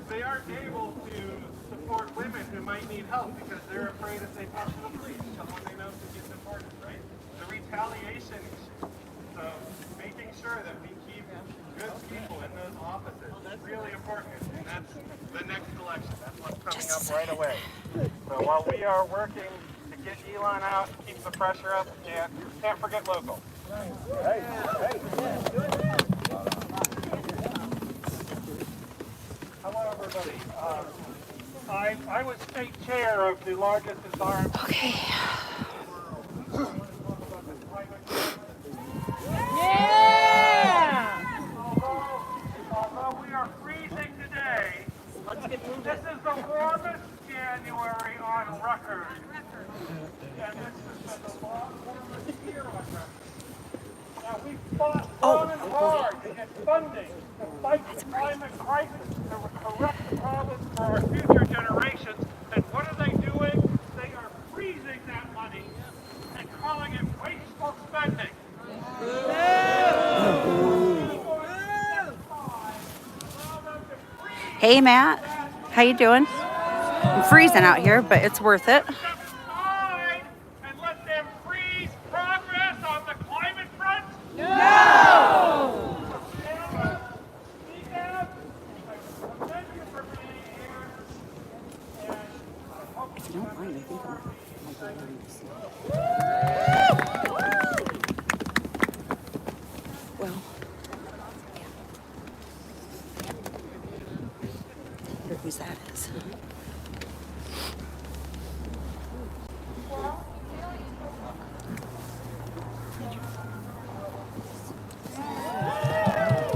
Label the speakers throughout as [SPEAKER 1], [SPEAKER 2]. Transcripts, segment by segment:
[SPEAKER 1] They aren't able to support women who might need help because they're afraid if they talk to the police, someone they know could get deported, right? The retaliation issue. So making sure that we keep good people in those offices is really important, and that's the next election. That's what's coming up right away. So while we are working to get Elon out, keep the pressure up, can't forget local. Hello, everybody. I was state chair of the largest environment.
[SPEAKER 2] Okay.
[SPEAKER 1] Yeah! Although we are freezing today, this is the warmest January on record. And this is the warmest year on record. Now, we fought long and hard to get funding to fight the climate crisis, to correct the problems for our future generations. And what are they doing? They are freezing that money and calling it wasteful spending.
[SPEAKER 2] Hey, Matt. How you doing? I'm freezing out here, but it's worth it.
[SPEAKER 1] And let them freeze progress on the climate front?
[SPEAKER 2] No!
[SPEAKER 1] Speak out. Thank you for being here. And I hope
[SPEAKER 2] If you don't mind, I think I might be able to see. Well, here whose that is.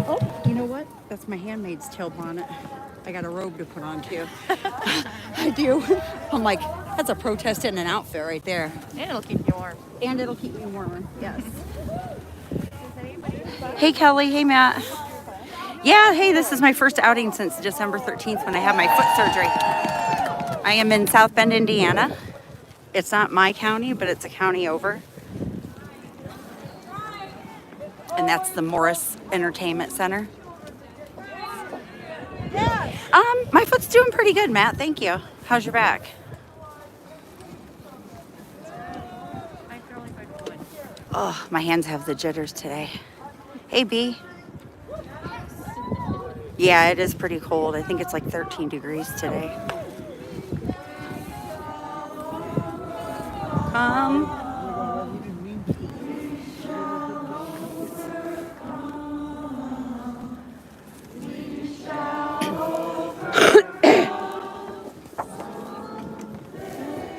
[SPEAKER 2] Oh, you know what? That's my handmaid's tail bonnet. I got a robe to put on too. I do. I'm like, that's a protest in an outfit right there.
[SPEAKER 3] And it'll keep you warm.
[SPEAKER 2] And it'll keep me warmer, yes. Hey, Kelly. Hey, Matt. Yeah, hey, this is my first outing since December 13th when I had my foot surgery. I am in South Bend, Indiana. It's not my county, but it's a county over. And that's the Morris Entertainment Center. My foot's doing pretty good, Matt. Thank you. How's your back? Oh, my hands have the jitters today. Hey, B. Yeah, it is pretty cold. I think it's like 13 degrees today.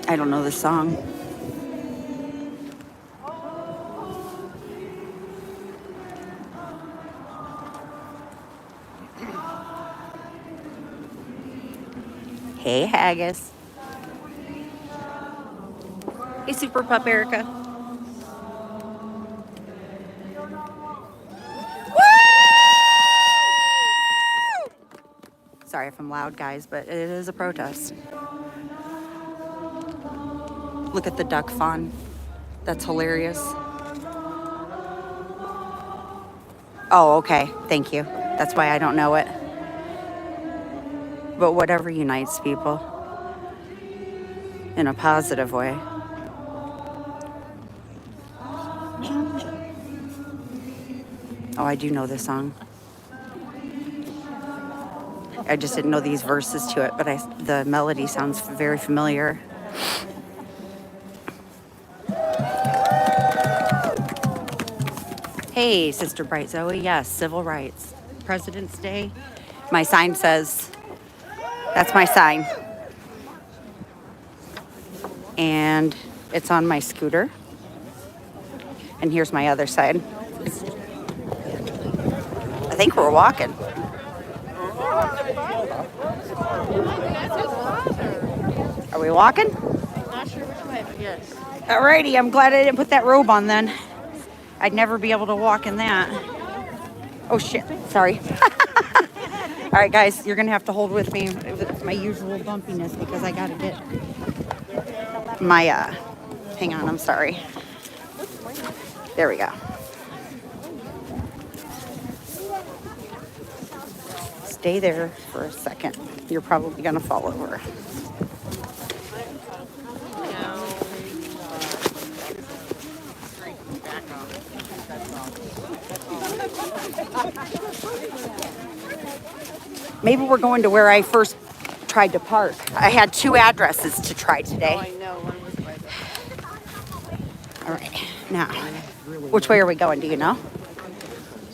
[SPEAKER 2] I don't know the song. Hey, Haggis. Hey, Super Pup Erica. Woo! Sorry if I'm loud, guys, but it is a protest. Look at the duck fawn. That's hilarious. Oh, okay. Thank you. That's why I don't know it. But whatever unites people in a positive way. Oh, I do know this song. I just didn't know these verses to it, but the melody sounds very familiar. Hey, Sister Bright Zoe. Yes, civil rights. President's Day. My sign says, that's my sign. And it's on my scooter. And here's my other side. I think we're walking. Are we walking?
[SPEAKER 3] Not sure which way, but yes.
[SPEAKER 2] Alrighty, I'm glad I didn't put that robe on then. I'd never be able to walk in that. Oh shit, sorry. All right, guys, you're gonna have to hold with me with my usual bumpiness because I gotta get my, hang on, I'm sorry. There we go. stay there for a second. You're probably going to fall over. Maybe we're going to where I first tried to park. I had 2 addresses to try today.
[SPEAKER 3] I know. One was by the...
[SPEAKER 2] All right, now, which way are we going? Do you know?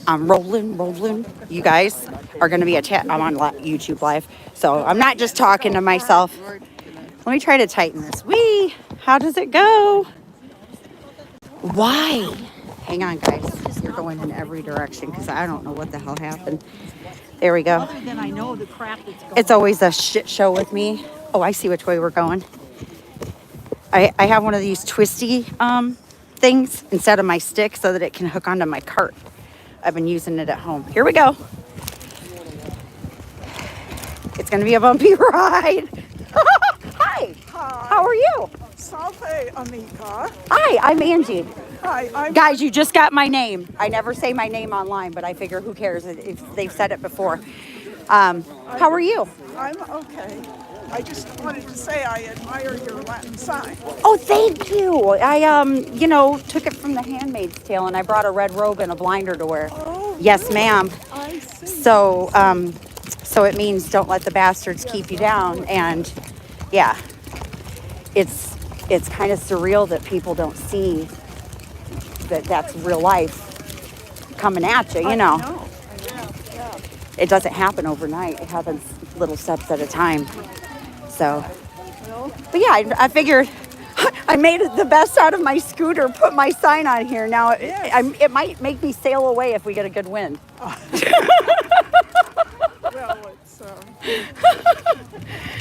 [SPEAKER 2] I'm rolling. You guys are going to be I'm on YouTube Live, so I'm not just talking to myself. Let me try to tighten this. Whee! How does it go? Why? Hang on, guys. You're going in every direction because I don't know what the hell happened. There we go.
[SPEAKER 4] Other than I know the crap that's going
[SPEAKER 2] It's always a shit show with me. Oh, I see which way we're going. I have one of these twisty things instead of my stick so that it can hook onto my cart. I've been using it at home. Here we go. It's going to be a bumpy ride. Hi.
[SPEAKER 4] Hi.
[SPEAKER 2] How are you?
[SPEAKER 4] Salve, amica.
[SPEAKER 2] Hi, I'm Angie.
[SPEAKER 4] Hi, I'm...
[SPEAKER 2] Guys, you just got my name. I never say my name online, but I figure who cares if they've said it before. How are you?
[SPEAKER 4] I'm okay. I just wanted to say I admire your Latin sign.
[SPEAKER 2] Oh, thank you. I, took it from The Handmaid's Tale, and I brought a red robe and a blinder to wear.
[SPEAKER 4] Oh,
[SPEAKER 2] Yes,
[SPEAKER 4] really?
[SPEAKER 2] ma'am.
[SPEAKER 4] I see.
[SPEAKER 2] So it means don't let the bastards keep you down. And yeah, it's kind of surreal that people don't see that that's real life coming at you, you know.
[SPEAKER 4] I know. Yeah.
[SPEAKER 2] It doesn't happen overnight. It happens little steps at a time. So, but yeah, I figured I made it the best out of my scooter, put my sign on here. Now, it might make me sail away if we get a good wind.
[SPEAKER 4] Well, it's...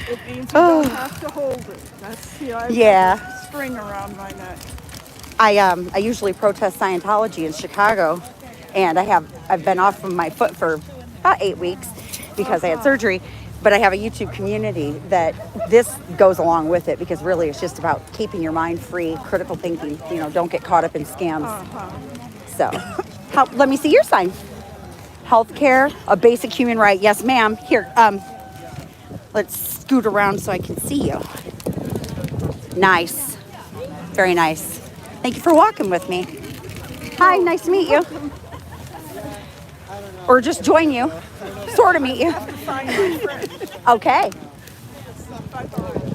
[SPEAKER 4] it means you don't have to hold it. That's I've got a string around my neck.
[SPEAKER 2] I usually protest Scientology in Chicago, and I've been off of my foot for about 8 weeks because I had surgery. But I have a YouTube community that this goes along with it because really it's just about keeping your mind free, critical thinking. You know, don't get caught up in scams. So, let me see your sign. Healthcare, a basic human right. Yes, ma'am. Here, let's scoot around so I can see you. Nice. Very nice. Thank you for walking with me. Hi, nice to meet you. Or just join you. Sort of meet you. Okay.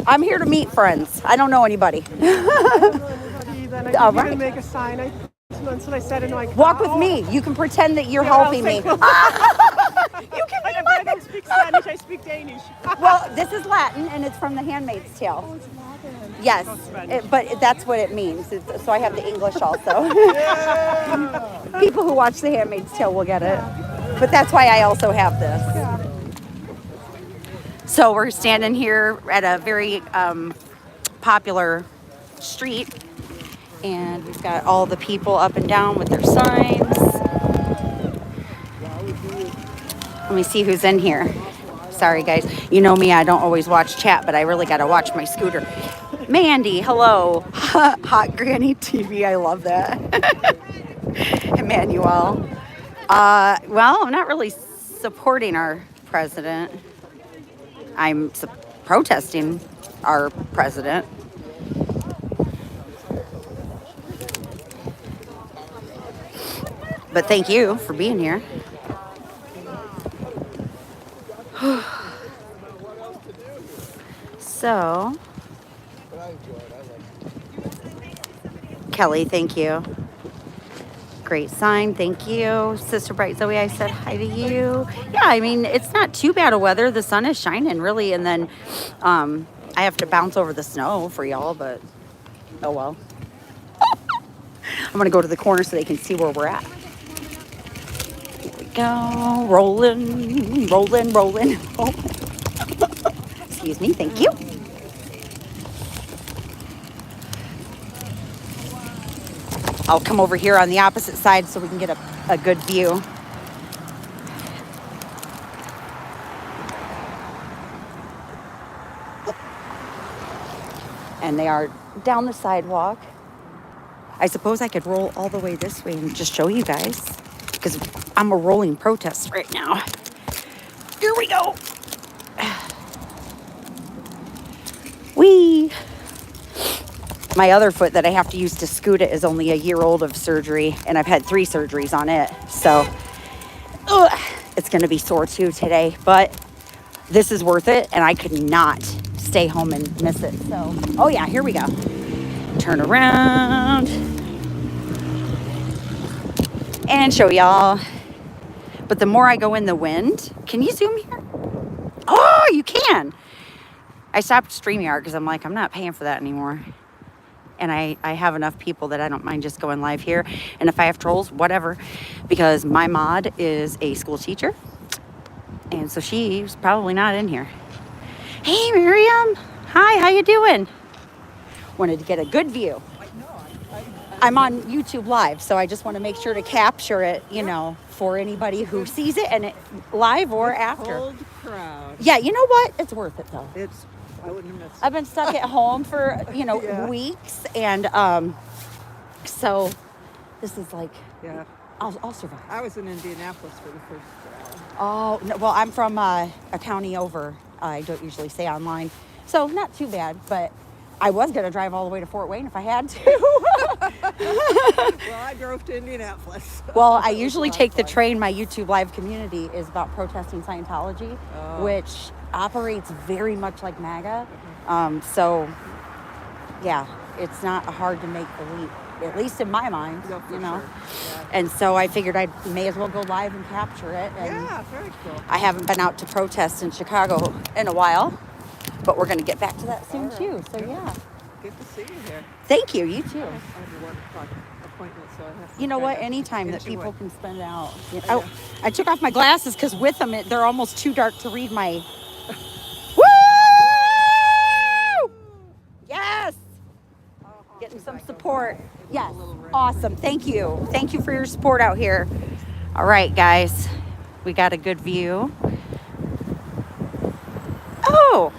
[SPEAKER 2] I'm here to meet friends. I don't know anybody.
[SPEAKER 5] Then I
[SPEAKER 2] All
[SPEAKER 5] can
[SPEAKER 2] right.
[SPEAKER 5] even make a sign. That's what I said. And like,
[SPEAKER 2] Walk with me. You can pretend that you're helping me. You can
[SPEAKER 5] I don't speak Spanish. I speak Danish.
[SPEAKER 2] Well, this is Latin, and it's from The Handmaid's Tale. Yes, but that's what it means. So I have the English also. People who watch The Handmaid's Tale will get it. But that's why I also have this. So we're standing here at a very popular street, and we've got all the people up and down with their signs. Let me see who's in here. Sorry, guys. You know me, I don't always watch chat, but I really got to watch my scooter. Mandy, hello. Hot Granny TV, I love that. Emmanuel. Well, I'm not really supporting our president. I'm protesting our president. But thank you for being here. So, Kelly, thank you. Great sign, thank you. Sister Bright Zoe, I said hi to you. Yeah, I mean, it's not too bad of weather. The sun is shining, really, and then I have to bounce over the snow for y'all, but oh well. I'm going to go to the corner so they can see where we're at. Here we go. Rolling, rolling, rolling, rolling. Excuse me, thank you. I'll come over here on the opposite side so we can get a good view. And they are down the sidewalk. I suppose I could roll all the way this way and just show you guys, because I'm a rolling protest right now. Here we go. Whee! My other foot that I have to use to scoot it is only a year old of surgery, and I've had 3 surgeries on it. So it's going to be sore too today, but this is worth it, and I could not stay home and miss it. So, oh yeah, here we go. Turn around and show y'all. But the more I go in the wind, can you zoom here? Oh, you can. I stopped StreamYard because I'm like, I'm not paying for that anymore. And I have enough people that I don't mind just going live here. And if I have trolls, whatever. Because my mod is a school teacher. And so she's probably not in here. Hey, Miriam. Hi, how you doing? Wanted to get a good view. I'm on YouTube Live, so I just want to make sure to capture it, you know, for anybody who sees it and it live or after.
[SPEAKER 3] Cold crowd.
[SPEAKER 2] Yeah, you know what? It's worth it though.
[SPEAKER 3] I wouldn't have missed it.
[SPEAKER 2] I've been stuck at home for, you know,
[SPEAKER 3] Yeah.
[SPEAKER 2] weeks, and so this is like,
[SPEAKER 3] Yeah.
[SPEAKER 2] I'll survive.
[SPEAKER 3] I was in Indianapolis for the first crowd.
[SPEAKER 2] Oh, no, well, I'm from a county over. I don't usually say online, so not too bad, but I was going to drive all the way to Fort Wayne if I had to.
[SPEAKER 3] Well, I drove to Indianapolis. So
[SPEAKER 2] Well, I
[SPEAKER 3] it was
[SPEAKER 2] usually
[SPEAKER 3] a lot
[SPEAKER 2] take
[SPEAKER 3] of
[SPEAKER 2] the
[SPEAKER 3] fun.
[SPEAKER 2] train. My YouTube Live community is about protesting Scientology, which operates very much like MAGA. So, yeah, it's not hard to make the leap, at least in my mind,
[SPEAKER 3] No, for
[SPEAKER 2] you know.
[SPEAKER 3] sure. Yeah.
[SPEAKER 2] And so I figured I may as well go live and capture it. And
[SPEAKER 3] Yeah, very cool.
[SPEAKER 2] I haven't been out to protest in Chicago in a while, but we're going to get back to that soon too. So, yeah.
[SPEAKER 3] Good to see you here.
[SPEAKER 2] Thank you. You too.
[SPEAKER 3] I have a 1 o'clock appointment, so I have to
[SPEAKER 2] You know what?
[SPEAKER 3] kinda
[SPEAKER 2] Anytime that
[SPEAKER 3] enjoy.
[SPEAKER 2] people can spend out. You
[SPEAKER 3] I
[SPEAKER 2] know.
[SPEAKER 3] know.
[SPEAKER 2] I took off my glasses because with them, they're almost too dark to read my. Woo! Yes! Getting some support. Yes. Awesome. Thank you. Thank you for your support out here. All right, guys. We got a good view. Oh!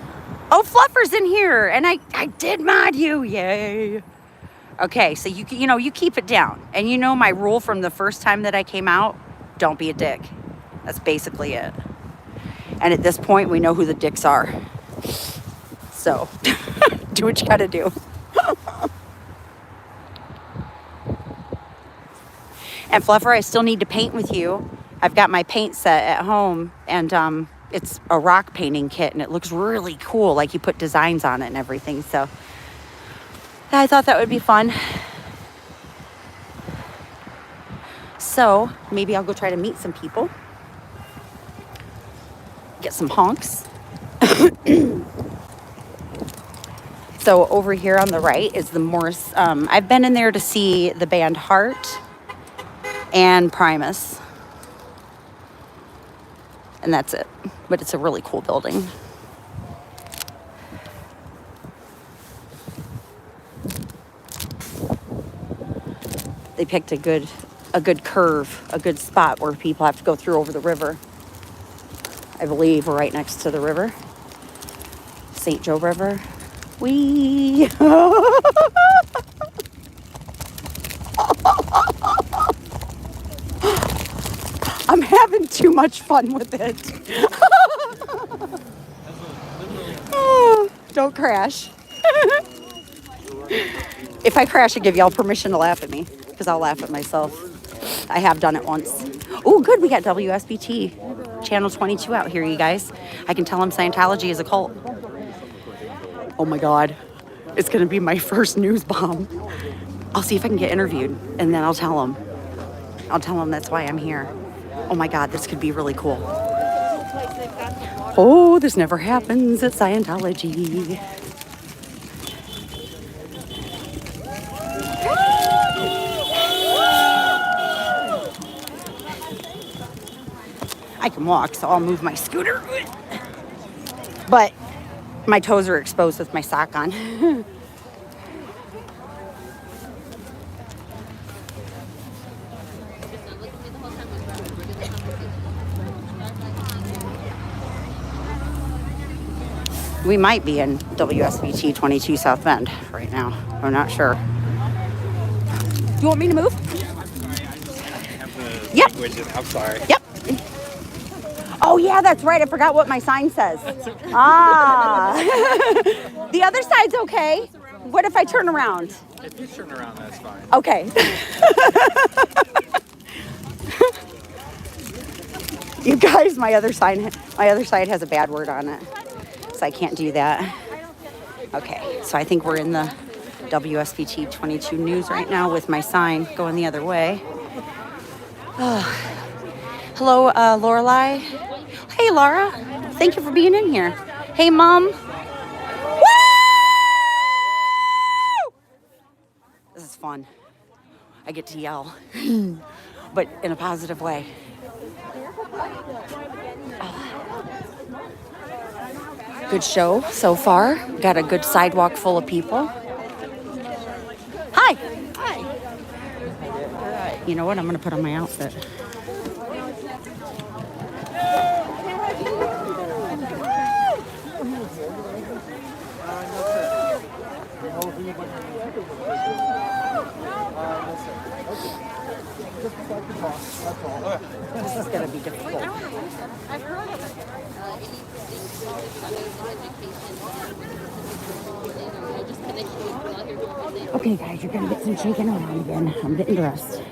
[SPEAKER 2] Oh, Fluffer's in here, and I did mod you. Yay. Okay, so you know, you keep it down. And you know my rule from the first time that I came out, don't be a dick. That's basically it. And at this point, we know who the dicks are. So, do what you gotta do. And Fluffer, I still need to paint with you. I've got my paint set at home, and it's a rock painting kit, and it looks really cool. Like you put designs on it and everything. So I thought that would be fun. So maybe I'll go try to meet some people. Get some honks. So over here on the right is the Morris. I've been in there to see the band Heart and Primus. And that's it. But it's a really cool building. They picked a good curve, a good spot where people have to go through over the river. I believe we're right next to the river. St. Joe River. Whee! I'm having too much fun with it. Oh, don't crash. If I crash, I give y'all permission to laugh at me, because I'll laugh at myself. I have done it once. Oh, good. We got WSBT Channel 22 out here, you guys. I can tell them Scientology is a cult. Oh my God. It's going to be my first news bomb. I'll see if I can get interviewed, and then I'll tell them. I'll tell them that's why I'm here. Oh my God, this could be really cool. Oh, this never happens at Scientology. I can walk, so I'll move my scooter. But my toes are exposed with my sock on. We might be in WSBT 22 South Bend right now. I'm not sure. Do you want me to move? Yep.
[SPEAKER 6] I'm sorry.
[SPEAKER 2] Yep. Oh, yeah, that's right. I forgot what my sign says. Ah. The other side's okay. What if I turn around?
[SPEAKER 6] If you turn around, that's fine.
[SPEAKER 2] Okay. You guys, my other side has a bad word on it, so I can't do that. Okay, so I think we're in the WSPT 22 news right now with my sign going the other way. Oh. Hello, Lorelai. Hey, Laura. Thank you for being in here. Hey, Mom. Woo! This is fun. I get to yell, but in a positive way. Good show so far. Got a good sidewalk full of people. Hi. Hi. You know what? I'm going to put on my outfit. This is going to be difficult. Okay, guys, you're going to get some shaking around again. I'm getting dressed.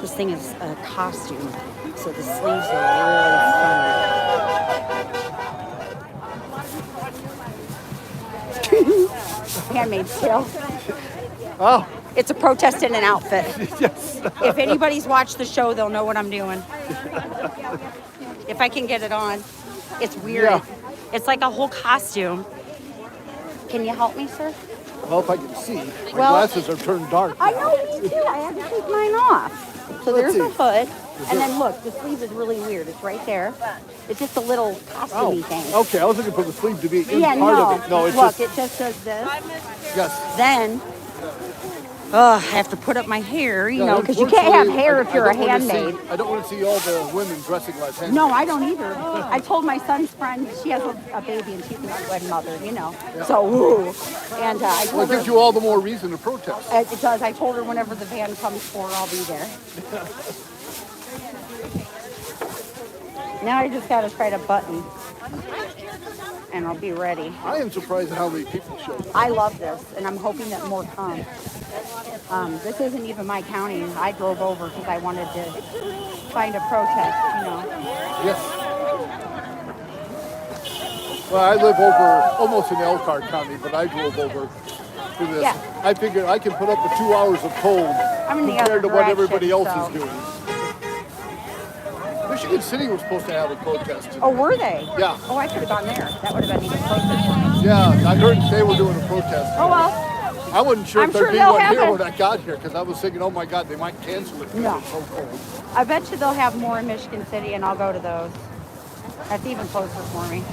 [SPEAKER 2] This thing is a costume, so the sleeves are really fun. Handmaid's Tale.
[SPEAKER 7] Oh.
[SPEAKER 2] It's a protest in an outfit.
[SPEAKER 7] Yes.
[SPEAKER 2] If anybody's watched the show, they'll know what I'm doing. If I can get it on. It's weird.
[SPEAKER 7] Yeah.
[SPEAKER 2] It's like a whole costume. Can you help me, sir?
[SPEAKER 7] Well, if I can see. My
[SPEAKER 2] Well,
[SPEAKER 7] glasses are turned dark.
[SPEAKER 2] I know, me too. I had to take mine off. So
[SPEAKER 7] Let's
[SPEAKER 2] there's the
[SPEAKER 7] see.
[SPEAKER 2] hood. And then look, the sleeve is really weird. It's right there. It's just a little costumey thing.
[SPEAKER 7] Okay, I was looking for the sleeve to be in
[SPEAKER 2] Yeah,
[SPEAKER 7] part
[SPEAKER 2] no.
[SPEAKER 7] of it. No, it's
[SPEAKER 2] look,
[SPEAKER 7] just,
[SPEAKER 2] it just does this.
[SPEAKER 7] yes.
[SPEAKER 2] Then, I have to put up my hair, you
[SPEAKER 7] Yeah,
[SPEAKER 2] know, because you can't have
[SPEAKER 7] unfortunately,
[SPEAKER 2] hair if you're a
[SPEAKER 7] don't wanna
[SPEAKER 2] handmaid.
[SPEAKER 7] I don't want to see all the women dressing like handmaids.
[SPEAKER 2] No, I don't either. I told my son's friend, she has a baby and she's an unwed mother, you know. So, woo. And I
[SPEAKER 7] Well,
[SPEAKER 2] told
[SPEAKER 7] it
[SPEAKER 2] her,
[SPEAKER 7] gives you all the more reason to protest.
[SPEAKER 2] it does. I told her whenever the van comes for, I'll be there. Now I just got to try to button. And I'll be ready.
[SPEAKER 7] I am surprised at how many people showed up.
[SPEAKER 2] I love this, and I'm hoping that more come. This isn't even my county. I drove over because I wanted to find a protest, you know.
[SPEAKER 7] Yes. Well, I live over almost in Elkhart County, but I drove over to this.
[SPEAKER 2] Yeah.
[SPEAKER 7] I figured I can put up with 2 hours of cold
[SPEAKER 2] I'm in the other
[SPEAKER 7] compared to what everybody
[SPEAKER 2] direction,
[SPEAKER 7] else
[SPEAKER 2] so.
[SPEAKER 7] is doing. Michigan City was supposed to have a protest today.
[SPEAKER 2] Oh, were they?
[SPEAKER 7] Yeah.
[SPEAKER 2] Oh, I could have gone there. That would have been even closer for me.
[SPEAKER 7] Yeah, I heard they were doing a protest.
[SPEAKER 2] Oh, well.
[SPEAKER 7] I wasn't sure
[SPEAKER 2] I'm
[SPEAKER 7] if there'd
[SPEAKER 2] sure
[SPEAKER 7] be
[SPEAKER 2] they'll
[SPEAKER 7] one
[SPEAKER 2] have
[SPEAKER 7] here
[SPEAKER 2] it.
[SPEAKER 7] when I got here because I was thinking, oh my God, they might cancel it because
[SPEAKER 2] No.
[SPEAKER 7] it's so cold.
[SPEAKER 2] I bet you they'll have more in Michigan City, and I'll go to those. That's even closer for me.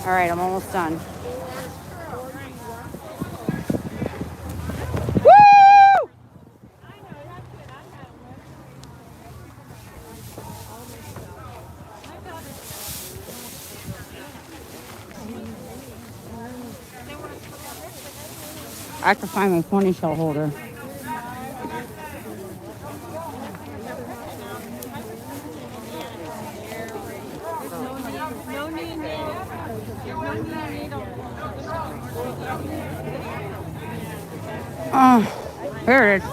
[SPEAKER 2] All right, I'm almost done. Woo! I have to find my 20 shell holder. Here it is.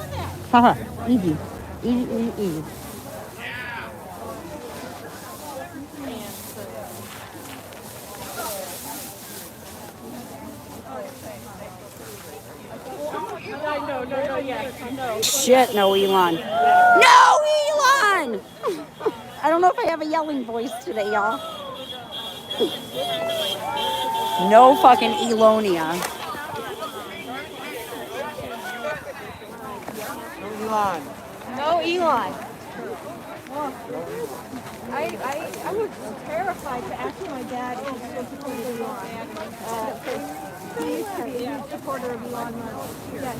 [SPEAKER 2] Haha, easy. Easy, easy, easy. Shit, no Elon. No Elon! I don't know if I have a yelling voice today, y'all. No fucking Elonia.
[SPEAKER 3] Elon. No Elon. I was terrified to ask my dad if he was supporter of Elon. He used to be a huge supporter of Elon Musk. Yeah,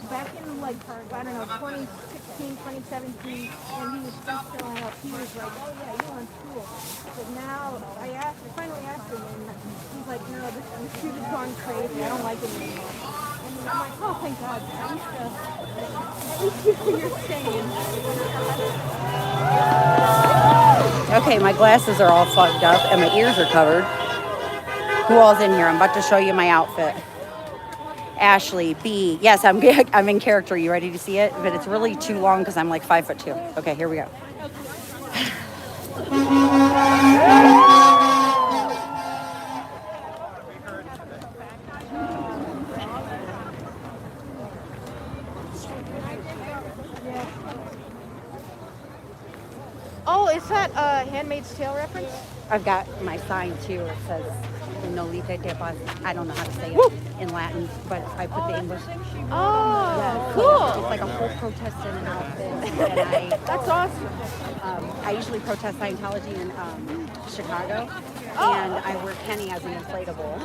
[SPEAKER 3] back in like, I don't know, 2016, 2017, when he was first showing up, he was like, oh yeah, Elon's cool. But now, I finally asked him, and he's like, no, this dude has gone crazy. I don't like him anymore. Oh, thank God. At least you're staying.
[SPEAKER 2] Okay, my glasses are all fogged up and my ears are covered. Who all's in here? I'm about to show you my outfit. Ashley, B. Yes, I'm in character. You ready to see it? But it's really too long because I'm like 5'2". Okay, here we go.
[SPEAKER 3] Oh, is that a Handmaid's Tale reference?
[SPEAKER 2] I've got my sign too. It says "Nolite te pas." I don't know how to say it in Latin, but I put the English.
[SPEAKER 3] Oh,
[SPEAKER 2] It's
[SPEAKER 3] cool.
[SPEAKER 2] like a whole protest in an outfit. And
[SPEAKER 3] That's awesome.
[SPEAKER 2] I usually protest Scientology in Chicago, and I wear Kenny as an inflatable.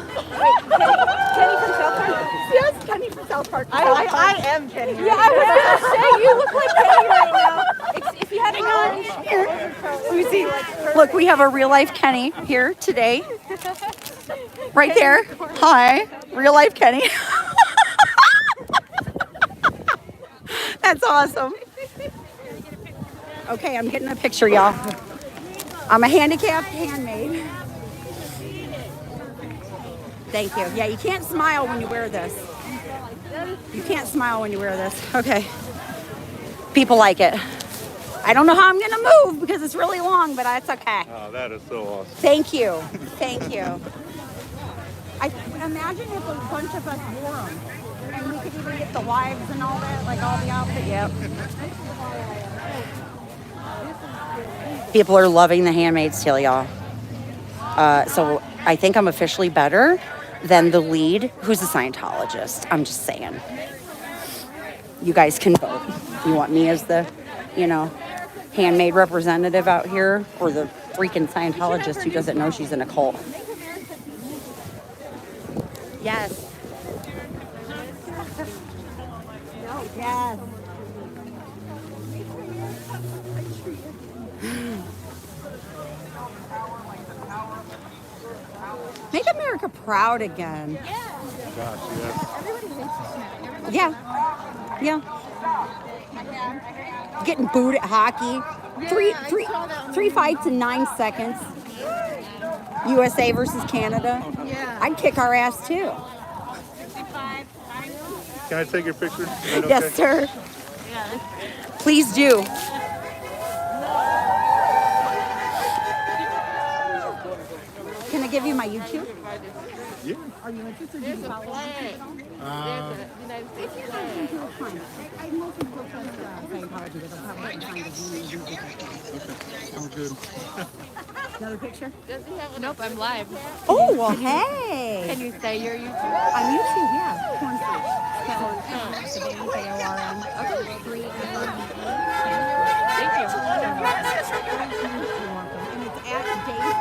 [SPEAKER 3] Kenny from South Park?
[SPEAKER 2] Yes, Kenny from South Park.
[SPEAKER 3] I am Kenny. Yeah, I was going to say, you look like Kenny right now. If you hadn't known.
[SPEAKER 2] Let me see. Look, we have a real life Kenny here today. Right there. Hi, real life Kenny. That's awesome. Okay, I'm getting a picture, y'all. I'm a handicapped handmaid. Thank you. Yeah, you can't smile when you wear this. You can't smile when you wear this. Okay. People like it. I don't know how I'm going to move because it's really long, but that's okay.
[SPEAKER 6] Oh, that is so awesome.
[SPEAKER 2] Thank you. Thank you. I imagine if a bunch of us wore them and we could even get the wives and all that, like all the outfits. Yep. People are loving The Handmaid's Tale, y'all. So I think I'm officially better than the lead, who's a Scientologist. I'm just saying. You guys can vote. You want me as the, handmaid representative out here, or the freaking Scientologist who doesn't know she's in a cult? Yes. Yes. Make America proud again.
[SPEAKER 6] Gosh, yes.
[SPEAKER 2] Yeah. Yeah. Getting booed at hockey. Three fights in 9 seconds. USA versus Canada.
[SPEAKER 3] Yeah.
[SPEAKER 2] I'd kick our ass too.
[SPEAKER 6] Can I take your picture? Is that
[SPEAKER 2] Yes,
[SPEAKER 6] okay?
[SPEAKER 2] sir. Please do. Can I give you my YouTube?
[SPEAKER 6] Yeah.
[SPEAKER 2] Are you interested? Do you follow me? I mostly protest Scientology, but I'm probably trying to do
[SPEAKER 6] Oh, good.
[SPEAKER 2] another picture.
[SPEAKER 8] Does he have? Nope, I'm live.
[SPEAKER 2] Oh, well, hey.
[SPEAKER 8] Can you say your YouTube?
[SPEAKER 2] On YouTube, yeah. Corn Street. K-O-R-N.
[SPEAKER 8] Okay.
[SPEAKER 2] Three.
[SPEAKER 8] Thank you.
[SPEAKER 2] You're welcome. And it's at Dave.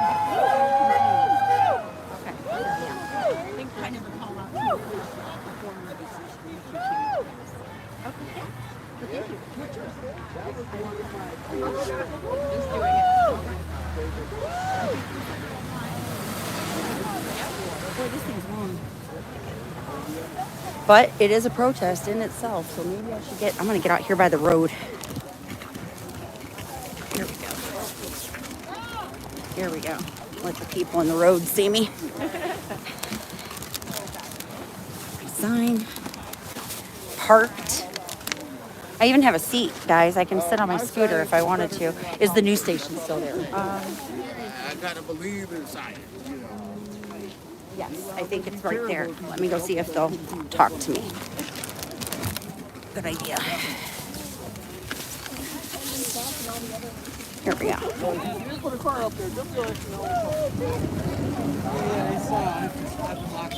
[SPEAKER 2] Okay. Yeah. I never call out to you. Okay. But thank you. What's yours?
[SPEAKER 8] Just doing it.
[SPEAKER 2] Boy, this thing's long. But it is a protest in itself, so maybe I should I'm going to get out here by the road. Here we go. Here we go. Let the people on the road see me. Sign. Parked. I even have a seat, guys. I can sit on my scooter if I wanted to. Is the news station still there?
[SPEAKER 9] I gotta believe in science,
[SPEAKER 2] Yes, I think it's right there. Let me go see if they'll talk to me. Good idea. Here we go.
[SPEAKER 7] Just put a car up there, just so you know. Yeah, I saw. I've locked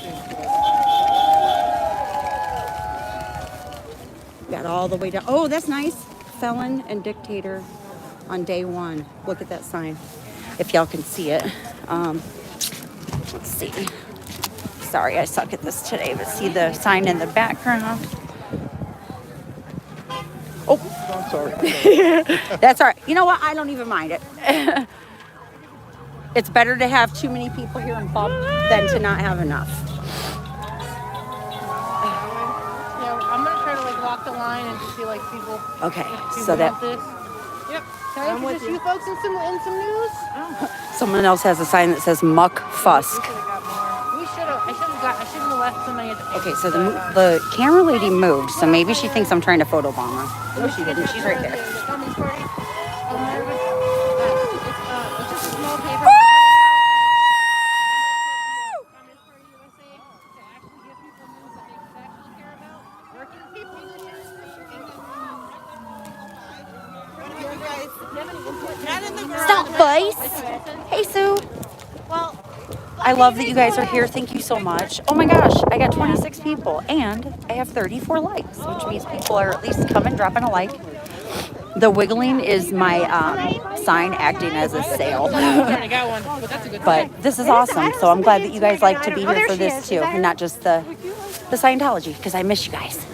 [SPEAKER 7] in.
[SPEAKER 2] Got all the way down. Oh, that's nice. Felon and dictator on day one. Look at that sign. If y'all can see it. Let's see. Sorry, I suck at this today, but see the sign in the background. Oh,
[SPEAKER 7] I'm sorry.
[SPEAKER 2] that's all right. You know what? I don't even mind it. It's better to have too many people here in Bob than to not have enough.
[SPEAKER 8] walk the line and just see like people.
[SPEAKER 2] Okay,
[SPEAKER 8] who
[SPEAKER 2] so that
[SPEAKER 8] want this. Yep. Can I introduce you folks in some news?
[SPEAKER 2] someone else has a sign that says Muck Fusk.
[SPEAKER 8] We should have. I shouldn't have left somebody at the.
[SPEAKER 2] Okay, so the camera lady moved, so maybe she thinks I'm trying to photobomb her. No, she didn't. She's right there.
[SPEAKER 8] Communist Party. It's just a small paper.
[SPEAKER 2] Stop, Vice. Hey, Sue. Well, I love that you guys are here. Thank you so much. Oh my gosh, I got 26 people and I have 34 likes, which means people are at least coming, dropping a like. The wiggling is my sign acting as a sail.
[SPEAKER 8] I got one, but that's a good
[SPEAKER 2] But this is awesome. So I'm glad that you guys like to be here for this too, and not just the Scientology, because I miss you guys.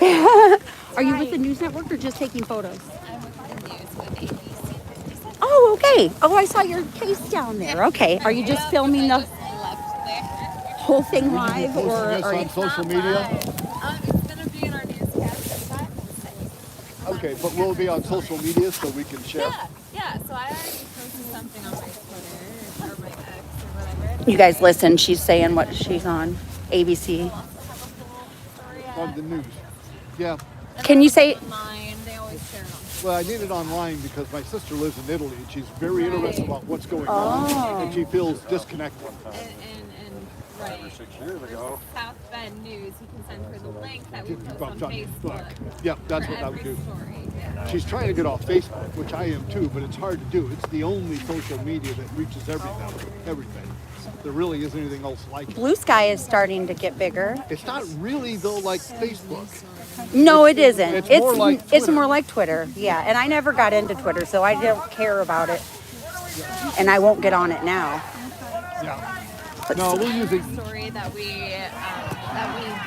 [SPEAKER 2] Are you with the news network or just taking photos?
[SPEAKER 8] I'm with the news with ABC.
[SPEAKER 2] Oh, okay. Oh, I saw your case down there. Okay. Are you just filming the whole thing live, or
[SPEAKER 7] This on social media?
[SPEAKER 8] It's gonna be in our newscast.
[SPEAKER 7] Okay, but we'll be on social media so we can share.
[SPEAKER 8] Yeah. So I already posted something on my Twitter or my X or whatever.
[SPEAKER 2] you guys listen? She's saying what she's on ABC.
[SPEAKER 7] On the news. Yeah.
[SPEAKER 2] Can you say?
[SPEAKER 8] Online, they always share it on.
[SPEAKER 7] Well, I need it online because my sister lives in Italy and she's very interested about what's going on, and she feels disconnected.
[SPEAKER 8] And right. 6 years ago. South Bend News. You can send her the link that we post on Facebook.
[SPEAKER 7] Yeah, that's what I would
[SPEAKER 8] Every
[SPEAKER 7] do.
[SPEAKER 8] story. Yeah.
[SPEAKER 7] She's trying to get off Facebook, which I am too, but it's hard to do. It's the only social media that reaches everything. There really isn't anything else like it.
[SPEAKER 2] Blue Sky is starting to get bigger.
[SPEAKER 7] It's not really though like Facebook.
[SPEAKER 2] No, it isn't.
[SPEAKER 7] It's more like
[SPEAKER 2] it's
[SPEAKER 7] Twitter.
[SPEAKER 2] more like Twitter. Yeah, and I never got into Twitter, so I don't care about it, and I won't get on it now.
[SPEAKER 7] Yeah. No, we're using.
[SPEAKER 8] Story that we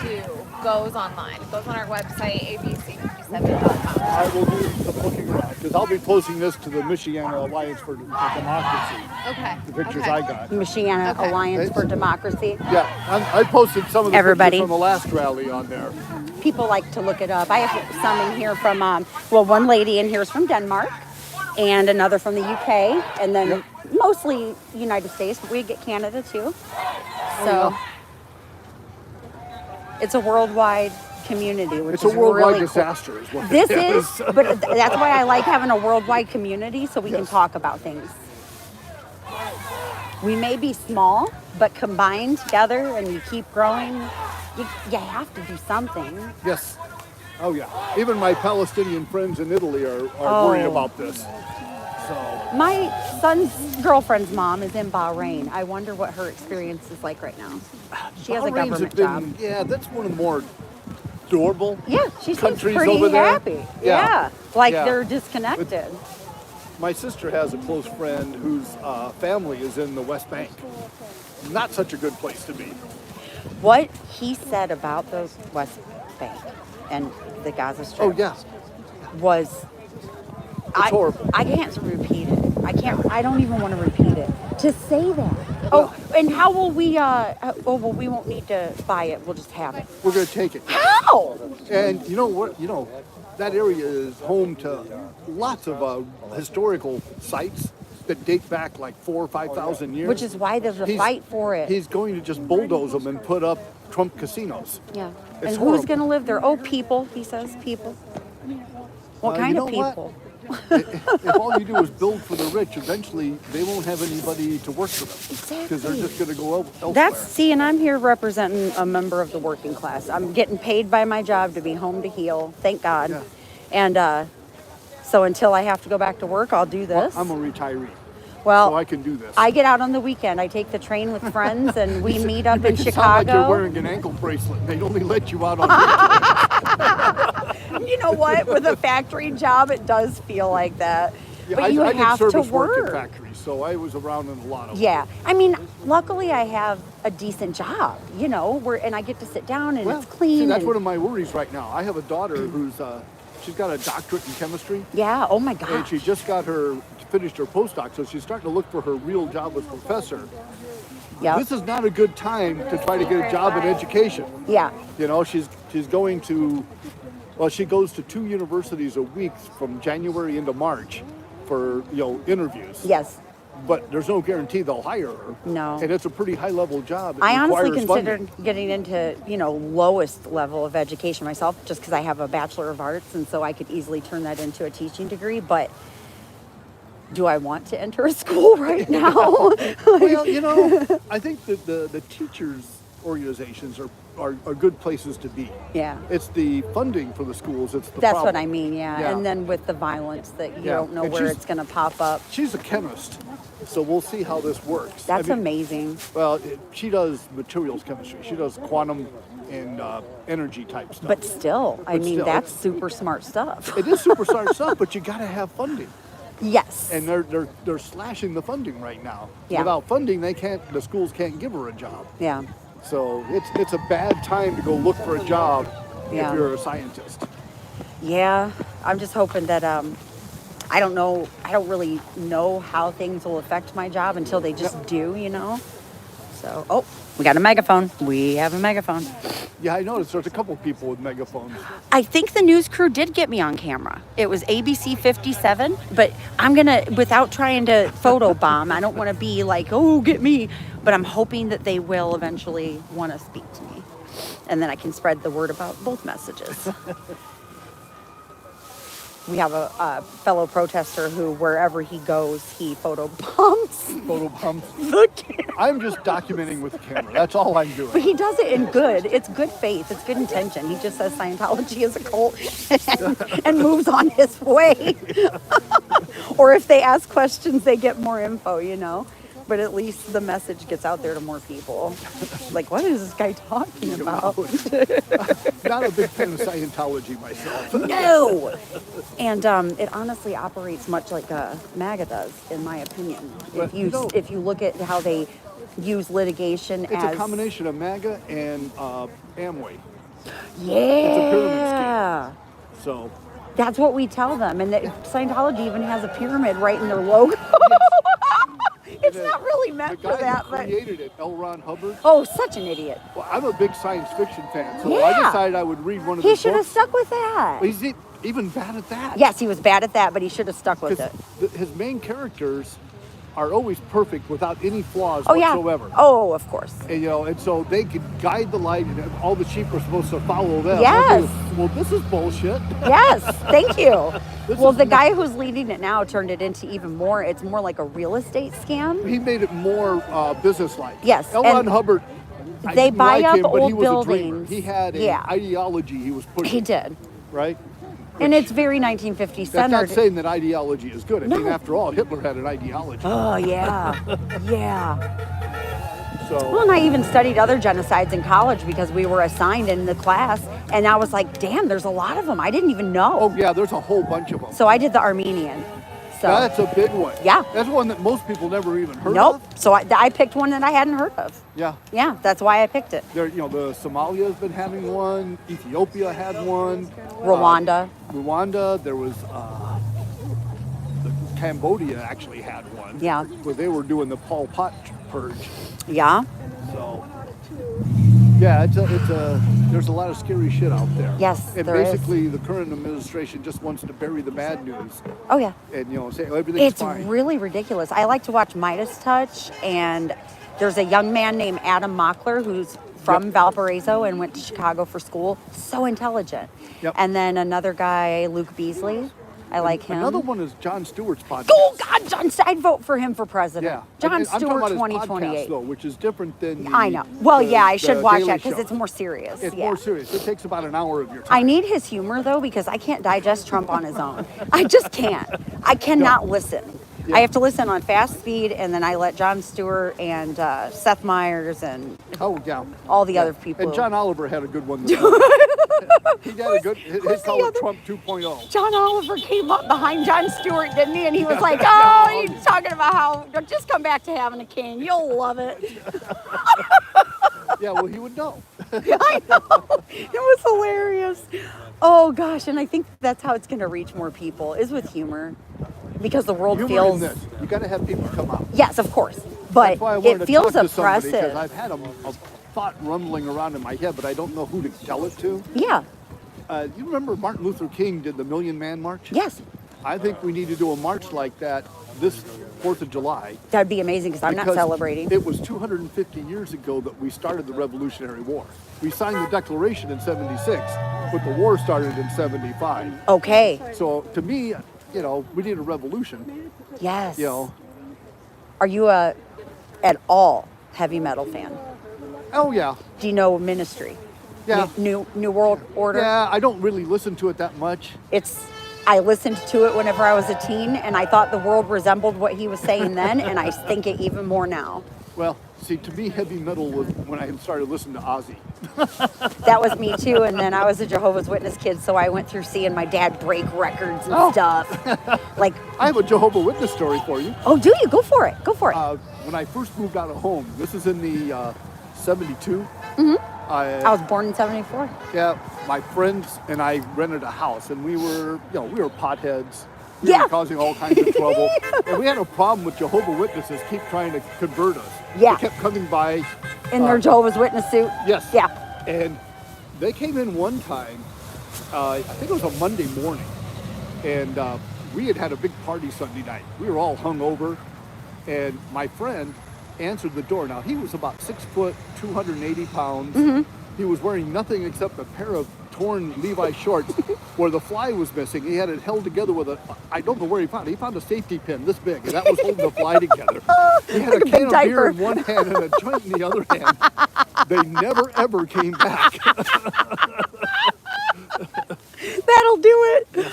[SPEAKER 8] do goes online. It goes on our website, abc57.com.
[SPEAKER 7] I will do the booking ride because I'll be posting this to the Michiana Alliance for Democracy.
[SPEAKER 8] Okay.
[SPEAKER 7] The pictures I got.
[SPEAKER 2] Michiana
[SPEAKER 8] Okay.
[SPEAKER 2] Alliance for Democracy.
[SPEAKER 7] Yeah, I posted some of the
[SPEAKER 2] Everybody.
[SPEAKER 7] pictures from the last rally on there.
[SPEAKER 2] People like to look it up. I have some in here from, one lady in here is from Denmark, and another from the UK, and then mostly United States, but we get Canada too. So it's a worldwide community, which
[SPEAKER 7] It's a
[SPEAKER 2] is
[SPEAKER 7] worldwide
[SPEAKER 2] really cool.
[SPEAKER 7] disaster is what
[SPEAKER 2] This
[SPEAKER 7] it
[SPEAKER 2] is, but that's why I like having a worldwide community so we can talk about things. We may be small, but combined together and you keep growing, you have to do something.
[SPEAKER 7] Yes. Oh yeah. Even my Palestinian friends in Italy are worried about this. So
[SPEAKER 2] My son's girlfriend's mom is in Bahrain. I wonder what her experience is like right now. She has a
[SPEAKER 7] Bahrain's
[SPEAKER 2] government
[SPEAKER 7] been-
[SPEAKER 2] job.
[SPEAKER 7] Yeah, that's one of the more adorable.
[SPEAKER 2] Yeah, she seems
[SPEAKER 7] countries
[SPEAKER 2] pretty
[SPEAKER 7] over there.
[SPEAKER 2] happy.
[SPEAKER 7] Yeah.
[SPEAKER 2] Like
[SPEAKER 7] Yeah.
[SPEAKER 2] they're disconnected.
[SPEAKER 7] My sister has a close friend whose family is in the West Bank. Not such a good place to be.
[SPEAKER 2] What he said about those West Bank and the Gaza Strip
[SPEAKER 7] Oh yeah.
[SPEAKER 2] was
[SPEAKER 7] horrible.
[SPEAKER 2] I can't repeat it. I don't even want to repeat it. To say that. Oh, and how will we we won't need to buy it. We'll just have it.
[SPEAKER 7] We're going to take it.
[SPEAKER 2] How?
[SPEAKER 7] And you know what? That area is home to lots of historical sites that date back like 4,000 or 5,000 years.
[SPEAKER 2] Which is why there's a fight for it.
[SPEAKER 7] He's going to just bulldoze them and put up Trump casinos.
[SPEAKER 2] Yeah.
[SPEAKER 7] It's
[SPEAKER 2] And
[SPEAKER 7] horrible.
[SPEAKER 2] who's going to live there? Oh, people, he says, people. What kind
[SPEAKER 7] you
[SPEAKER 2] of
[SPEAKER 7] know what?
[SPEAKER 2] people?
[SPEAKER 7] If all you do is build for the rich, eventually they won't have anybody to work for them. Because they're just going to go elsewhere.
[SPEAKER 2] And I'm here representing a member of the working class. I'm getting paid by my job to be home to heal, thank God.
[SPEAKER 7] Yeah.
[SPEAKER 2] And so until I have to go back to work, I'll do this.
[SPEAKER 7] I'm a retiree,
[SPEAKER 2] Well,
[SPEAKER 7] so I can do this.
[SPEAKER 2] I get out on the weekend. I take the train with friends and we meet up in
[SPEAKER 7] You sound like you're
[SPEAKER 2] Chicago.
[SPEAKER 7] wearing an ankle bracelet. They'd only let you out on weekends.
[SPEAKER 2] You know what? With a factory job, it does feel like that.
[SPEAKER 7] Yeah,
[SPEAKER 2] But you
[SPEAKER 7] I did
[SPEAKER 2] have to
[SPEAKER 7] service work in
[SPEAKER 2] work.
[SPEAKER 7] factories, so I was around in a lot of them.
[SPEAKER 2] Yeah. I mean, luckily I have a decent job, you know, and I get to sit down and it's clean.
[SPEAKER 7] See, that's
[SPEAKER 2] and,
[SPEAKER 7] one of my worries right now. I have a daughter who's she's got a doctorate in chemistry.
[SPEAKER 2] yeah, oh my gosh.
[SPEAKER 7] And she just finished her postdoc, so she's starting to look for her real job as professor.
[SPEAKER 2] Yep.
[SPEAKER 7] This is not a good time to try to get a job in education.
[SPEAKER 2] Yeah.
[SPEAKER 7] You know, she's going to, well, she goes to 2 universities a week from January into March for, you know, interviews.
[SPEAKER 2] Yes.
[SPEAKER 7] But there's no guarantee they'll hire her.
[SPEAKER 2] No.
[SPEAKER 7] And it's a pretty high level job. It
[SPEAKER 2] I honestly
[SPEAKER 7] requires
[SPEAKER 2] considered
[SPEAKER 7] funding.
[SPEAKER 2] getting into, you know, lowest level of education myself just because I have a Bachelor of Arts and so I could easily turn that into a teaching degree. But do I want to enter a school right now?
[SPEAKER 7] Well, you know, I think that the teachers' organizations are good places to be.
[SPEAKER 2] Yeah.
[SPEAKER 7] It's the funding for the schools. It's the
[SPEAKER 2] That's
[SPEAKER 7] problem.
[SPEAKER 2] what I mean, yeah. And then with the violence that you
[SPEAKER 7] Yeah.
[SPEAKER 2] don't know
[SPEAKER 7] And
[SPEAKER 2] where
[SPEAKER 7] she's-
[SPEAKER 2] it's going to pop up.
[SPEAKER 7] She's a chemist, so we'll see how this works.
[SPEAKER 2] That's
[SPEAKER 7] I mean,
[SPEAKER 2] amazing.
[SPEAKER 7] Well, she does materials chemistry. She does quantum and energy type stuff.
[SPEAKER 2] But still, I
[SPEAKER 7] But
[SPEAKER 2] mean,
[SPEAKER 7] still,
[SPEAKER 2] that's super smart stuff.
[SPEAKER 7] it is super smart stuff, but you got to have funding.
[SPEAKER 2] Yes.
[SPEAKER 7] And they're slashing the funding right now.
[SPEAKER 2] Yeah.
[SPEAKER 7] Without funding, the schools can't give her a job.
[SPEAKER 2] Yeah.
[SPEAKER 7] So it's a bad time to go look for a job
[SPEAKER 2] Yeah.
[SPEAKER 7] if you're a scientist.
[SPEAKER 2] Yeah. I'm just hoping that, I don't know, I don't really know how things will affect my job until they just do, you know? So, oh, we got a megaphone. We have a megaphone.
[SPEAKER 7] Yeah, I noticed there's a couple people with megaphones.
[SPEAKER 2] I think the news crew did get me on camera. It was ABC 57, but I'm going to, without trying to photobomb, I don't want to be like, oh, get me. But I'm hoping that they will eventually want to speak to me. And then I can spread the word about both messages. We have a fellow protester who, wherever he goes, he photobombs.
[SPEAKER 7] Photobombs.
[SPEAKER 2] the camera.
[SPEAKER 7] I'm just documenting with the camera. That's all I'm doing.
[SPEAKER 2] But he does it in good. It's good faith. It's good intention. He just says Scientology is a cult and moves on his way. Or if they ask questions, they get more info, you know. But at least the message gets out there to more people. Like, what is this guy talking about?
[SPEAKER 7] Not a big fan of Scientology myself.
[SPEAKER 2] No! And it honestly operates much like MAGA does, in my opinion.
[SPEAKER 7] But,
[SPEAKER 2] If you look at how they use litigation
[SPEAKER 7] It's
[SPEAKER 2] as...
[SPEAKER 7] a combination of MAGA and Amway.
[SPEAKER 2] Yeah.
[SPEAKER 7] So
[SPEAKER 2] That's what we tell them. And that Scientology even has a pyramid right in their logo. It's not really meant
[SPEAKER 7] the
[SPEAKER 2] for
[SPEAKER 7] guy
[SPEAKER 2] that,
[SPEAKER 7] who
[SPEAKER 2] but...
[SPEAKER 7] created it, L. Ron Hubbard.
[SPEAKER 2] Oh, such an idiot.
[SPEAKER 7] Well, I'm a big science fiction fan, so
[SPEAKER 2] Yeah.
[SPEAKER 7] I decided I would read one of
[SPEAKER 2] He
[SPEAKER 7] his
[SPEAKER 2] should have
[SPEAKER 7] books.
[SPEAKER 2] stuck with that.
[SPEAKER 7] He's even bad at that.
[SPEAKER 2] Yes, he was bad at that, but he should have stuck with it.
[SPEAKER 7] His main characters are always perfect without any flaws
[SPEAKER 2] Oh, yeah.
[SPEAKER 7] whatsoever.
[SPEAKER 2] Oh, of course.
[SPEAKER 7] And, you know, and so they could guide the light, and all the sheep are supposed to follow them.
[SPEAKER 2] Yes.
[SPEAKER 7] Well, this is bullshit.
[SPEAKER 2] Yes, thank you.
[SPEAKER 7] This
[SPEAKER 2] Well,
[SPEAKER 7] is
[SPEAKER 2] the
[SPEAKER 7] not-
[SPEAKER 2] guy who's leading it now turned it into even more. It's more like a real estate scam.
[SPEAKER 7] He made it more business-like.
[SPEAKER 2] Yes,
[SPEAKER 7] L. Ron
[SPEAKER 2] and
[SPEAKER 7] Hubbard. I
[SPEAKER 2] they
[SPEAKER 7] didn't
[SPEAKER 2] buy
[SPEAKER 7] like
[SPEAKER 2] up
[SPEAKER 7] him, but he
[SPEAKER 2] old
[SPEAKER 7] was a dreamer.
[SPEAKER 2] buildings.
[SPEAKER 7] He had an
[SPEAKER 2] Yeah.
[SPEAKER 7] ideology he was pushing.
[SPEAKER 2] He did.
[SPEAKER 7] Right?
[SPEAKER 2] And it's very 1950
[SPEAKER 7] That's
[SPEAKER 2] centered.
[SPEAKER 7] not saying that ideology is good. I mean,
[SPEAKER 2] No.
[SPEAKER 7] after all, Hitler had an ideology.
[SPEAKER 2] Oh, yeah. Yeah.
[SPEAKER 7] So
[SPEAKER 2] Well, and I even studied other genocides in college because we were assigned in the class. And I was like, damn, there's a lot of them. I didn't even know.
[SPEAKER 7] oh yeah, there's a whole bunch of them.
[SPEAKER 2] So I did the Armenian. So
[SPEAKER 7] That's a big one.
[SPEAKER 2] Yeah.
[SPEAKER 7] That's one that most people never even heard
[SPEAKER 2] nope.
[SPEAKER 7] of.
[SPEAKER 2] So I picked one that I hadn't heard of.
[SPEAKER 7] Yeah.
[SPEAKER 2] Yeah, that's why I picked it.
[SPEAKER 7] There, you know, the Somalia's been having one. Ethiopia had one.
[SPEAKER 2] Rwanda.
[SPEAKER 7] Rwanda. There was the Cambodia actually had one.
[SPEAKER 2] Yeah.
[SPEAKER 7] Where they were doing the Pol Pot purge.
[SPEAKER 2] Yeah.
[SPEAKER 7] So yeah, there's a lot of scary shit out there.
[SPEAKER 2] Yes,
[SPEAKER 7] and
[SPEAKER 2] there is.
[SPEAKER 7] basically the current administration just wants to bury the bad news
[SPEAKER 2] Oh, yeah.
[SPEAKER 7] and say everything's
[SPEAKER 2] It's
[SPEAKER 7] fine.
[SPEAKER 2] really ridiculous. I like to watch Midas Touch, and there's a young man named Adam Mockler who's from Valparaiso and went to Chicago for school. So intelligent.
[SPEAKER 7] Yep.
[SPEAKER 2] And then another guy, Luke Beasley. I like him.
[SPEAKER 7] Another one is Jon Stewart's podcast.
[SPEAKER 2] Oh, God, I'd vote for him for president.
[SPEAKER 7] Yeah.
[SPEAKER 2] John
[SPEAKER 7] I'm talking
[SPEAKER 2] Stewart
[SPEAKER 7] about his
[SPEAKER 2] 2028.
[SPEAKER 7] podcast, though, which is different than
[SPEAKER 2] I know. Well, yeah, I
[SPEAKER 7] the
[SPEAKER 2] should watch
[SPEAKER 7] Daily
[SPEAKER 2] that because
[SPEAKER 7] Show.
[SPEAKER 2] it's more serious.
[SPEAKER 7] It's
[SPEAKER 2] yeah.
[SPEAKER 7] more serious. It takes about an hour of your time.
[SPEAKER 2] I need his humor, though, because I can't digest Trump on his own. I just can't. I cannot listen.
[SPEAKER 7] Yeah.
[SPEAKER 2] I have to listen on fast speed, and then I let Jon Stewart and Seth Meyers and
[SPEAKER 7] Oh, yeah.
[SPEAKER 2] all the
[SPEAKER 7] Yeah.
[SPEAKER 2] other people.
[SPEAKER 7] And John Oliver had a good one this morning. He had a good,
[SPEAKER 2] who's
[SPEAKER 7] he'd call
[SPEAKER 2] the
[SPEAKER 7] it
[SPEAKER 2] other-
[SPEAKER 7] Trump 2.0.
[SPEAKER 2] John Oliver came up behind Jon Stewart, didn't he? And he was like, "Oh, he's talking about how just come back to having a king. You'll love it."
[SPEAKER 7] Yeah, well, he would know.
[SPEAKER 2] I know. It was hilarious. Oh gosh, and I think that's how it's going to reach more people is with humor, because the world
[SPEAKER 7] Humor
[SPEAKER 2] feels.
[SPEAKER 7] in this. You got to have people come out.
[SPEAKER 2] Yes, of course, but
[SPEAKER 7] That's why I wanted
[SPEAKER 2] it
[SPEAKER 7] to
[SPEAKER 2] feels
[SPEAKER 7] talk to somebody,
[SPEAKER 2] oppressive.
[SPEAKER 7] because I've had a thought rumbling around in my head, but I don't know who to tell it to.
[SPEAKER 2] Yeah.
[SPEAKER 7] You remember Martin Luther King did the Million Man March?
[SPEAKER 2] Yes.
[SPEAKER 7] I think we need to do a march like that this 4th of July.
[SPEAKER 2] That'd be amazing because I'm not
[SPEAKER 7] because
[SPEAKER 2] celebrating.
[SPEAKER 7] It was 250 years ago that we started the Revolutionary War. We signed the Declaration in 76, but the war started in 75.
[SPEAKER 2] Okay.
[SPEAKER 7] So to me, we need a revolution.
[SPEAKER 2] Yes.
[SPEAKER 7] You know.
[SPEAKER 2] Are you a at all heavy metal fan?
[SPEAKER 7] Oh yeah.
[SPEAKER 2] Do you know Ministry?
[SPEAKER 7] Yeah.
[SPEAKER 2] New World Order?
[SPEAKER 7] Yeah, I don't really listen to it that much.
[SPEAKER 2] I listened to it whenever I was a teen, and I thought the world resembled what he was saying then, and I think it even more now.
[SPEAKER 7] Well, see, to me, heavy metal was when I started listening to Ozzy.
[SPEAKER 2] That was me too, and then I was a Jehovah's Witness kid, so I went through seeing my dad break records and stuff. Like,
[SPEAKER 7] I have a Jehovah's Witness story for you.
[SPEAKER 2] oh, do you? Go for it. Go for it.
[SPEAKER 7] When I first moved out of home, this is in the 72.
[SPEAKER 2] I was born in 74.
[SPEAKER 7] Yeah, my friends and I rented a house, and we were potheads. We
[SPEAKER 2] Yeah.
[SPEAKER 7] were causing all kinds of trouble. And we had a problem with Jehovah's Witnesses keep trying to convert us.
[SPEAKER 2] Yeah.
[SPEAKER 7] They kept coming by.
[SPEAKER 2] In their Jehovah's Witness suit.
[SPEAKER 7] Yes.
[SPEAKER 2] Yeah.
[SPEAKER 7] And they came in one time, I think it was a Monday morning, and we had a big party Sunday night. We were all hung over, and my friend answered the door. Now, he was about 6 foot, 280 pounds. He was wearing nothing except a pair of torn Levi shorts where the fly was missing. He had it held together with I don't know where he found it. He found a safety pin this big, and that was holding the fly together. He had
[SPEAKER 2] Like
[SPEAKER 7] a
[SPEAKER 2] a
[SPEAKER 7] can
[SPEAKER 2] big
[SPEAKER 7] of
[SPEAKER 2] diaper.
[SPEAKER 7] beer in one hand and a joint in the other hand. They never, ever came back.
[SPEAKER 2] That'll do it.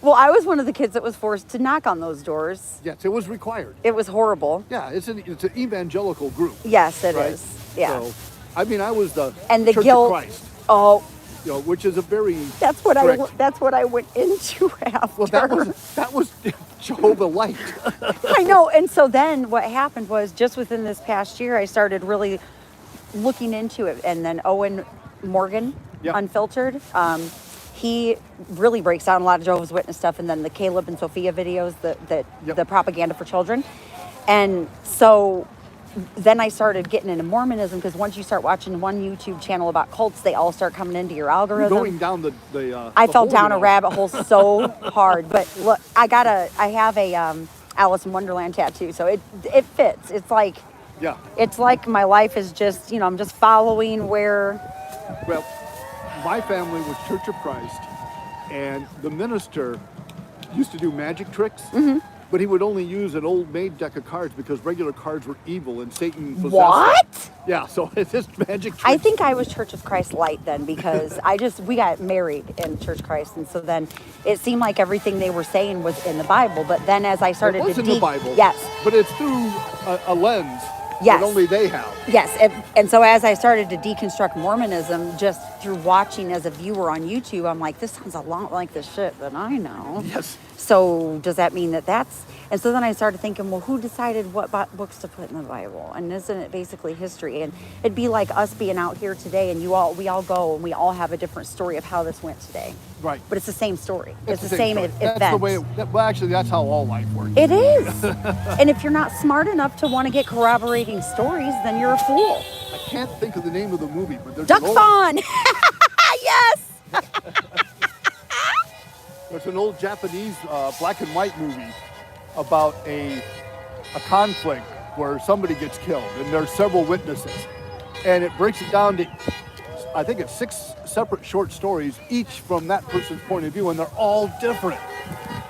[SPEAKER 2] Well, I was one of the kids that was forced to knock on those doors.
[SPEAKER 7] Yes, it was required.
[SPEAKER 2] It was horrible.
[SPEAKER 7] Yeah, it's an evangelical group.
[SPEAKER 2] Yes, it is.
[SPEAKER 7] right?
[SPEAKER 2] Yeah.
[SPEAKER 7] So, I mean, I was the
[SPEAKER 2] And the
[SPEAKER 7] Church
[SPEAKER 2] guilt-
[SPEAKER 7] of Christ,
[SPEAKER 2] Oh,
[SPEAKER 7] which is a very
[SPEAKER 2] that's what
[SPEAKER 7] strict-
[SPEAKER 2] that's what I went into after.
[SPEAKER 7] Well, that was Jehovah Light.
[SPEAKER 2] I know. And so then what happened was just within this past year, I started really looking into it. And then Owen Morgan,
[SPEAKER 7] Yeah.
[SPEAKER 2] Unfiltered, he really breaks down a lot of Jehovah's Witness stuff. And then the Caleb and Sophia videos,
[SPEAKER 7] Yep.
[SPEAKER 2] the propaganda for children. And so then I started getting into Mormonism, because once you start watching one YouTube channel about cults, they all start coming into your algorithm.
[SPEAKER 7] Going down the
[SPEAKER 2] I
[SPEAKER 7] the
[SPEAKER 2] fell
[SPEAKER 7] hole,
[SPEAKER 2] down
[SPEAKER 7] you
[SPEAKER 2] a
[SPEAKER 7] know.
[SPEAKER 2] rabbit hole so hard. But look, I have a Alice in Wonderland tattoo, so it fits. It's like
[SPEAKER 7] Yeah.
[SPEAKER 2] my life is just, I'm just following where.
[SPEAKER 7] Well, my family was Church of Christ, and the minister used to do magic tricks, but he would only use an old made deck of cards because regular cards were evil and Satan possessed them.
[SPEAKER 2] What?
[SPEAKER 7] Yeah, so it's just magic tricks.
[SPEAKER 2] I think I was Church of Christ light then, because we got married in Church of Christ, and so then it seemed like everything they were saying was in the Bible. But then as I started
[SPEAKER 7] it was
[SPEAKER 2] to
[SPEAKER 7] in the Bible.
[SPEAKER 2] yes,
[SPEAKER 7] But it's through a lens
[SPEAKER 2] Yes.
[SPEAKER 7] that only they have.
[SPEAKER 2] yes, and so as I started to deconstruct Mormonism, just through watching as a viewer on YouTube, I'm like, this sounds a lot like the shit that I know.
[SPEAKER 7] Yes.
[SPEAKER 2] So does that mean that's? And so then I started thinking, well, who decided what books to put in the Bible? And isn't it basically history? And it'd be like us being out here today, and we all go, and we all have a different story of how this went today.
[SPEAKER 7] Right.
[SPEAKER 2] But it's the same story. It's the
[SPEAKER 7] same
[SPEAKER 2] same
[SPEAKER 7] story.
[SPEAKER 2] event.
[SPEAKER 7] That's the way. Well, actually, that's how all life works.
[SPEAKER 2] It is. And if you're not smart enough to want to get corroborating stories, then you're a fool.
[SPEAKER 7] I can't think of the name of the movie, but there's
[SPEAKER 2] Duck
[SPEAKER 7] an old,
[SPEAKER 2] Fawn. Yes.
[SPEAKER 7] there's an old Japanese black and white movie about a conflict where somebody gets killed, and there's several witnesses, and it breaks it down to, I think it's 6 separate short stories, each from that person's point of view, and they're all different.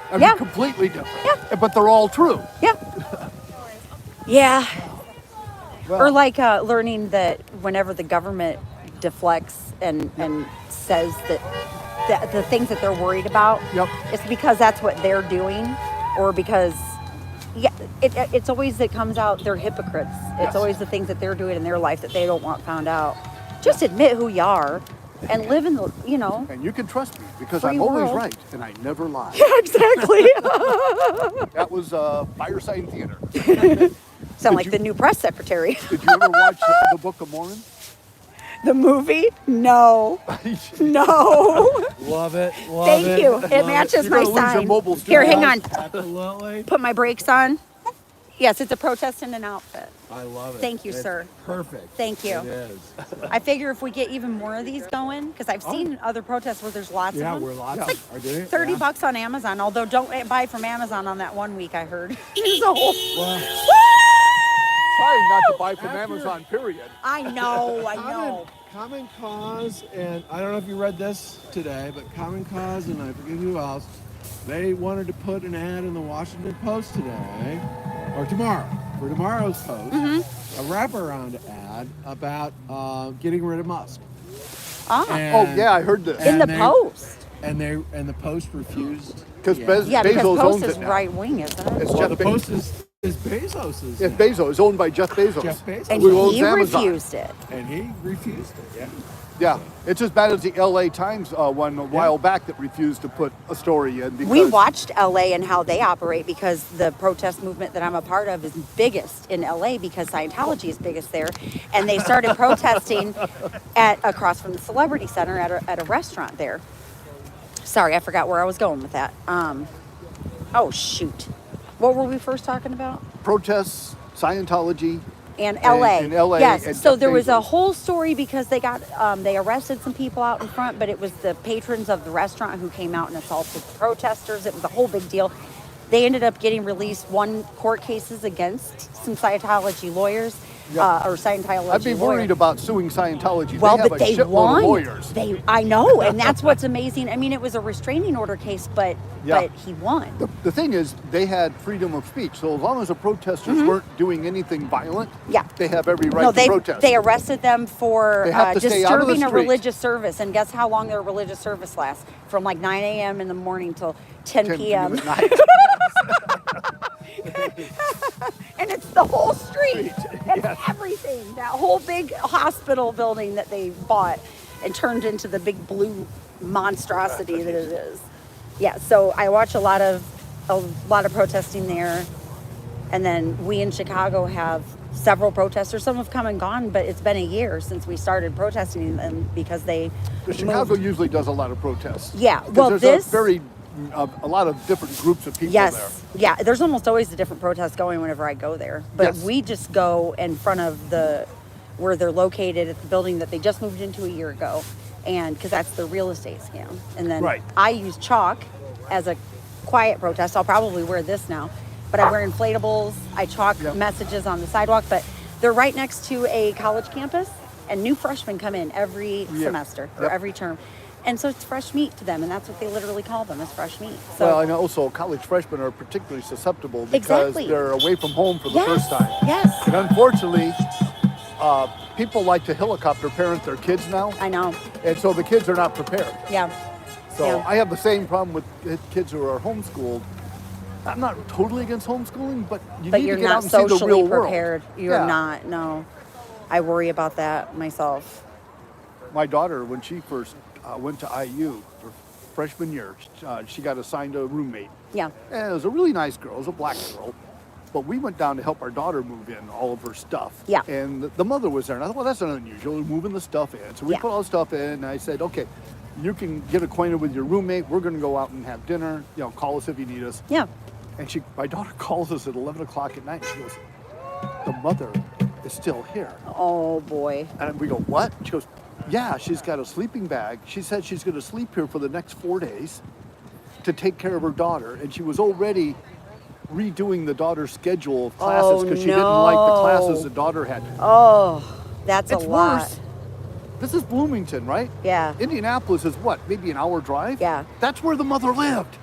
[SPEAKER 7] I mean,
[SPEAKER 2] Yeah.
[SPEAKER 7] completely different.
[SPEAKER 2] Yeah.
[SPEAKER 7] But they're all true.
[SPEAKER 2] Yeah. Yeah.
[SPEAKER 7] Well,
[SPEAKER 2] Or like learning that whenever the government deflects and says that the things that they're worried about,
[SPEAKER 7] Yep.
[SPEAKER 2] it's because that's what they're doing, or because yeah, it's always that comes out they're hypocrites. It's
[SPEAKER 7] Yes.
[SPEAKER 2] always the things that they're doing in their life that they don't want found out. Just admit who you are and live in the, you know.
[SPEAKER 7] And you can trust me because
[SPEAKER 2] Free
[SPEAKER 7] I'm always
[SPEAKER 2] world.
[SPEAKER 7] right and I never lie.
[SPEAKER 2] Exactly.
[SPEAKER 7] That was Fire Sign Theater.
[SPEAKER 2] Sound like
[SPEAKER 7] you-
[SPEAKER 2] the new press secretary.
[SPEAKER 7] Did you ever watch the Book of Mormon?
[SPEAKER 2] The movie? No. No.
[SPEAKER 10] Love it. Love
[SPEAKER 2] Thank
[SPEAKER 10] it.
[SPEAKER 2] you.
[SPEAKER 10] love
[SPEAKER 2] It matches
[SPEAKER 7] You're
[SPEAKER 2] my
[SPEAKER 7] gonna lose your
[SPEAKER 2] sign.
[SPEAKER 7] mobile
[SPEAKER 2] Here,
[SPEAKER 7] studio.
[SPEAKER 2] hang on.
[SPEAKER 10] Absolutely.
[SPEAKER 2] Put my brakes on. Yes, it's a protest in an outfit.
[SPEAKER 10] I love it.
[SPEAKER 2] Thank you,
[SPEAKER 10] It's
[SPEAKER 2] sir.
[SPEAKER 10] Perfect.
[SPEAKER 2] Thank you.
[SPEAKER 10] It is.
[SPEAKER 2] I figure if we get even more of these going, because I've seen other protests where there's lots
[SPEAKER 10] Yeah,
[SPEAKER 2] of them.
[SPEAKER 10] we're lots
[SPEAKER 7] Yeah.
[SPEAKER 10] are doing it.
[SPEAKER 2] 30
[SPEAKER 10] yeah.
[SPEAKER 2] bucks on Amazon, although don't buy from Amazon on that one week I heard. So,
[SPEAKER 10] Well,
[SPEAKER 7] Trying not to buy from Amazon, period.
[SPEAKER 2] I know.
[SPEAKER 10] Common Cause, and I don't know if you read this today, but Common Cause and I forget who else, they wanted to put an ad in the Washington Post today, or tomorrow, for tomorrow's post, a wraparound ad about getting rid of Musk.
[SPEAKER 2] Ah,
[SPEAKER 7] Oh, yeah, I heard this.
[SPEAKER 2] in the
[SPEAKER 10] and they-
[SPEAKER 2] Post.
[SPEAKER 10] And the Post refused.
[SPEAKER 7] Because
[SPEAKER 2] Yeah, because
[SPEAKER 7] Bezos
[SPEAKER 2] Post
[SPEAKER 7] owns
[SPEAKER 2] is
[SPEAKER 7] it now.
[SPEAKER 2] right wing, isn't it?
[SPEAKER 7] It's
[SPEAKER 10] Well,
[SPEAKER 7] Jeff
[SPEAKER 10] the
[SPEAKER 7] Bezos.
[SPEAKER 10] Post is Bezos's.
[SPEAKER 7] It's Bezos. It's owned by Jeff Bezos.
[SPEAKER 10] Jeff Bezos.
[SPEAKER 2] And
[SPEAKER 7] Who owns
[SPEAKER 2] he
[SPEAKER 7] Amazon.
[SPEAKER 2] refused it.
[SPEAKER 10] And he refused it, yeah.
[SPEAKER 7] Yeah, it's as bad as the LA Times one a while back that refused to put a story in because
[SPEAKER 2] We watched LA and how they operate because the protest movement that I'm a part of is biggest in LA because Scientology is biggest there. And they started protesting across from the Celebrity Center at a restaurant there. Sorry, I forgot where I was going with that. Oh, shoot. What were we first talking about?
[SPEAKER 7] protests, Scientology.
[SPEAKER 2] And LA.
[SPEAKER 7] In LA.
[SPEAKER 2] Yes.
[SPEAKER 7] and
[SPEAKER 2] So
[SPEAKER 7] Jeff
[SPEAKER 2] there was a
[SPEAKER 7] Bezos.
[SPEAKER 2] whole story because they got they arrested some people out in front, but it was the patrons of the restaurant who came out and assaulted the protesters. It was a whole big deal. They ended up getting released one court cases against some Scientology lawyers or Scientology
[SPEAKER 7] I'd be
[SPEAKER 2] lawyers.
[SPEAKER 7] worried about suing Scientology.
[SPEAKER 2] Well,
[SPEAKER 7] they have
[SPEAKER 2] but
[SPEAKER 7] a
[SPEAKER 2] they
[SPEAKER 7] shitload
[SPEAKER 2] won.
[SPEAKER 7] of lawyers.
[SPEAKER 2] I know, and that's what's amazing. I mean, it was a restraining order case, but he won.
[SPEAKER 7] The thing is, they had freedom of speech. So as long as the protesters weren't doing anything violent,
[SPEAKER 2] Yeah.
[SPEAKER 7] they have every right
[SPEAKER 2] No,
[SPEAKER 7] to protest.
[SPEAKER 2] they arrested them for
[SPEAKER 7] They have to stay out of the
[SPEAKER 2] disturbing a
[SPEAKER 7] street.
[SPEAKER 2] religious service. And guess how long their religious service lasts? From like 9 a.m. in the morning till 10 p.m.
[SPEAKER 7] at night.
[SPEAKER 2] And it's the whole street. It's everything. That whole big hospital building that they bought and turned into the big blue monstrosity that it is. Yeah, so I watch a lot of protesting there. And then we in Chicago have several protesters. Some have come and gone, but it's been a year since we started protesting them because they
[SPEAKER 7] Chicago
[SPEAKER 2] moved.
[SPEAKER 7] usually does a lot of protests.
[SPEAKER 2] Yeah,
[SPEAKER 7] 'Cause
[SPEAKER 2] well,
[SPEAKER 7] there's
[SPEAKER 2] this-
[SPEAKER 7] a lot of different groups of people
[SPEAKER 2] Yes.
[SPEAKER 7] there.
[SPEAKER 2] Yeah, there's almost always a different protest going whenever I go there. But
[SPEAKER 7] Yes.
[SPEAKER 2] we just go in front of where they're located at the building that they just moved into a year ago. And because that's the real estate scam. And then
[SPEAKER 7] Right.
[SPEAKER 2] I use chalk as a quiet protest. I'll probably wear this now. But I wear inflatables. I chalk messages on the sidewalk. But they're right next to a college campus. And new freshmen come in every semester or every term. And so it's fresh meat to them, and that's what they literally call them, is fresh meat. So
[SPEAKER 7] Well, and also college freshmen are particularly susceptible because
[SPEAKER 2] Exactly.
[SPEAKER 7] they're away from home for the
[SPEAKER 2] Yes,
[SPEAKER 7] first time.
[SPEAKER 2] yes.
[SPEAKER 7] And unfortunately, people like to helicopter parent their kids now,
[SPEAKER 2] I know.
[SPEAKER 7] and so the kids are not prepared.
[SPEAKER 2] Yeah.
[SPEAKER 7] So
[SPEAKER 2] Yeah.
[SPEAKER 7] I have the same problem with kids who are homeschooled. I'm not totally against homeschooling, but you
[SPEAKER 2] But
[SPEAKER 7] need
[SPEAKER 2] you're
[SPEAKER 7] to get
[SPEAKER 2] not
[SPEAKER 7] out and see the
[SPEAKER 2] socially
[SPEAKER 7] real world.
[SPEAKER 2] prepared. You're
[SPEAKER 7] Yeah.
[SPEAKER 2] not, no. I worry about that myself.
[SPEAKER 7] My daughter, when she first went to IU for freshman year, she got assigned a roommate.
[SPEAKER 2] Yeah.
[SPEAKER 7] And it was a really nice girl. It was a black girl. But we went down to help our daughter move in all of her stuff.
[SPEAKER 2] Yeah.
[SPEAKER 7] And the mother was there. And I thought, well, that's not unusual. We're moving the stuff in. So we
[SPEAKER 2] Yeah.
[SPEAKER 7] put all the stuff in. And I said, okay, you can get acquainted with your roommate. We're going to go out and have dinner. You know, call us if you need us.
[SPEAKER 2] Yeah.
[SPEAKER 7] And my daughter calls us at 11 o'clock at night. She goes, the mother is still here.
[SPEAKER 2] Oh, boy.
[SPEAKER 7] And we go, what? She goes, yeah, she's got a sleeping bag. She said she's going to sleep here for the next 4 days to take care of her daughter. And she was already redoing the daughter's schedule of classes because she didn't like the classes the daughter had.
[SPEAKER 2] Oh, that's
[SPEAKER 7] It's
[SPEAKER 2] a lot.
[SPEAKER 7] worse. This is Bloomington, right?
[SPEAKER 2] Yeah.
[SPEAKER 7] Indianapolis is what, maybe an hour drive?
[SPEAKER 2] Yeah.
[SPEAKER 7] That's where the mother lived,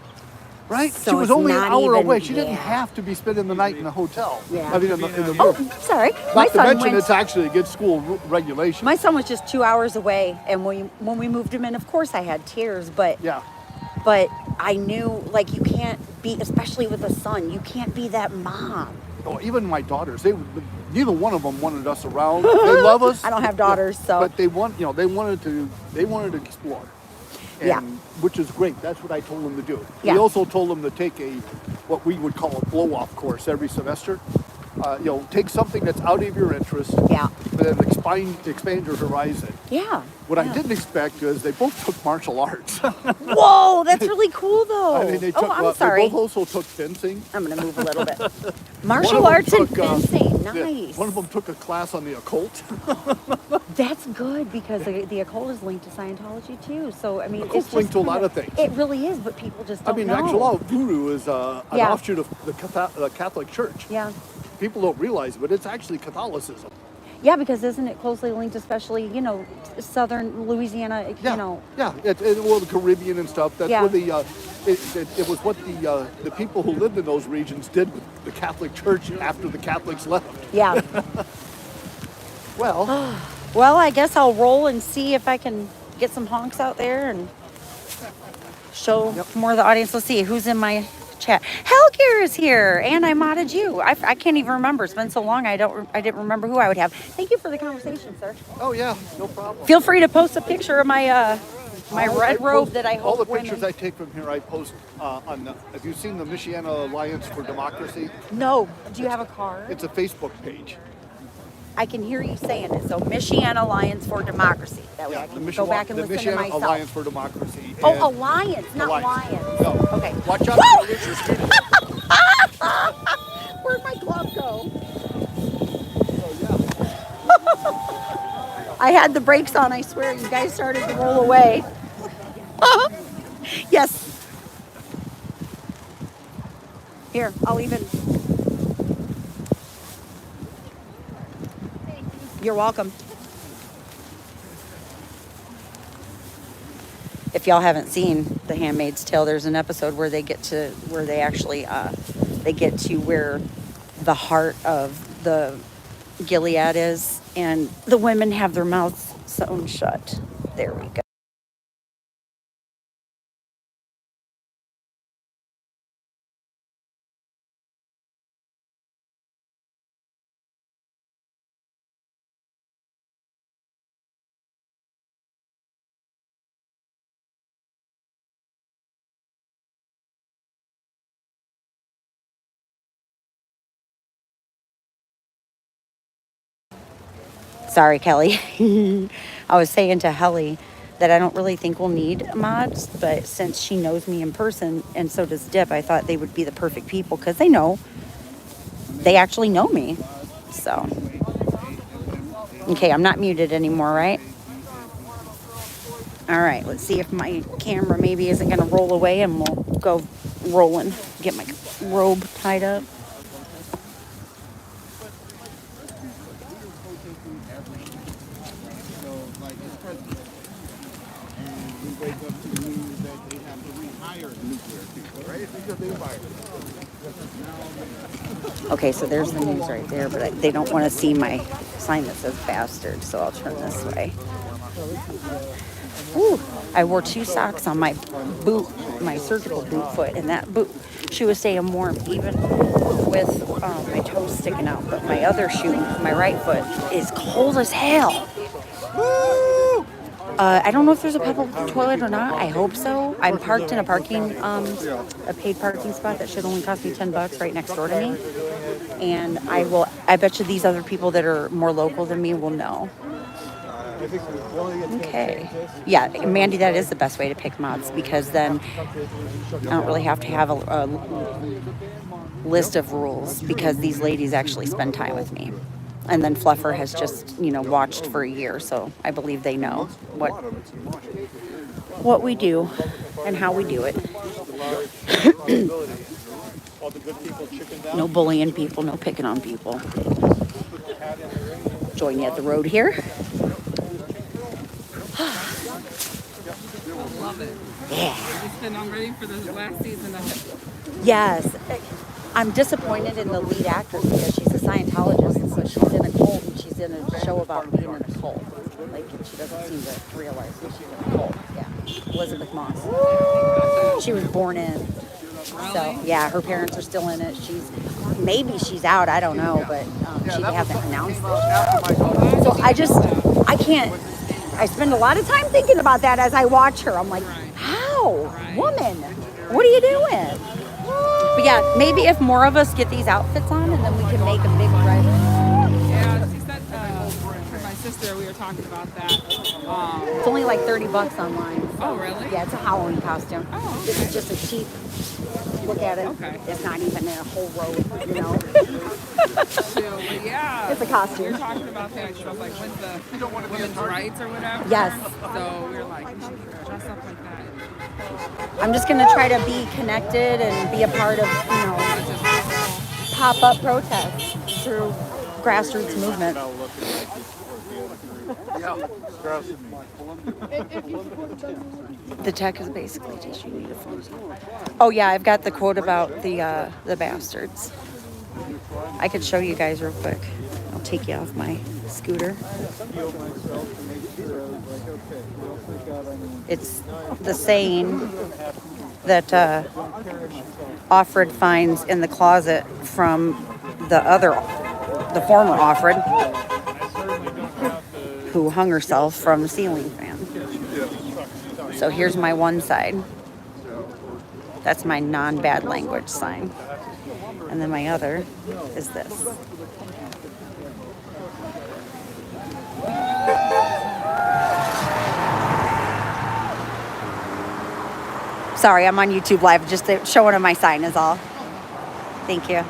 [SPEAKER 7] right?
[SPEAKER 2] So
[SPEAKER 7] she was
[SPEAKER 2] it's
[SPEAKER 7] only an
[SPEAKER 2] not
[SPEAKER 7] hour
[SPEAKER 2] even-
[SPEAKER 7] away. She didn't
[SPEAKER 2] yeah.
[SPEAKER 7] have to be spending the night in a hotel.
[SPEAKER 2] Yeah.
[SPEAKER 7] I mean, in the
[SPEAKER 2] Oh,
[SPEAKER 7] room.
[SPEAKER 2] sorry. My
[SPEAKER 7] Not to
[SPEAKER 2] son
[SPEAKER 7] mention
[SPEAKER 2] went.
[SPEAKER 7] it's actually against school regulations.
[SPEAKER 2] My son was just 2 hours away, and when we moved him in, of course I had tears, but
[SPEAKER 7] Yeah.
[SPEAKER 2] but I knew, like, you can't be, especially with a son, you can't be that mom.
[SPEAKER 7] Oh, even my daughters, neither one of them wanted us around. They love us.
[SPEAKER 2] I don't have daughters, so.
[SPEAKER 7] But they wanted to explore. And,
[SPEAKER 2] Yeah.
[SPEAKER 7] Which is great. That's what I told them to do.
[SPEAKER 2] Yeah.
[SPEAKER 7] We also told them to take what we would call a blow-off course every semester. Take something that's out of your interest.
[SPEAKER 2] Yeah.
[SPEAKER 7] But then expand your horizon.
[SPEAKER 2] Yeah.
[SPEAKER 7] What I didn't expect is they both took martial arts.
[SPEAKER 2] Whoa, that's really cool though.
[SPEAKER 7] I mean,
[SPEAKER 2] I'm sorry.
[SPEAKER 7] They both also took fencing.
[SPEAKER 2] I'm gonna move a little bit. Martial arts and fencing,
[SPEAKER 7] Yeah,
[SPEAKER 2] nice.
[SPEAKER 7] one of them took a class on the occult.
[SPEAKER 2] That's good because the occult is linked to Scientology too. So I mean,
[SPEAKER 7] Occult's
[SPEAKER 2] it's
[SPEAKER 7] linked to a lot of things.
[SPEAKER 2] It really is, but people just don't know.
[SPEAKER 7] Actually, voodoo is an
[SPEAKER 2] Yeah.
[SPEAKER 7] offshoot of the Catholic Church.
[SPEAKER 2] Yeah.
[SPEAKER 7] People don't realize it, but it's actually Catholicism.
[SPEAKER 2] Yeah, because isn't it closely linked, especially southern Louisiana?
[SPEAKER 7] Yeah, the Caribbean and stuff. That's
[SPEAKER 2] Yeah.
[SPEAKER 7] where it was what the people who lived in those regions did with the Catholic Church after the Catholics left.
[SPEAKER 2] Yeah.
[SPEAKER 7] Well.
[SPEAKER 2] Well, I guess I'll roll and see if I can get some honks out there and show more of the audience. Let's see who's in my chat. Helgear is here, and I modded you. I can't even remember. It's been so long. I didn't remember who I would have. Thank you for the conversation, sir.
[SPEAKER 7] Oh yeah, no problem.
[SPEAKER 2] Feel free to post a picture of my my red robe that I hold.
[SPEAKER 7] All the pictures I take from here, I post on. Have you seen the Michiana Alliance for Democracy?
[SPEAKER 2] No. Do you have a card?
[SPEAKER 7] It's a Facebook page.
[SPEAKER 2] I can hear you saying it. So, Michiana Alliance for Democracy. That way I can go back and listen to myself.
[SPEAKER 7] The Michiana Alliance for Democracy.
[SPEAKER 2] Oh, Alliance, not Lions.
[SPEAKER 7] No.
[SPEAKER 2] Okay.
[SPEAKER 7] Watch out for Richard Skinner.
[SPEAKER 2] Where'd my glove go?
[SPEAKER 7] Oh,
[SPEAKER 2] I had the brakes on, I swear. You guys started to roll away. Yes. Here, I'll even... You're welcome. If y'all haven't seen The Handmaid's Tale, there's an episode where they get to where they actually get to where the heart of the Gilead is, and the women have their mouths sewn shut. There we go. Sorry, Kelly. I was saying to Helly that I don't really think we'll need mods, but since she knows me in person and so does Dip, I thought they would be the perfect people because they actually know me. So, okay, I'm not muted anymore, right? All right, let's see if my camera maybe isn't going to roll away and we'll go rolling. Get my robe tied up. Okay, so there's the news right there, but they don't want to see my sign that says bastard, so I'll turn this way. Ooh, I wore 2 socks on my boot, my surgical boot foot, and that boot shoe was staying warm even with my toes sticking out. But my other shoe, my right foot, is cold as hell. I don't know if there's a public toilet or not. I hope so. I'm parked in a paid parking spot that should only cost me $10 right next door to me. And I bet you these other people that are more local than me will know. Okay. Yeah, Mandy, that is the best way to pick mods because then I don't really have to have a list of rules because these ladies actually spend time with me. And then Fluffer has just, watched for a year, so I believe they know what we do and how we do it. No bullying people, no picking on people. Join you at the road here.
[SPEAKER 8] Love it.
[SPEAKER 2] Yeah.
[SPEAKER 8] It's been already for the last season of it.
[SPEAKER 2] Yes. I'm disappointed in the lead actress because she's a Scientologist, and so she's in a cult, and she's in a show about being in a cult. Like, she doesn't seem to realize that she's in a cult. Yeah. Elizabeth Moss. She was born in. So yeah, her parents are still in it. Maybe she's out. I don't know, but she hasn't announced it. So I can't. I spend a lot of time thinking about that as I watch her. I'm like, how, woman? What are you doing? But yeah, maybe if more of us get these outfits on, and then we can make a big red.
[SPEAKER 5] Yeah, she said for my sister, we were talking about that.
[SPEAKER 2] It's only like $30 online. So,
[SPEAKER 5] Oh, really?
[SPEAKER 2] Yeah, it's a Halloween costume.
[SPEAKER 5] Oh, okay.
[SPEAKER 2] This is just a cheap look at it.
[SPEAKER 5] Okay.
[SPEAKER 2] It's not even in a whole row, you know.
[SPEAKER 5] But yeah,
[SPEAKER 2] It's a costume.
[SPEAKER 5] We were talking about that stuff, like when's the women's rights or whatever.
[SPEAKER 2] Yes.
[SPEAKER 5] So we were like, we should dress up like that.
[SPEAKER 2] I'm just gonna try to be connected and be a part of, pop-up protests through grassroots movement. The tech is basically teaching me to focus. Oh yeah, I've got the quote about the bastards. I could show you guys real quick. I'll take you off my scooter. It's the saying that Offred finds in the closet from the former Offred, who hung herself from the ceiling fan. So here's my one side. That's my non-bad language sign. And then my other is this. Sorry, I'm on YouTube Live. Just showing them my sign is all. Thank you.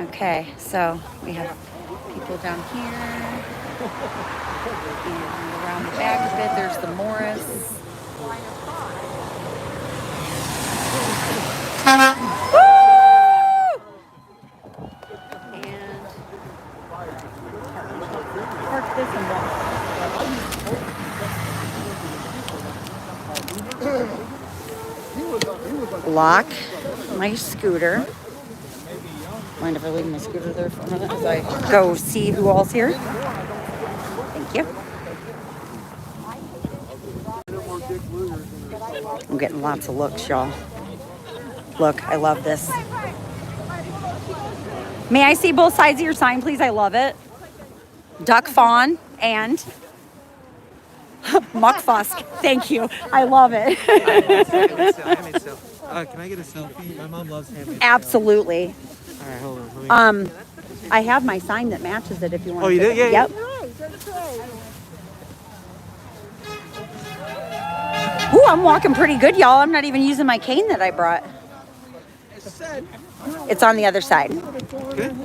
[SPEAKER 2] Okay, so we have people down here. And around the back a bit, there's the Morris. Woo! And park this and walk. Lock my scooter. Mind if I leave my scooter there for a minute as I go see who all's here? Thank you. I'm getting lots of looks, y'all. Look, I love this. May I see both sides of your sign, please? I love it. Duck fawn and muckfusk. Thank you. I love it.
[SPEAKER 11] Can I get a selfie? My mom loves handmade.
[SPEAKER 2] Absolutely.
[SPEAKER 11] All right, hold on.
[SPEAKER 2] I have my sign that matches it if you want.
[SPEAKER 11] Oh, you did? Yeah.
[SPEAKER 2] Yep. Ooh, I'm walking pretty good, y'all. I'm not even using my cane that I brought. It's on the other side.
[SPEAKER 11] Good.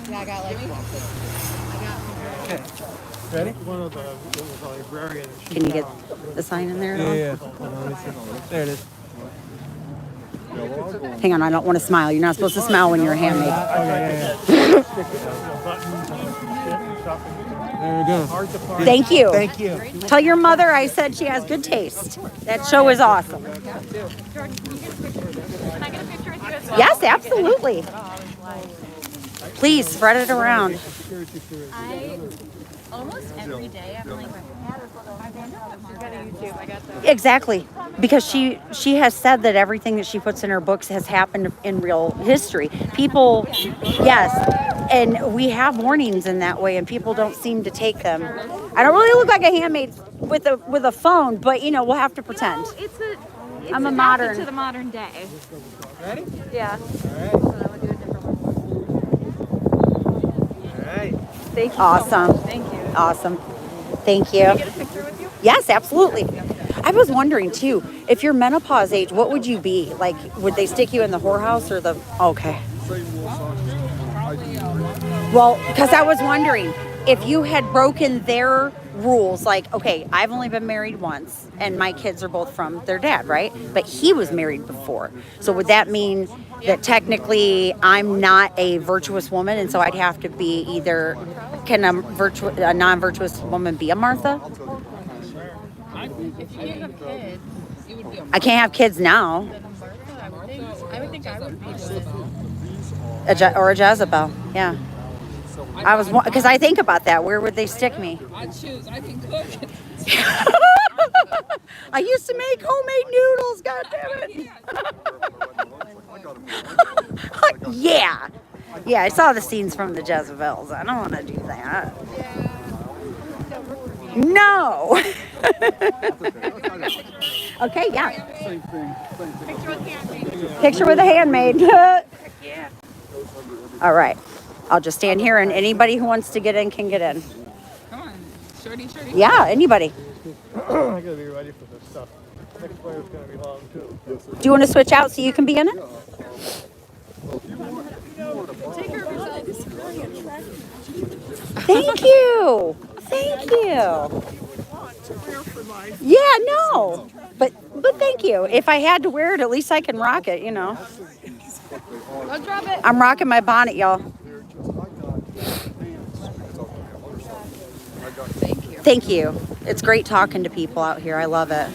[SPEAKER 8] Yeah, I got like.
[SPEAKER 11] Okay. Ready? One of the librarian.
[SPEAKER 2] Can you get the sign in there?
[SPEAKER 11] Yeah. There it is.
[SPEAKER 2] Hang on, I don't want to smile. You're not supposed to smile when you're handmade.
[SPEAKER 11] There we go.
[SPEAKER 2] Thank you.
[SPEAKER 11] Thank you.
[SPEAKER 2] Tell your mother I said she has good taste. That show is awesome.
[SPEAKER 8] Can I get a picture with you as well?
[SPEAKER 2] Yes, absolutely. Please spread it around.
[SPEAKER 8] I almost every day I'm like,
[SPEAKER 2] Exactly, because she has said that everything that she puts in her books has happened in real history. People, yes, and we have warnings in that way, and people don't seem to take them. I don't really look like a handmaid with a phone, but we'll have to pretend. I'm a modern
[SPEAKER 8] to the modern day.
[SPEAKER 11] Ready?
[SPEAKER 8] Yeah.
[SPEAKER 11] All right.
[SPEAKER 2] Thank you. Awesome.
[SPEAKER 8] Thank you.
[SPEAKER 2] Awesome. Thank you.
[SPEAKER 8] Can I get a picture with you?
[SPEAKER 2] Yes, absolutely. I was wondering too, if you're menopause age, what would you be? Like, would they stick you in the whorehouse or the? Okay. Well, because I was wondering if you had broken their rules, like, okay, I've only been married once and my kids are both from their dad, right? But he was married before. So would that mean that technically I'm not a virtuous woman and so I'd have to be either, can a non-virtuous woman be a Martha?
[SPEAKER 8] If you didn't have kids, you would be a
[SPEAKER 2] I can't have kids now.
[SPEAKER 8] I would think I would be
[SPEAKER 2] Or a Jezebel, yeah. I was, because I think about that. Where would they stick me?
[SPEAKER 5] I choose. I can cook.
[SPEAKER 2] I used to make homemade noodles. God damn it. Yeah. Yeah, I saw the scenes from the Jezebels. I don't want to do that. No. Okay, yeah. Picture with a handmaid. All right. I'll just stand here and anybody who wants to get in can get in.
[SPEAKER 5] Come on, shorty.
[SPEAKER 2] Yeah, anybody.
[SPEAKER 6] I gotta be ready for this stuff. Next player's gonna be long too.
[SPEAKER 2] Do you want to switch out so you can be in it? Thank you. Thank you. Yeah, no. But thank you. If I had to wear it, at least I can rock it, you know.
[SPEAKER 8] Don't drop it.
[SPEAKER 2] I'm rocking my bonnet, y'all. Thank you. It's great talking to people out here. I love it.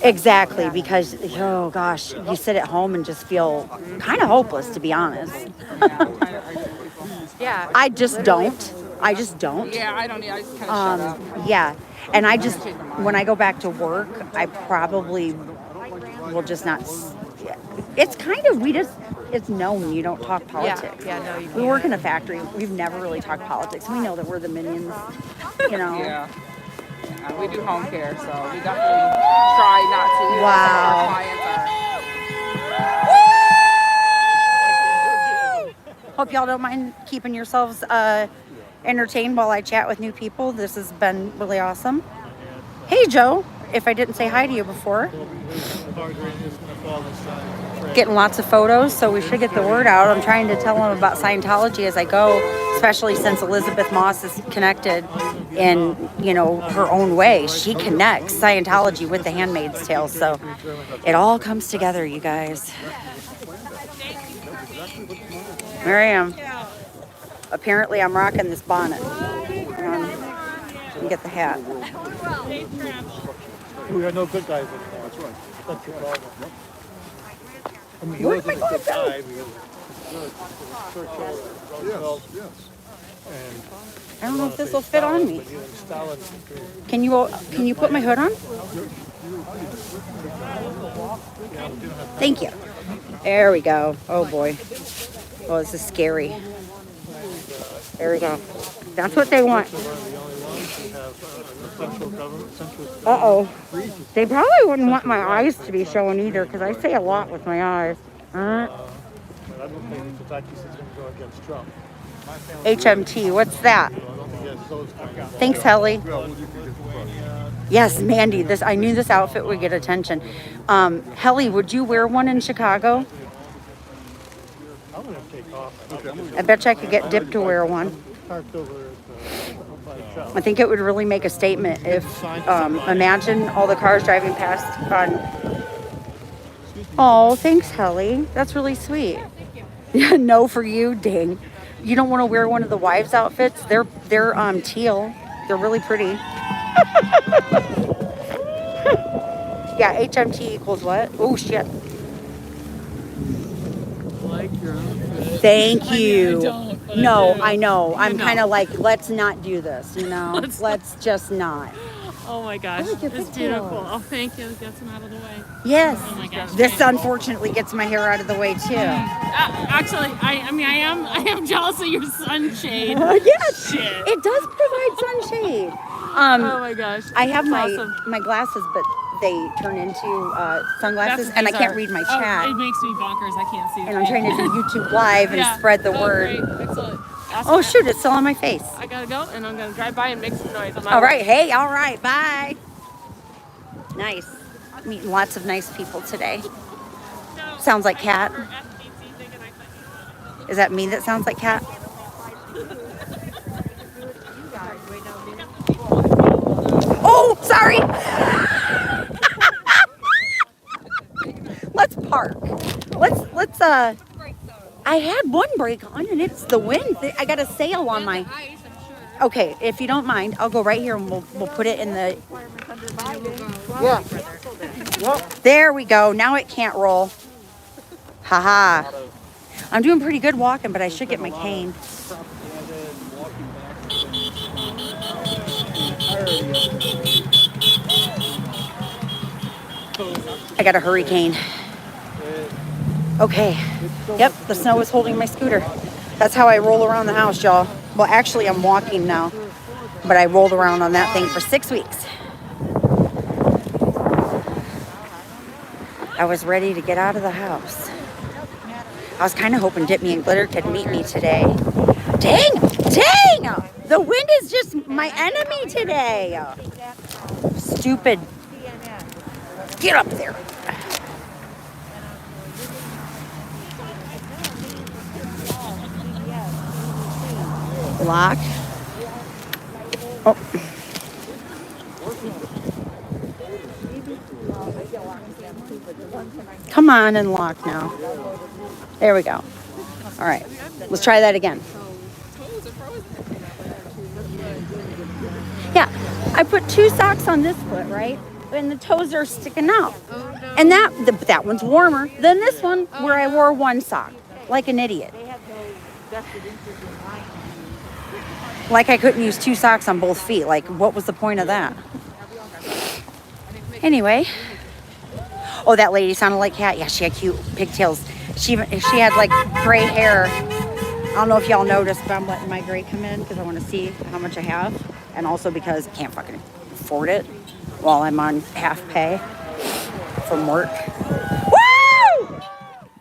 [SPEAKER 2] Exactly, because, oh gosh, you sit at home and just feel kind of hopeless, to be honest.
[SPEAKER 5] Yeah.
[SPEAKER 2] I just don't.
[SPEAKER 5] Yeah, I don't need. I just kind of shut up.
[SPEAKER 2] Yeah. And I just, when I go back to work, I probably will just not. It's kind of, it's known you don't talk politics.
[SPEAKER 5] Yeah, no, you
[SPEAKER 2] We work in a factory. We've never really talked politics. We know that we're the minions, you know.
[SPEAKER 5] Yeah. We do home care, so we definitely try not to.
[SPEAKER 2] Wow.
[SPEAKER 5] Our clients are.
[SPEAKER 2] Hope y'all don't mind keeping yourselves entertained while I chat with new people. This has been really awesome. Hey, Joe. If I didn't say hi to you before. Getting lots of photos, so we should get the word out. I'm trying to tell them about Scientology as I go, especially since Elizabeth Moss is connected in, you know, her own way. She connects Scientology with The Handmaid's Tale, so it all comes together, you guys. There I am. Apparently, I'm rocking this bonnet. And get the hat.
[SPEAKER 6] We are no good guys anymore. That's right. That's the problem. I mean, he
[SPEAKER 2] Where'd
[SPEAKER 6] wasn't
[SPEAKER 2] my
[SPEAKER 6] a good
[SPEAKER 2] glove go?
[SPEAKER 6] guy because Churchill, Roosevelt, and
[SPEAKER 2] I don't know if this will fit on me.
[SPEAKER 6] but even Stalin.
[SPEAKER 2] Can you put my hood on? Thank you. There we go. Oh boy. Oh, this is scary. There we go. That's what they want. Uh-oh. They probably wouldn't want my eyes to be showing either, because I say a lot with my eyes.
[SPEAKER 6] But I don't think the fact he's going to go against Trump.
[SPEAKER 2] HMT, what's that?
[SPEAKER 6] I don't think he has those kind of.
[SPEAKER 2] Thanks, Helly. Yes, Mandy, I knew this outfit would get attention. Helly, would you wear one in Chicago?
[SPEAKER 6] I'm going to take off.
[SPEAKER 2] I bet you I could get Dip to wear one.
[SPEAKER 6] Parked over at
[SPEAKER 2] I think it would really make a statement if, imagine all the cars driving past on. Oh, thanks, Helly. That's really sweet. No for you, dang. You don't want to wear one of the wives' outfits? They're teal. They're really pretty. Yeah, HMT equals what? Oh, shit.
[SPEAKER 11] Like your outfit.
[SPEAKER 2] Thank you.
[SPEAKER 5] I don't, but
[SPEAKER 2] No,
[SPEAKER 5] I do.
[SPEAKER 2] I know. I'm
[SPEAKER 5] know.
[SPEAKER 2] kind of like, let's not do this, you know? Let's just not.
[SPEAKER 5] Oh my gosh,
[SPEAKER 2] Look at
[SPEAKER 5] it's
[SPEAKER 2] this
[SPEAKER 5] beautiful.
[SPEAKER 2] girl.
[SPEAKER 5] Oh, thank you. Get some out of the way.
[SPEAKER 2] Yes.
[SPEAKER 5] Oh my gosh.
[SPEAKER 2] This unfortunately gets my hair out of the way too.
[SPEAKER 5] Actually, I am jealous of your sunshade.
[SPEAKER 2] Yes,
[SPEAKER 5] Shit.
[SPEAKER 2] it does provide sunshade.
[SPEAKER 5] Oh my gosh.
[SPEAKER 2] I have
[SPEAKER 5] That's awesome.
[SPEAKER 2] my glasses, but they turn into sunglasses,
[SPEAKER 5] That's
[SPEAKER 2] and I can't
[SPEAKER 5] bizarre.
[SPEAKER 2] read my
[SPEAKER 5] Oh,
[SPEAKER 2] chat.
[SPEAKER 5] it makes me bonkers. I can't see.
[SPEAKER 2] And I'm trying to do YouTube Live and
[SPEAKER 5] Yeah.
[SPEAKER 2] spread the
[SPEAKER 5] Oh,
[SPEAKER 2] word.
[SPEAKER 5] Great. Excellent. Awesome.
[SPEAKER 2] Oh shoot, it's still on my face.
[SPEAKER 5] I gotta go, and I'm gonna drive by and make some noise. On my
[SPEAKER 2] All
[SPEAKER 5] way.
[SPEAKER 2] right, hey, all right, bye. Nice. Meeting lots of nice people today. Sounds like Kat. Is that me that sounds like Kat? Oh, sorry. Let's park. Let's I had one brake on and it's the wind. I got a sail on my. Okay, if you don't mind, I'll go right here and we'll put it in the. Yeah. There we go. Now it can't roll. Haha. I'm doing pretty good walking, but I should get my cane.
[SPEAKER 6] Propaganda and walking back the entirety
[SPEAKER 2] I got a hurricane. Okay. Yep, the snow is holding my scooter. That's how I roll around the house, y'all. Well, actually, I'm walking now, but I rolled around on that thing for 6 weeks. I was ready to get out of the house. I was kind of hoping Dip Me and Glitter could meet me today. Dang! The wind is just my enemy today. Stupid. Get up there. Lock. Oh. Come on and lock now. There we go. All right. Let's try that again. Yeah. I put 2 socks on this foot, right? And the toes are sticking out. And that one's warmer than this one where I wore 1 sock. Like an idiot. Like I couldn't use 2 socks on both feet. Like, what was the point of that? Anyway. Oh, that lady sounded like Kat. Yeah, she had cute pigtails. She had like gray hair. I don't know if y'all noticed, but I'm letting my gray come in because I want to see how much I have. And also because I can't fucking afford it while I'm on half pay from work. Woo!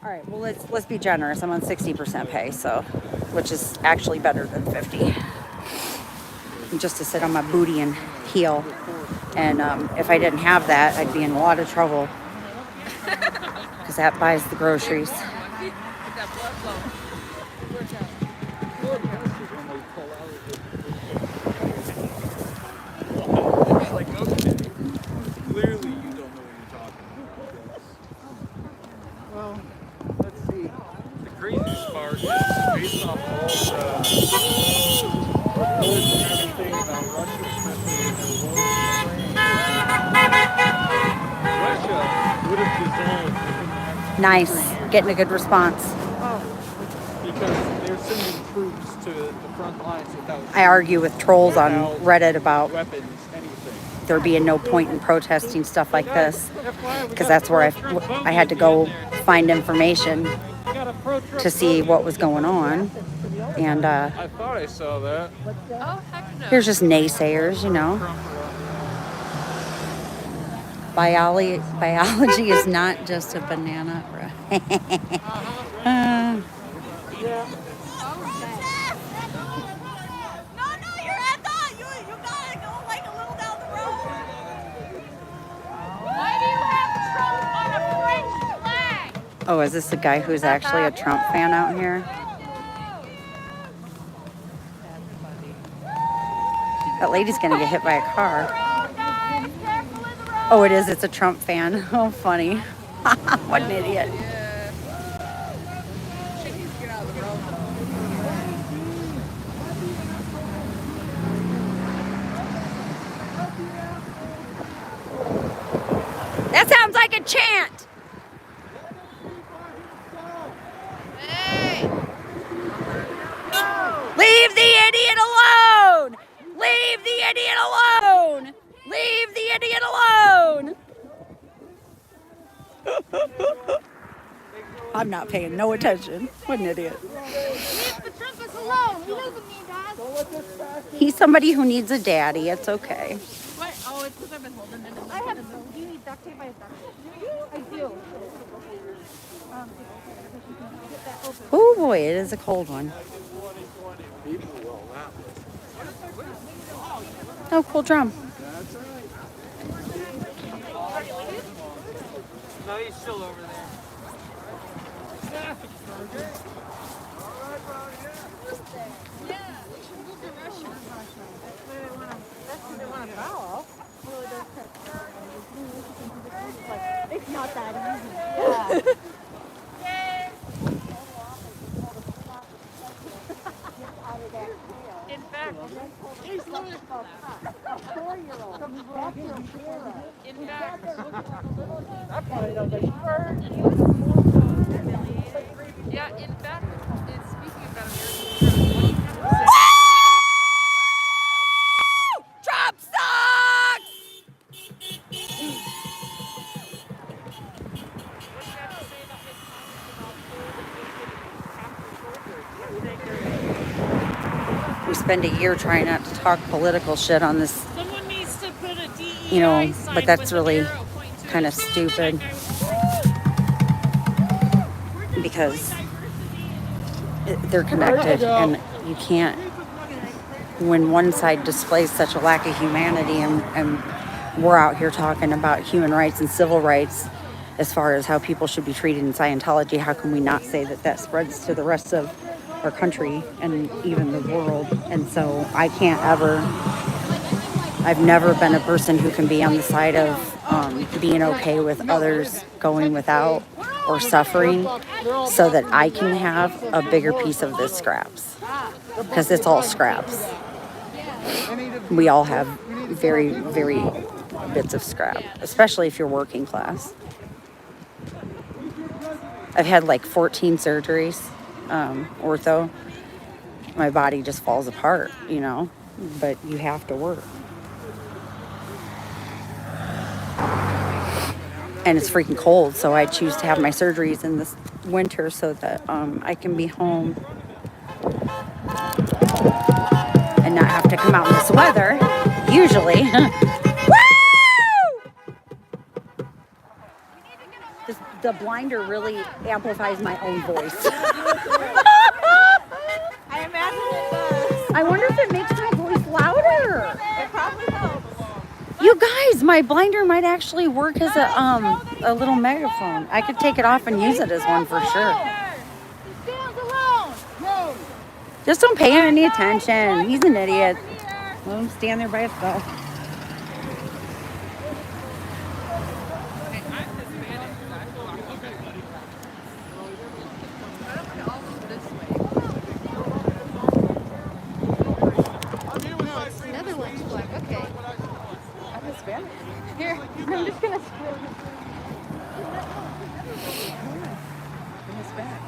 [SPEAKER 2] All right, well, let's be generous. I'm on 60% pay, so, which is actually better than 50. Just to sit on my booty and heal. And if I didn't have that, I'd be in a lot of trouble. Because that buys the groceries.
[SPEAKER 6] Clearly, you don't know what you're talking about. Well, let's see. The craziest part is based off all the reports and everything about Russia, especially in their war in Ukraine. Russia would have dissolved within the next
[SPEAKER 2] Nice. Getting a good response.
[SPEAKER 6] because they're sending troops to the front lines without
[SPEAKER 2] I argue with trolls on Reddit about
[SPEAKER 6] weapons, anything.
[SPEAKER 2] there being no point in protesting stuff like this. Because that's where I had to go find information to see what was going on. And
[SPEAKER 6] I thought I saw that.
[SPEAKER 8] Oh, heck no.
[SPEAKER 2] here's just naysayers, you know. Biology is not just a banana. Oh, is this the guy who's actually a Trump fan out here? That lady's gonna get hit by a car. Oh, it is. It's a Trump fan. Oh, funny. What an idiot. That sounds like a chant. Hey. Leave the idiot alone. Leave the idiot alone. Leave the idiot alone. I'm not paying no attention. What an idiot.
[SPEAKER 3] Leave the Trumpus alone. He doesn't need us.
[SPEAKER 2] He's somebody who needs a daddy. It's okay.
[SPEAKER 8] What? Oh, it's because I've been holding it.
[SPEAKER 3] I have. Do you need duct tape? I have duct tape. I do. Get that open.
[SPEAKER 2] Oh boy, it is a cold one. Oh, cool drum.
[SPEAKER 6] No, he's still over there.
[SPEAKER 3] It's not that easy.
[SPEAKER 8] In fact, he's literally
[SPEAKER 3] A 4-year-old.
[SPEAKER 8] in fact, yeah, in fact.
[SPEAKER 2] we spend a year trying not to talk political shit on this,
[SPEAKER 3] Someone needs to put a DEI
[SPEAKER 2] you know,
[SPEAKER 3] sign
[SPEAKER 2] but that's
[SPEAKER 3] with an
[SPEAKER 2] really
[SPEAKER 3] arrow pointing to
[SPEAKER 2] kind
[SPEAKER 3] it.
[SPEAKER 2] of stupid because they're connected, and you can't, when one side displays such a lack of humanity, and we're out here talking about human rights and civil rights as far as how people should be treated in Scientology, how can we not say that that spreads to the rest of our country and even the world? And so I've never been a person who can be on the side of being okay with others going without or suffering so that I can have a bigger piece of this scraps, because it's all scraps. We all have very, very bits of scrap, especially if you're working class. I've had like 14 surgeries, ortho. My body just falls apart, you know, but you have to work. And it's freaking cold, so I choose to have my surgeries in this winter so that I can be home and not have to come out in this weather, usually. The blinder really amplifies my own voice.
[SPEAKER 3] I imagine it does.
[SPEAKER 2] I wonder if it makes my voice louder.
[SPEAKER 3] It probably helps.
[SPEAKER 2] You guys, my blinder might actually work as a little megaphone. I could take it off and use it as one for sure.
[SPEAKER 3] He stands alone. No.
[SPEAKER 2] Just don't pay him any attention. He's an idiot. Let him stand there by himself.
[SPEAKER 8] Netherlands flag, okay.
[SPEAKER 2] I'm Hispanic.
[SPEAKER 8] Here, I'm just gonna.
[SPEAKER 2] I'm Hispanic.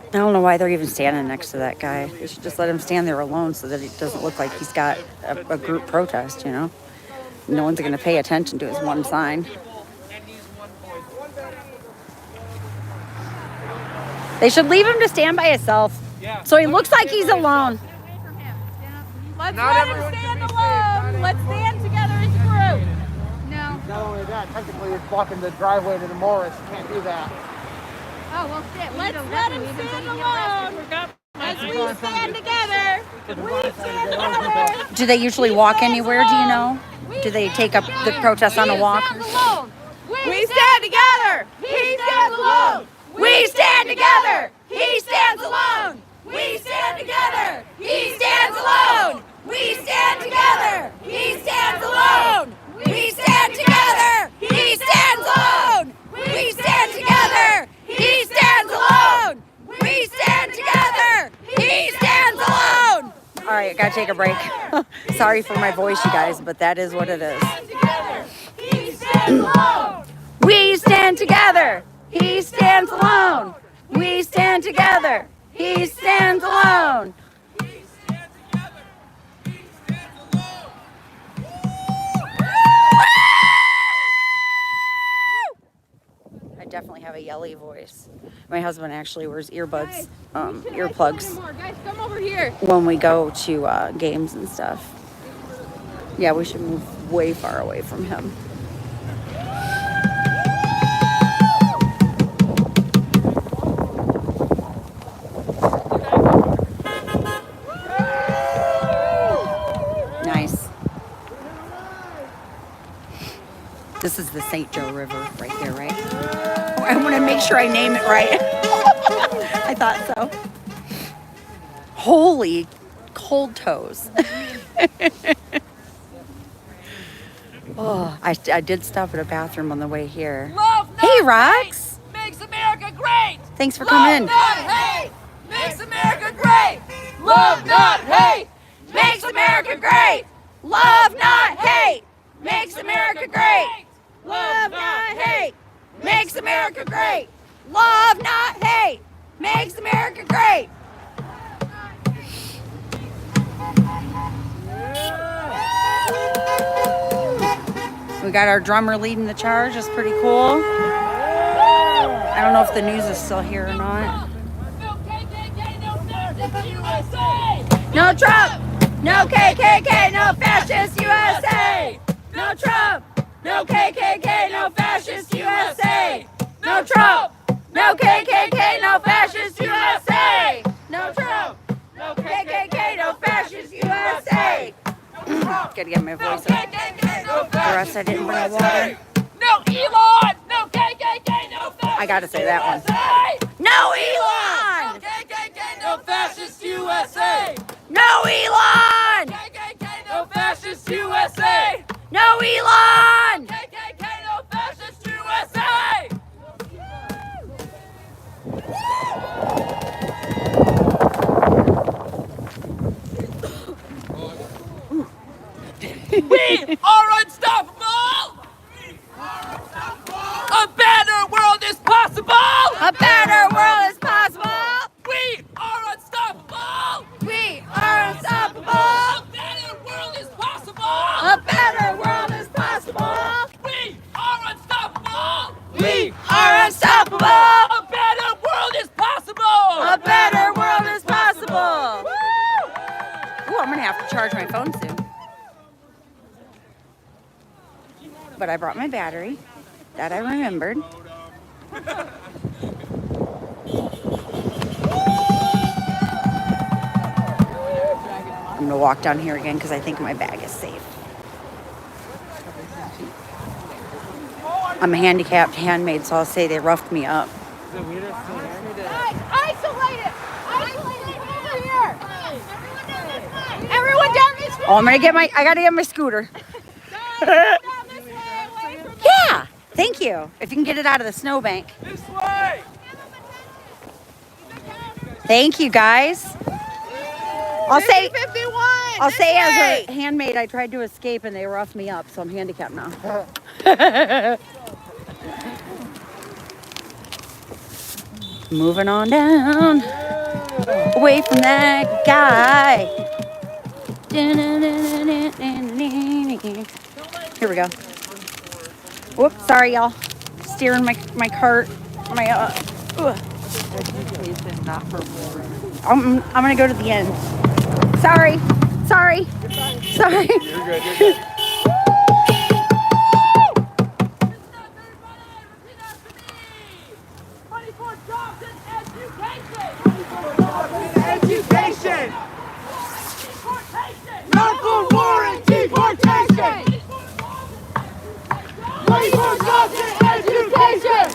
[SPEAKER 2] I don't know why they're even standing next to that guy. They should just let him stand there alone so that it doesn't look like he's got a group protest, you know? No one's going to pay attention to his one sign. They should leave him to stand by himself so he looks like he's alone.
[SPEAKER 3] Let's let him stand alone. Let's stand together as a group.
[SPEAKER 8] No.
[SPEAKER 12] Not only that, technically it's blocking the driveway to the Morris. Can't do that.
[SPEAKER 8] Oh, well, shit.
[SPEAKER 3] Let's let him stand alone. As we stand together. We stand together.
[SPEAKER 2] Do they usually walk anywhere, do you know? Do they take up the protest on a walk?
[SPEAKER 3] We stand together. He stands alone. We stand together. He stands alone. We stand together. He stands alone. We stand together. He stands alone. We stand together. He stands alone. We stand together. He stands alone. We stand together. He stands alone.
[SPEAKER 2] All right, gotta take a break. Sorry for my voice, you guys, but that is what it is.
[SPEAKER 3] He stands alone.
[SPEAKER 2] We stand together. He stands alone. We stand together. He stands alone. I definitely have a yelly voice. My husband actually wears earbuds, earplugs
[SPEAKER 8] Guys, come over here.
[SPEAKER 2] when we go to games and stuff. Yeah, we should move way far away from him. Nice. This is the St. Joe River right there, right? I want to make sure I name it right. I thought so. Holy cold toes. Oh, I did stop at a bathroom on the way here. Hey, Rox.
[SPEAKER 3] Makes America great.
[SPEAKER 2] Thanks for coming in.
[SPEAKER 3] Not hate makes America great. Love, not hate makes America great. Love, not hate makes America great. Love, not hate makes America great. Love, not hate
[SPEAKER 2] makes America great. We got our drummer leading the charge. That's pretty cool. I don't know if the news is still here or not. No Trump, no KKK, no fascist USA. No Trump, no KKK, no fascist USA. No Trump, no KKK, no fascist USA. No Trump, no KKK, no fascist USA. Gotta get my voice up. The rest I didn't bring water.
[SPEAKER 8] No Elon! No KKK! No fascist!
[SPEAKER 2] I gotta say that one. No Elon!
[SPEAKER 8] No KKK! No fascist USA!
[SPEAKER 2] No Elon!
[SPEAKER 8] KKK! No fascist USA!
[SPEAKER 2] No Elon!
[SPEAKER 8] KKK! No fascist USA! We are unstoppable! A better world is possible!
[SPEAKER 2] A better world is possible!
[SPEAKER 8] We are unstoppable!
[SPEAKER 2] We are unstoppable!
[SPEAKER 8] A better world is possible!
[SPEAKER 2] A better world is possible!
[SPEAKER 8] We are unstoppable!
[SPEAKER 2] We are unstoppable!
[SPEAKER 8] A better world is possible!
[SPEAKER 2] A better world is possible! Ooh, I'm gonna have to charge my phone soon. But I brought my battery. That I remembered. I'm gonna walk down here again because I think my bag is safe. I'm a handicapped handmaid, so I'll say they roughed me up.
[SPEAKER 3] Isolate it! Isolate it over here! Everyone down this way!
[SPEAKER 2] Oh, I gotta get my scooter. Yeah, thank you. If you can get it out of the snowbank.
[SPEAKER 6] This way!
[SPEAKER 2] Thank you, guys. I'll say
[SPEAKER 3] 51!
[SPEAKER 2] as a handmaid, I tried to escape and they roughed me up, so I'm handicapped now. Moving on down, away from that guy. Here we go. Whoops, sorry y'all. Steering my cart. I'm gonna go to the end. Sorry.
[SPEAKER 6] You're good, you're good.
[SPEAKER 8] Education!
[SPEAKER 3] Not for war and deportation! 24 jobs and education!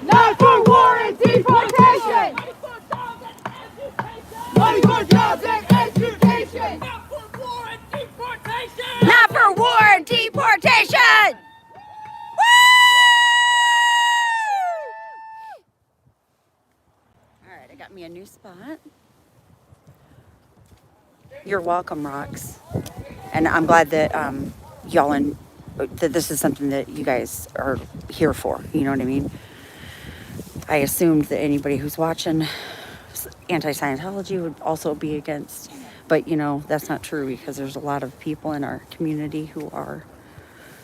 [SPEAKER 3] Not for war and deportation! 24 jobs and education!
[SPEAKER 2] Not for war and deportation! All right, I got me a new spot. You're welcome, Rocks. And I'm glad that that this is something that you guys are here for. You know what I mean? I assumed that anybody who's watching anti-Scientology would also be against, but that's not true because there's a lot of people in our community who are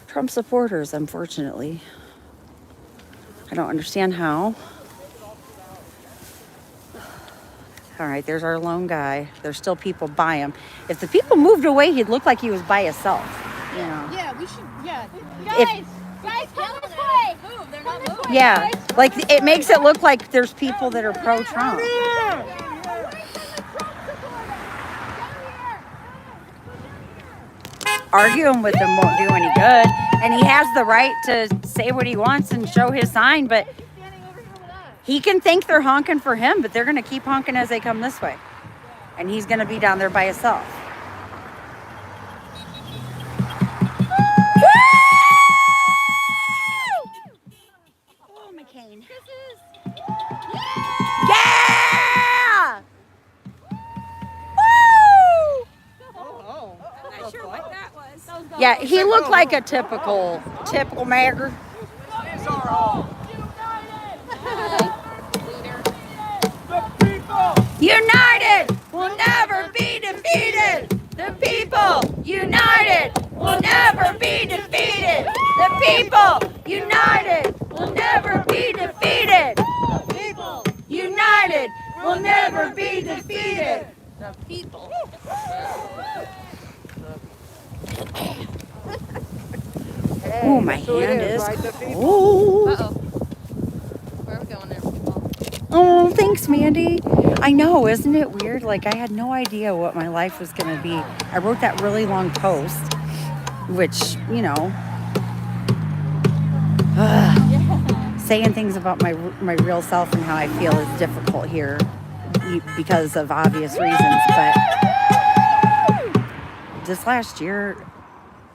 [SPEAKER 2] Trump supporters, unfortunately. I don't understand how. All right, there's our lone guy. There's still people by him. If the people moved away, he'd look like he was by himself.
[SPEAKER 3] Yeah, we should, yeah. Guys, come this way!
[SPEAKER 8] Move, they're not moving.
[SPEAKER 2] Yeah, like it makes it look like there's people that are pro-Trump. Arguing with him won't do any good. And he has the right to say what he wants and show his sign, but he can think they're honking for him, but they're going to keep honking as they come this way. And he's going to be down there by himself. Oh, McCain. Yeah! Woo!
[SPEAKER 8] I'm not sure what that was.
[SPEAKER 2] Yeah, he looked like a typical magger. united will never be defeated. The people united will never be defeated. The people united will never be defeated. The people united will never be defeated. The people. Oh, my hand is cold.
[SPEAKER 8] Uh-oh. Where are we going there, people?
[SPEAKER 2] Oh, thanks, Mandy. I know, isn't it weird? Like, I had no idea what my life was going to be. I wrote that really long post, which, you know, saying things about my real self and how I feel is difficult here because of obvious reasons. But this last year,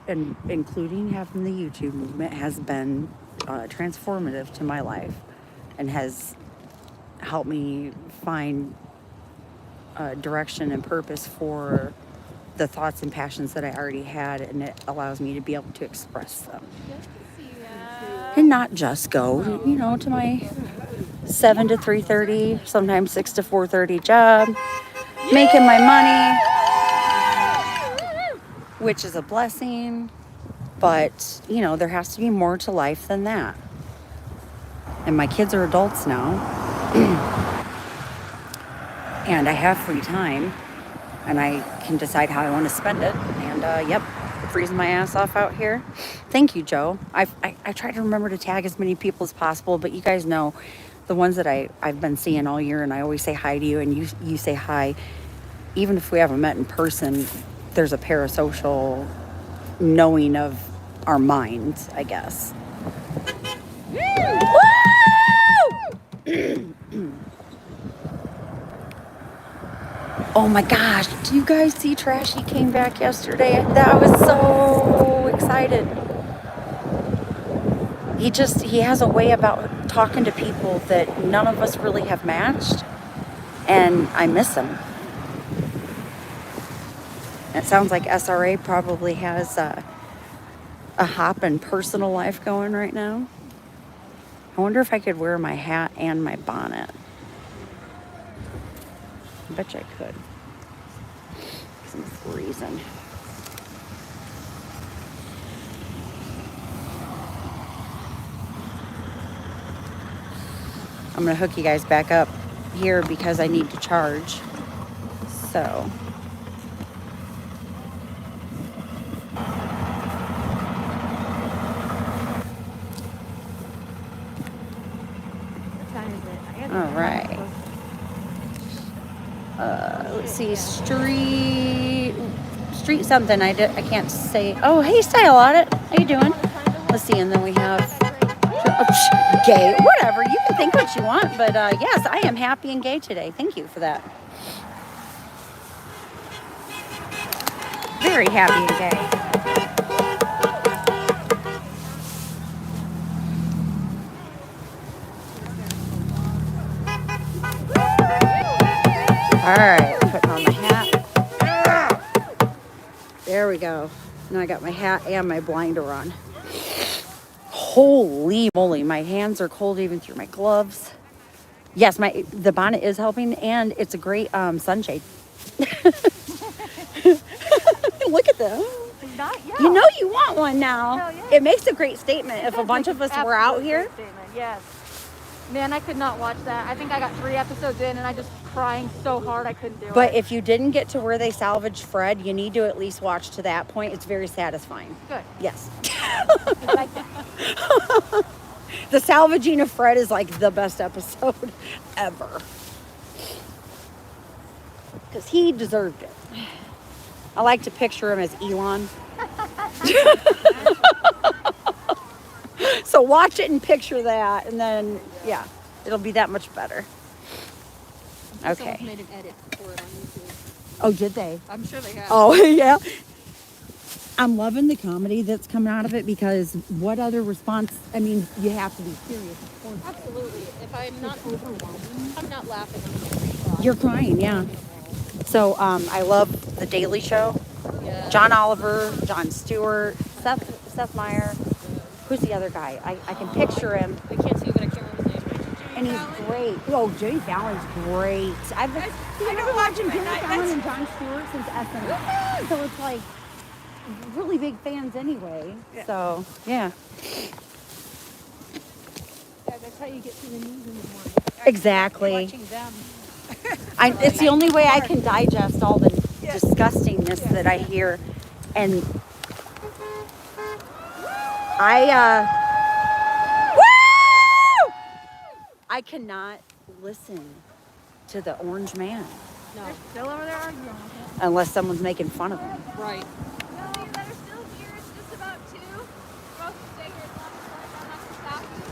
[SPEAKER 2] and including having the YouTube movement, has been transformative to my life and has helped me find direction and purpose for the thoughts and passions that I already had, and it allows me to be able to express them and not just go, you know, to my 7 to 3:30, sometimes 6 to 4:30 job, making my money, which is a blessing, but, you know, there has to be more to life than that. And my kids are adults now, and I have free time, and I can decide how I want to spend it. And, yep, freezing my ass off out here. Thank you, Joe. I try to remember to tag as many people as possible, but you guys know the ones that I've been seeing all year, and I always say hi to you, and you say hi. Even if we haven't met in person, there's a parasocial knowing of our minds, I guess. Oh my gosh, do you guys see Trashy came back yesterday? That was so excited. He has a way about talking to people that none of us really have matched, and I miss him. It sounds like SRA probably has a hopping personal life going right now. I wonder if I could wear my hat and my bonnet. I bet you I could. Because I'm freezing. I'm going to hook you guys back up here because I need to charge. So. All right. Let's see. Street something. I can't say. Oh, hey, Style Audit. How you doing? Let's see. And then we have gay. Whatever. You can think what you want, but yes, I am happy and gay today. Thank you for that. Very happy and gay. All right, putting on my hat. There we go. Now I got my hat and my blinder on. Holy moly, my hands are cold even through my gloves. Yes, the bonnet is helping, and it's a great sunshade. Look at them. You know you want one now. Yeah. It makes a great statement if a bunch of us were out here.
[SPEAKER 3] Yes. Man, I could not watch that. I think I got 3 episodes in and I just crying so hard I couldn't do it.
[SPEAKER 2] But if you didn't get to where they salvaged Fred, you need to at least watch to that point. It's very satisfying.
[SPEAKER 3] Good.
[SPEAKER 2] Yes.
[SPEAKER 3] Like that.
[SPEAKER 2] The salvaging of Fred is like the best episode ever. Because he deserved it. I like to picture him as Elon. So watch it and picture that, and then, yeah, it'll be that much better. Okay.
[SPEAKER 8] Someone made an edit for it on YouTube.
[SPEAKER 2] Oh, did they?
[SPEAKER 8] I'm sure they have.
[SPEAKER 2] Oh, yeah. I'm loving the comedy that's coming out of it, because what other response? I mean, you have to be serious, of course.
[SPEAKER 8] Absolutely. If I'm not overwhelmed, I'm not laughing. I'm going
[SPEAKER 2] You're crying, yeah. So I love The Daily Show. Yeah. John Oliver, Jon Stewart, Seth Meyers. Who's the other guy? I can picture him.
[SPEAKER 8] I can't see, but I can't remember his name.
[SPEAKER 2] And he's great. Oh, Jimmy Fallon's great. I've been watching Jimmy Fallon and Jon Stewart since SNL. So it's like really big fans anyway.
[SPEAKER 4] Yeah.
[SPEAKER 2] So, yeah.
[SPEAKER 3] Yeah, that's how you get through the news in the morning.
[SPEAKER 2] Exactly.
[SPEAKER 3] Watching them.
[SPEAKER 2] It's the only way I can digest all the disgustingness that I hear. And I cannot listen to the orange man.
[SPEAKER 3] No. They're still over there arguing with him.
[SPEAKER 2] Unless someone's making fun of him.
[SPEAKER 5] Right.
[SPEAKER 8] No, you that are still here. It's just about 2. We're both stay here as long as I'm not to stop you.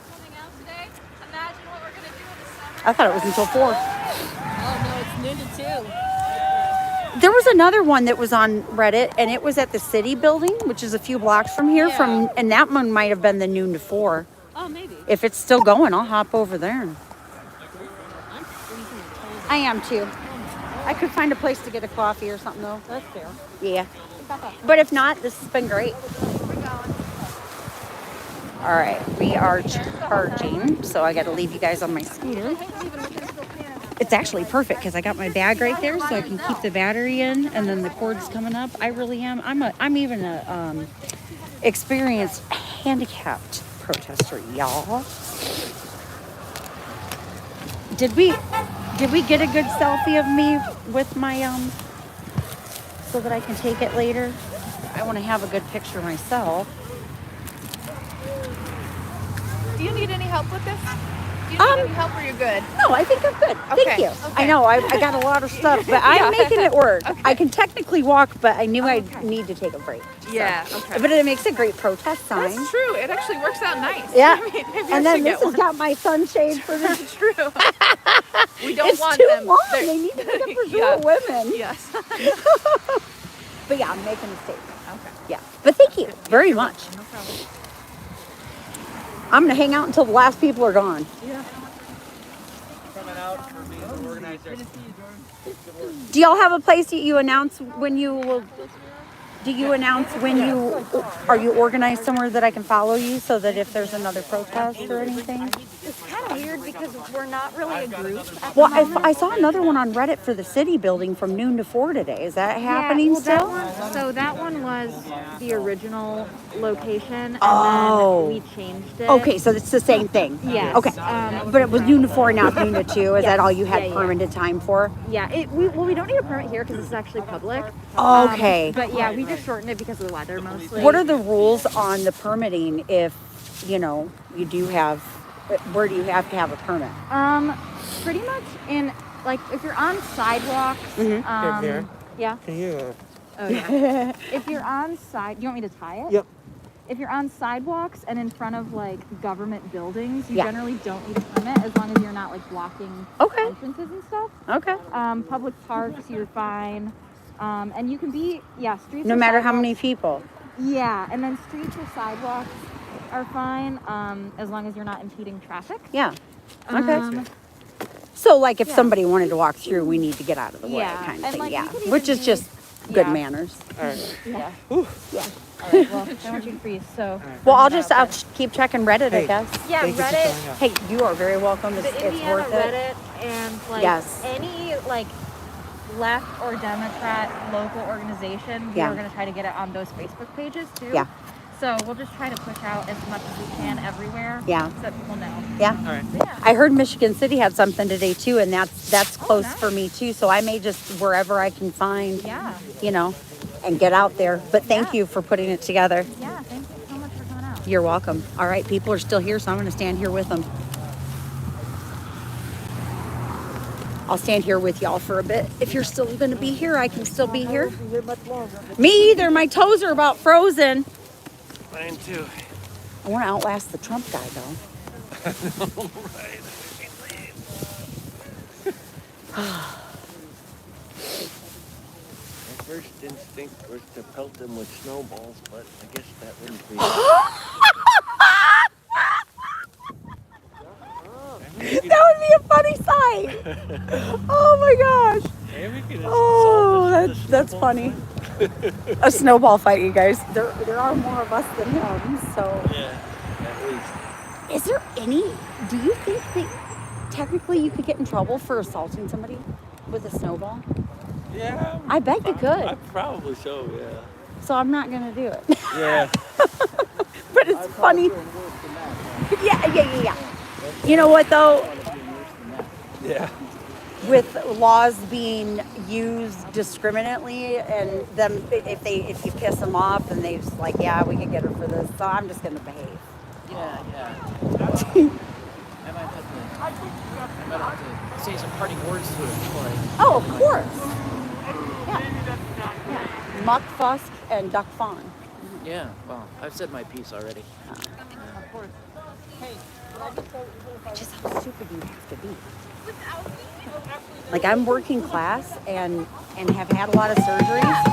[SPEAKER 8] Coming out today. Imagine what we're gonna do in the summer.
[SPEAKER 2] I thought it was until 4.
[SPEAKER 3] Oh, no, it's noon to 2.
[SPEAKER 2] There was another one that was on Reddit, and it was at the city building, which is a few blocks from here. And that one might have been the noon to 4.
[SPEAKER 3] Oh, maybe.
[SPEAKER 2] If it's still going, I'll hop over there. I am too. I could find a place to get a coffee or something though.
[SPEAKER 3] That's fair.
[SPEAKER 2] Yeah. But if not, this has been great. All right, we are charging, so I got to leave you guys on my scooter. It's actually perfect because I got my bag right there, so I can keep the battery in, and then the cord's coming up. I really am. I'm even a experienced handicapped protester, y'all. Did we get a good selfie of me with my so that I can take it later? I want to have a good picture myself.
[SPEAKER 4] Do you need any help with this? Do you need any help or you're good?
[SPEAKER 2] No, I think I'm good. Thank
[SPEAKER 4] Okay,
[SPEAKER 2] you.
[SPEAKER 4] okay.
[SPEAKER 2] I know I got a lot of stuff, but I'm making it work.
[SPEAKER 4] Okay.
[SPEAKER 2] I can technically walk, but I knew I'd need to take a break. So.
[SPEAKER 4] Yeah, okay.
[SPEAKER 2] But it makes a great protest sign.
[SPEAKER 4] That's true. It actually works out nice.
[SPEAKER 2] Yeah.
[SPEAKER 4] I mean, maybe
[SPEAKER 2] And
[SPEAKER 4] I
[SPEAKER 2] then
[SPEAKER 4] should
[SPEAKER 2] this
[SPEAKER 4] get
[SPEAKER 2] has got my sunshade for this.
[SPEAKER 4] That's true. We don't
[SPEAKER 2] It's
[SPEAKER 4] want
[SPEAKER 2] too
[SPEAKER 4] them.
[SPEAKER 2] long.
[SPEAKER 4] They're-
[SPEAKER 2] They need to make up for
[SPEAKER 4] Yeah.
[SPEAKER 2] short women.
[SPEAKER 4] Yes.
[SPEAKER 2] But yeah, I'm making a statement.
[SPEAKER 4] Okay.
[SPEAKER 2] Yeah. But thank you very much.
[SPEAKER 4] No problem.
[SPEAKER 2] I'm going to hang out until the last people are gone.
[SPEAKER 4] Yeah.
[SPEAKER 6] Coming out for me to organize their...
[SPEAKER 2] Do y'all have a place that you announce when you will? Do you announce when you are you organized somewhere that I can follow you so that if there's another protest or anything?
[SPEAKER 3] It's kind of weird because we're not really a group.
[SPEAKER 2] Well, I saw another one on Reddit for the city building from noon to 4 today. Is that happening still?
[SPEAKER 3] That one was the original location, and
[SPEAKER 2] Oh.
[SPEAKER 3] then we changed it.
[SPEAKER 2] Okay, so it's the same thing.
[SPEAKER 3] Yes.
[SPEAKER 2] Okay, but it was noon to 4, not noon to 2. Is that all you had
[SPEAKER 3] Yeah, yeah.
[SPEAKER 2] permitted time for?
[SPEAKER 3] Yeah, we don't need a permit here because this is actually public.
[SPEAKER 2] Okay.
[SPEAKER 3] But yeah, we just shortened it because of the weather mostly.
[SPEAKER 2] What are the rules on the permitting if, you do have, where do you have to have a permit?
[SPEAKER 3] Pretty much in, like, if you're on sidewalks, yeah.
[SPEAKER 12] Can you?
[SPEAKER 3] Oh, yeah. If you're on you want me to tie it?
[SPEAKER 12] Yep.
[SPEAKER 3] If you're on sidewalks and in front of, like, government buildings, you
[SPEAKER 2] Yeah.
[SPEAKER 3] generally don't need a permit as long as you're not, like, blocking
[SPEAKER 2] Okay.
[SPEAKER 3] entrances and stuff.
[SPEAKER 2] Okay.
[SPEAKER 3] Public parks, you're fine. And you can be, streets
[SPEAKER 2] No
[SPEAKER 3] or
[SPEAKER 2] matter how
[SPEAKER 3] sidewalks.
[SPEAKER 2] many people.
[SPEAKER 3] Yeah, and then streets or sidewalks are fine as long as you're not impeding traffic.
[SPEAKER 2] Yeah. Okay.
[SPEAKER 3] Um,
[SPEAKER 2] So, like, if
[SPEAKER 3] yeah.
[SPEAKER 2] somebody wanted to walk through, we need to get out of the way,
[SPEAKER 3] Yeah,
[SPEAKER 2] kind of
[SPEAKER 3] and,
[SPEAKER 2] thing.
[SPEAKER 3] like,
[SPEAKER 2] Yeah.
[SPEAKER 3] you can
[SPEAKER 2] Which
[SPEAKER 3] even
[SPEAKER 2] is just good
[SPEAKER 3] yeah.
[SPEAKER 2] manners.
[SPEAKER 12] All right.
[SPEAKER 3] Yeah.
[SPEAKER 2] Yeah.
[SPEAKER 3] All right, well, I want you to freeze, so.
[SPEAKER 2] Well, I'll keep checking Reddit, I guess.
[SPEAKER 3] Yeah,
[SPEAKER 12] Thank you for
[SPEAKER 3] Reddit,
[SPEAKER 12] showing up.
[SPEAKER 2] Hey, you are very welcome.
[SPEAKER 3] the
[SPEAKER 2] It's
[SPEAKER 3] Indiana
[SPEAKER 2] worth it.
[SPEAKER 3] Reddit, and, like,
[SPEAKER 2] Yes.
[SPEAKER 3] any, like, left or Democrat local organization,
[SPEAKER 2] Yeah.
[SPEAKER 3] we're going to try to get it on those Facebook pages, too.
[SPEAKER 2] Yeah.
[SPEAKER 3] So we'll just try to push out as much as we can everywhere.
[SPEAKER 2] Yeah.
[SPEAKER 3] So that people know.
[SPEAKER 2] Yeah.
[SPEAKER 12] All right.
[SPEAKER 3] Yeah.
[SPEAKER 2] I heard Michigan City had something today too, and that's close
[SPEAKER 3] nice.
[SPEAKER 2] for me too. So I may just wherever I can find,
[SPEAKER 3] Yeah.
[SPEAKER 2] and get out there. But thank
[SPEAKER 3] Yeah.
[SPEAKER 2] you for putting it together.
[SPEAKER 3] Yeah, thank you so much for coming out.
[SPEAKER 2] You're welcome. All right, people are still here, so I'm going to stand here with them. I'll stand here with y'all for a bit. If you're still going to be here, I can still be here. Me either. My toes are about frozen.
[SPEAKER 12] Mine too.
[SPEAKER 2] I want to outlast the Trump guy, though.
[SPEAKER 12] Right. My first instinct was to pelt them with snowballs, but I guess that wouldn't be.
[SPEAKER 2] That would be a funny sight. Oh my gosh.
[SPEAKER 12] Hey, we could
[SPEAKER 2] Oh, that's funny. A snowball fight, you guys. There are more of us than him, so.
[SPEAKER 12] Yeah. at least.
[SPEAKER 2] Is there any? Do you think that technically you could get in trouble for assaulting somebody with a snowball?
[SPEAKER 12] Yeah.
[SPEAKER 2] I bet you could.
[SPEAKER 12] Probably so, yeah.
[SPEAKER 2] So I'm not gonna do it.
[SPEAKER 12] Yeah.
[SPEAKER 2] But it's funny. Yeah. You know what though?
[SPEAKER 12] Yeah.
[SPEAKER 2] With laws being used discriminately, and them if you piss them off, and they're just like, yeah, we can get her for this. So I'm just gonna behave.
[SPEAKER 13] Yeah. I might have to say some parting words to it before I...
[SPEAKER 2] Oh, of course. Yeah. Muck, fusk, and duck fawn.
[SPEAKER 13] Yeah, well, I've said my piece already.
[SPEAKER 3] Of course. Hey,
[SPEAKER 2] Just how stupid you have to be. Like, I'm working class and have had a lot of surgeries,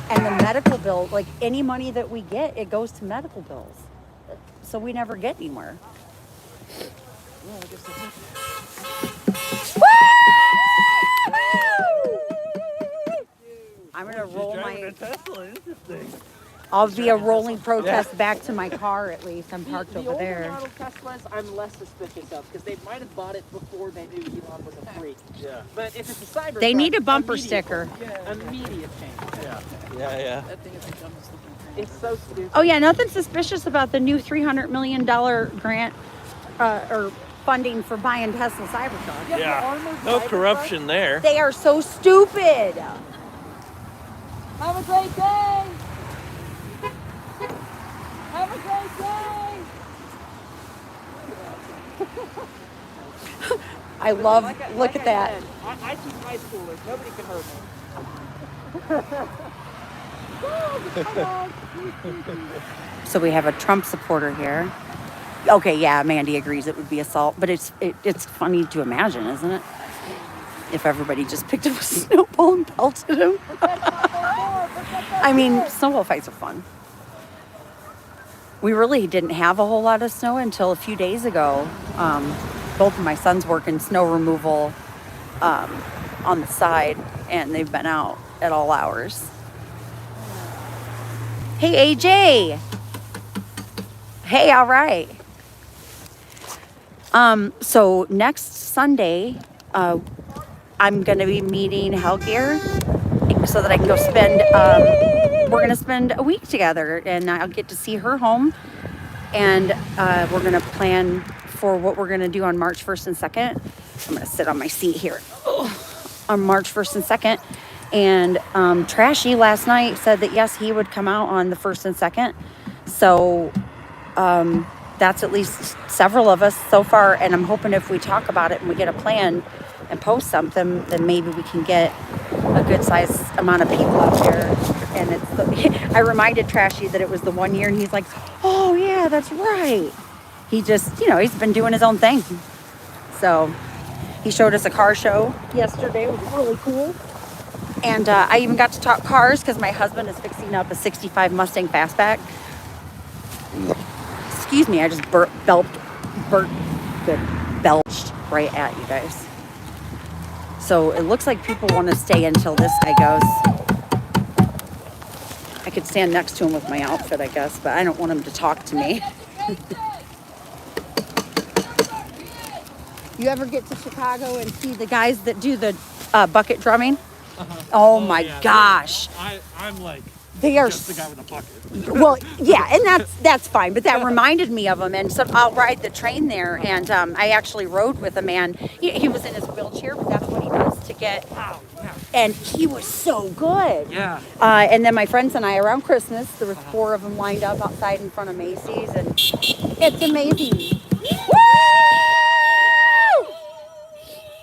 [SPEAKER 2] and the medical bill, like any money that we get, it goes to medical bills. So we never get anywhere.
[SPEAKER 13] Well, I guess that's it.
[SPEAKER 2] I'm gonna roll my.
[SPEAKER 12] Tesla, interesting.
[SPEAKER 2] I'll be a rolling protest back to my car at least. I'm parked over
[SPEAKER 13] older
[SPEAKER 2] there.
[SPEAKER 13] model Teslas, I'm less suspicious of because they might have bought it before they knew Elon was a freak.
[SPEAKER 12] Yeah.
[SPEAKER 13] But if it's a Cybertruck,
[SPEAKER 2] They need a bumper
[SPEAKER 13] immediate-
[SPEAKER 2] sticker.
[SPEAKER 13] Immediate change.
[SPEAKER 12] Yeah.
[SPEAKER 13] That thing is the dumbest looking thing. It's so stupid.
[SPEAKER 2] Oh yeah, nothing suspicious about the new $300 million grant or funding for buying Tesla Cybertruck.
[SPEAKER 12] Yeah. No corruption there.
[SPEAKER 2] They are so stupid.
[SPEAKER 3] have a great day. Have a great day.
[SPEAKER 2] I love. Look
[SPEAKER 13] Like
[SPEAKER 2] at that.
[SPEAKER 13] said, I teach high schoolers. Nobody can hurt me.
[SPEAKER 2] So we have a Trump supporter here. Okay, yeah, Mandy agrees it would be assault, but it's funny to imagine, isn't it? If everybody just picked up a snowball and pelted him. I mean, snowball fights are fun. We really didn't have a whole lot of snow until a few days ago. Both of my sons work in snow removal on the side, and they've been out at all hours. Hey, AJ. Hey, all right. So next Sunday, I'm going to be meeting Helgier so that I can go spend, we're going to spend a week together, and I'll get to see her home, and we're going to plan for what we're going to do on March 1st and 2nd. I'm going to sit on my seat here. On March 1st and 2nd. And Trashy last night said that yes, he would come out on the 1st and 2nd. So that's at least several of us so far, and I'm hoping if we talk about it and we get a plan and post something, then maybe we can get a good size amount of people out there. And I reminded Trashy that it was the 1 year, and he's like, oh yeah, that's right. He just, he's been doing his own thing. So he showed us a car show yesterday. It was really cool. And I even got to talk cars because my husband is fixing up a 65 Mustang Fastback. Excuse me, I just belched right at you guys. So it looks like people want to stay until this guy goes. I could stand next to him with my outfit, I guess, but I don't want him to talk to me. You ever get to Chicago and see the guys that do the bucket drumming? Oh my gosh.
[SPEAKER 6] I'm like,
[SPEAKER 2] they are
[SPEAKER 6] just the guy with a bucket.
[SPEAKER 2] Well, yeah, and that's fine, but that reminded me of them. And so I'll ride the train there, and I actually rode with a man. He was in his wheelchair, but that's what he does to get out. And he was so good.
[SPEAKER 6] Yeah.
[SPEAKER 2] And then my friends and I, around Christmas, there was 4 of them lined up outside in front of Macy's, and it's amazing. Woo!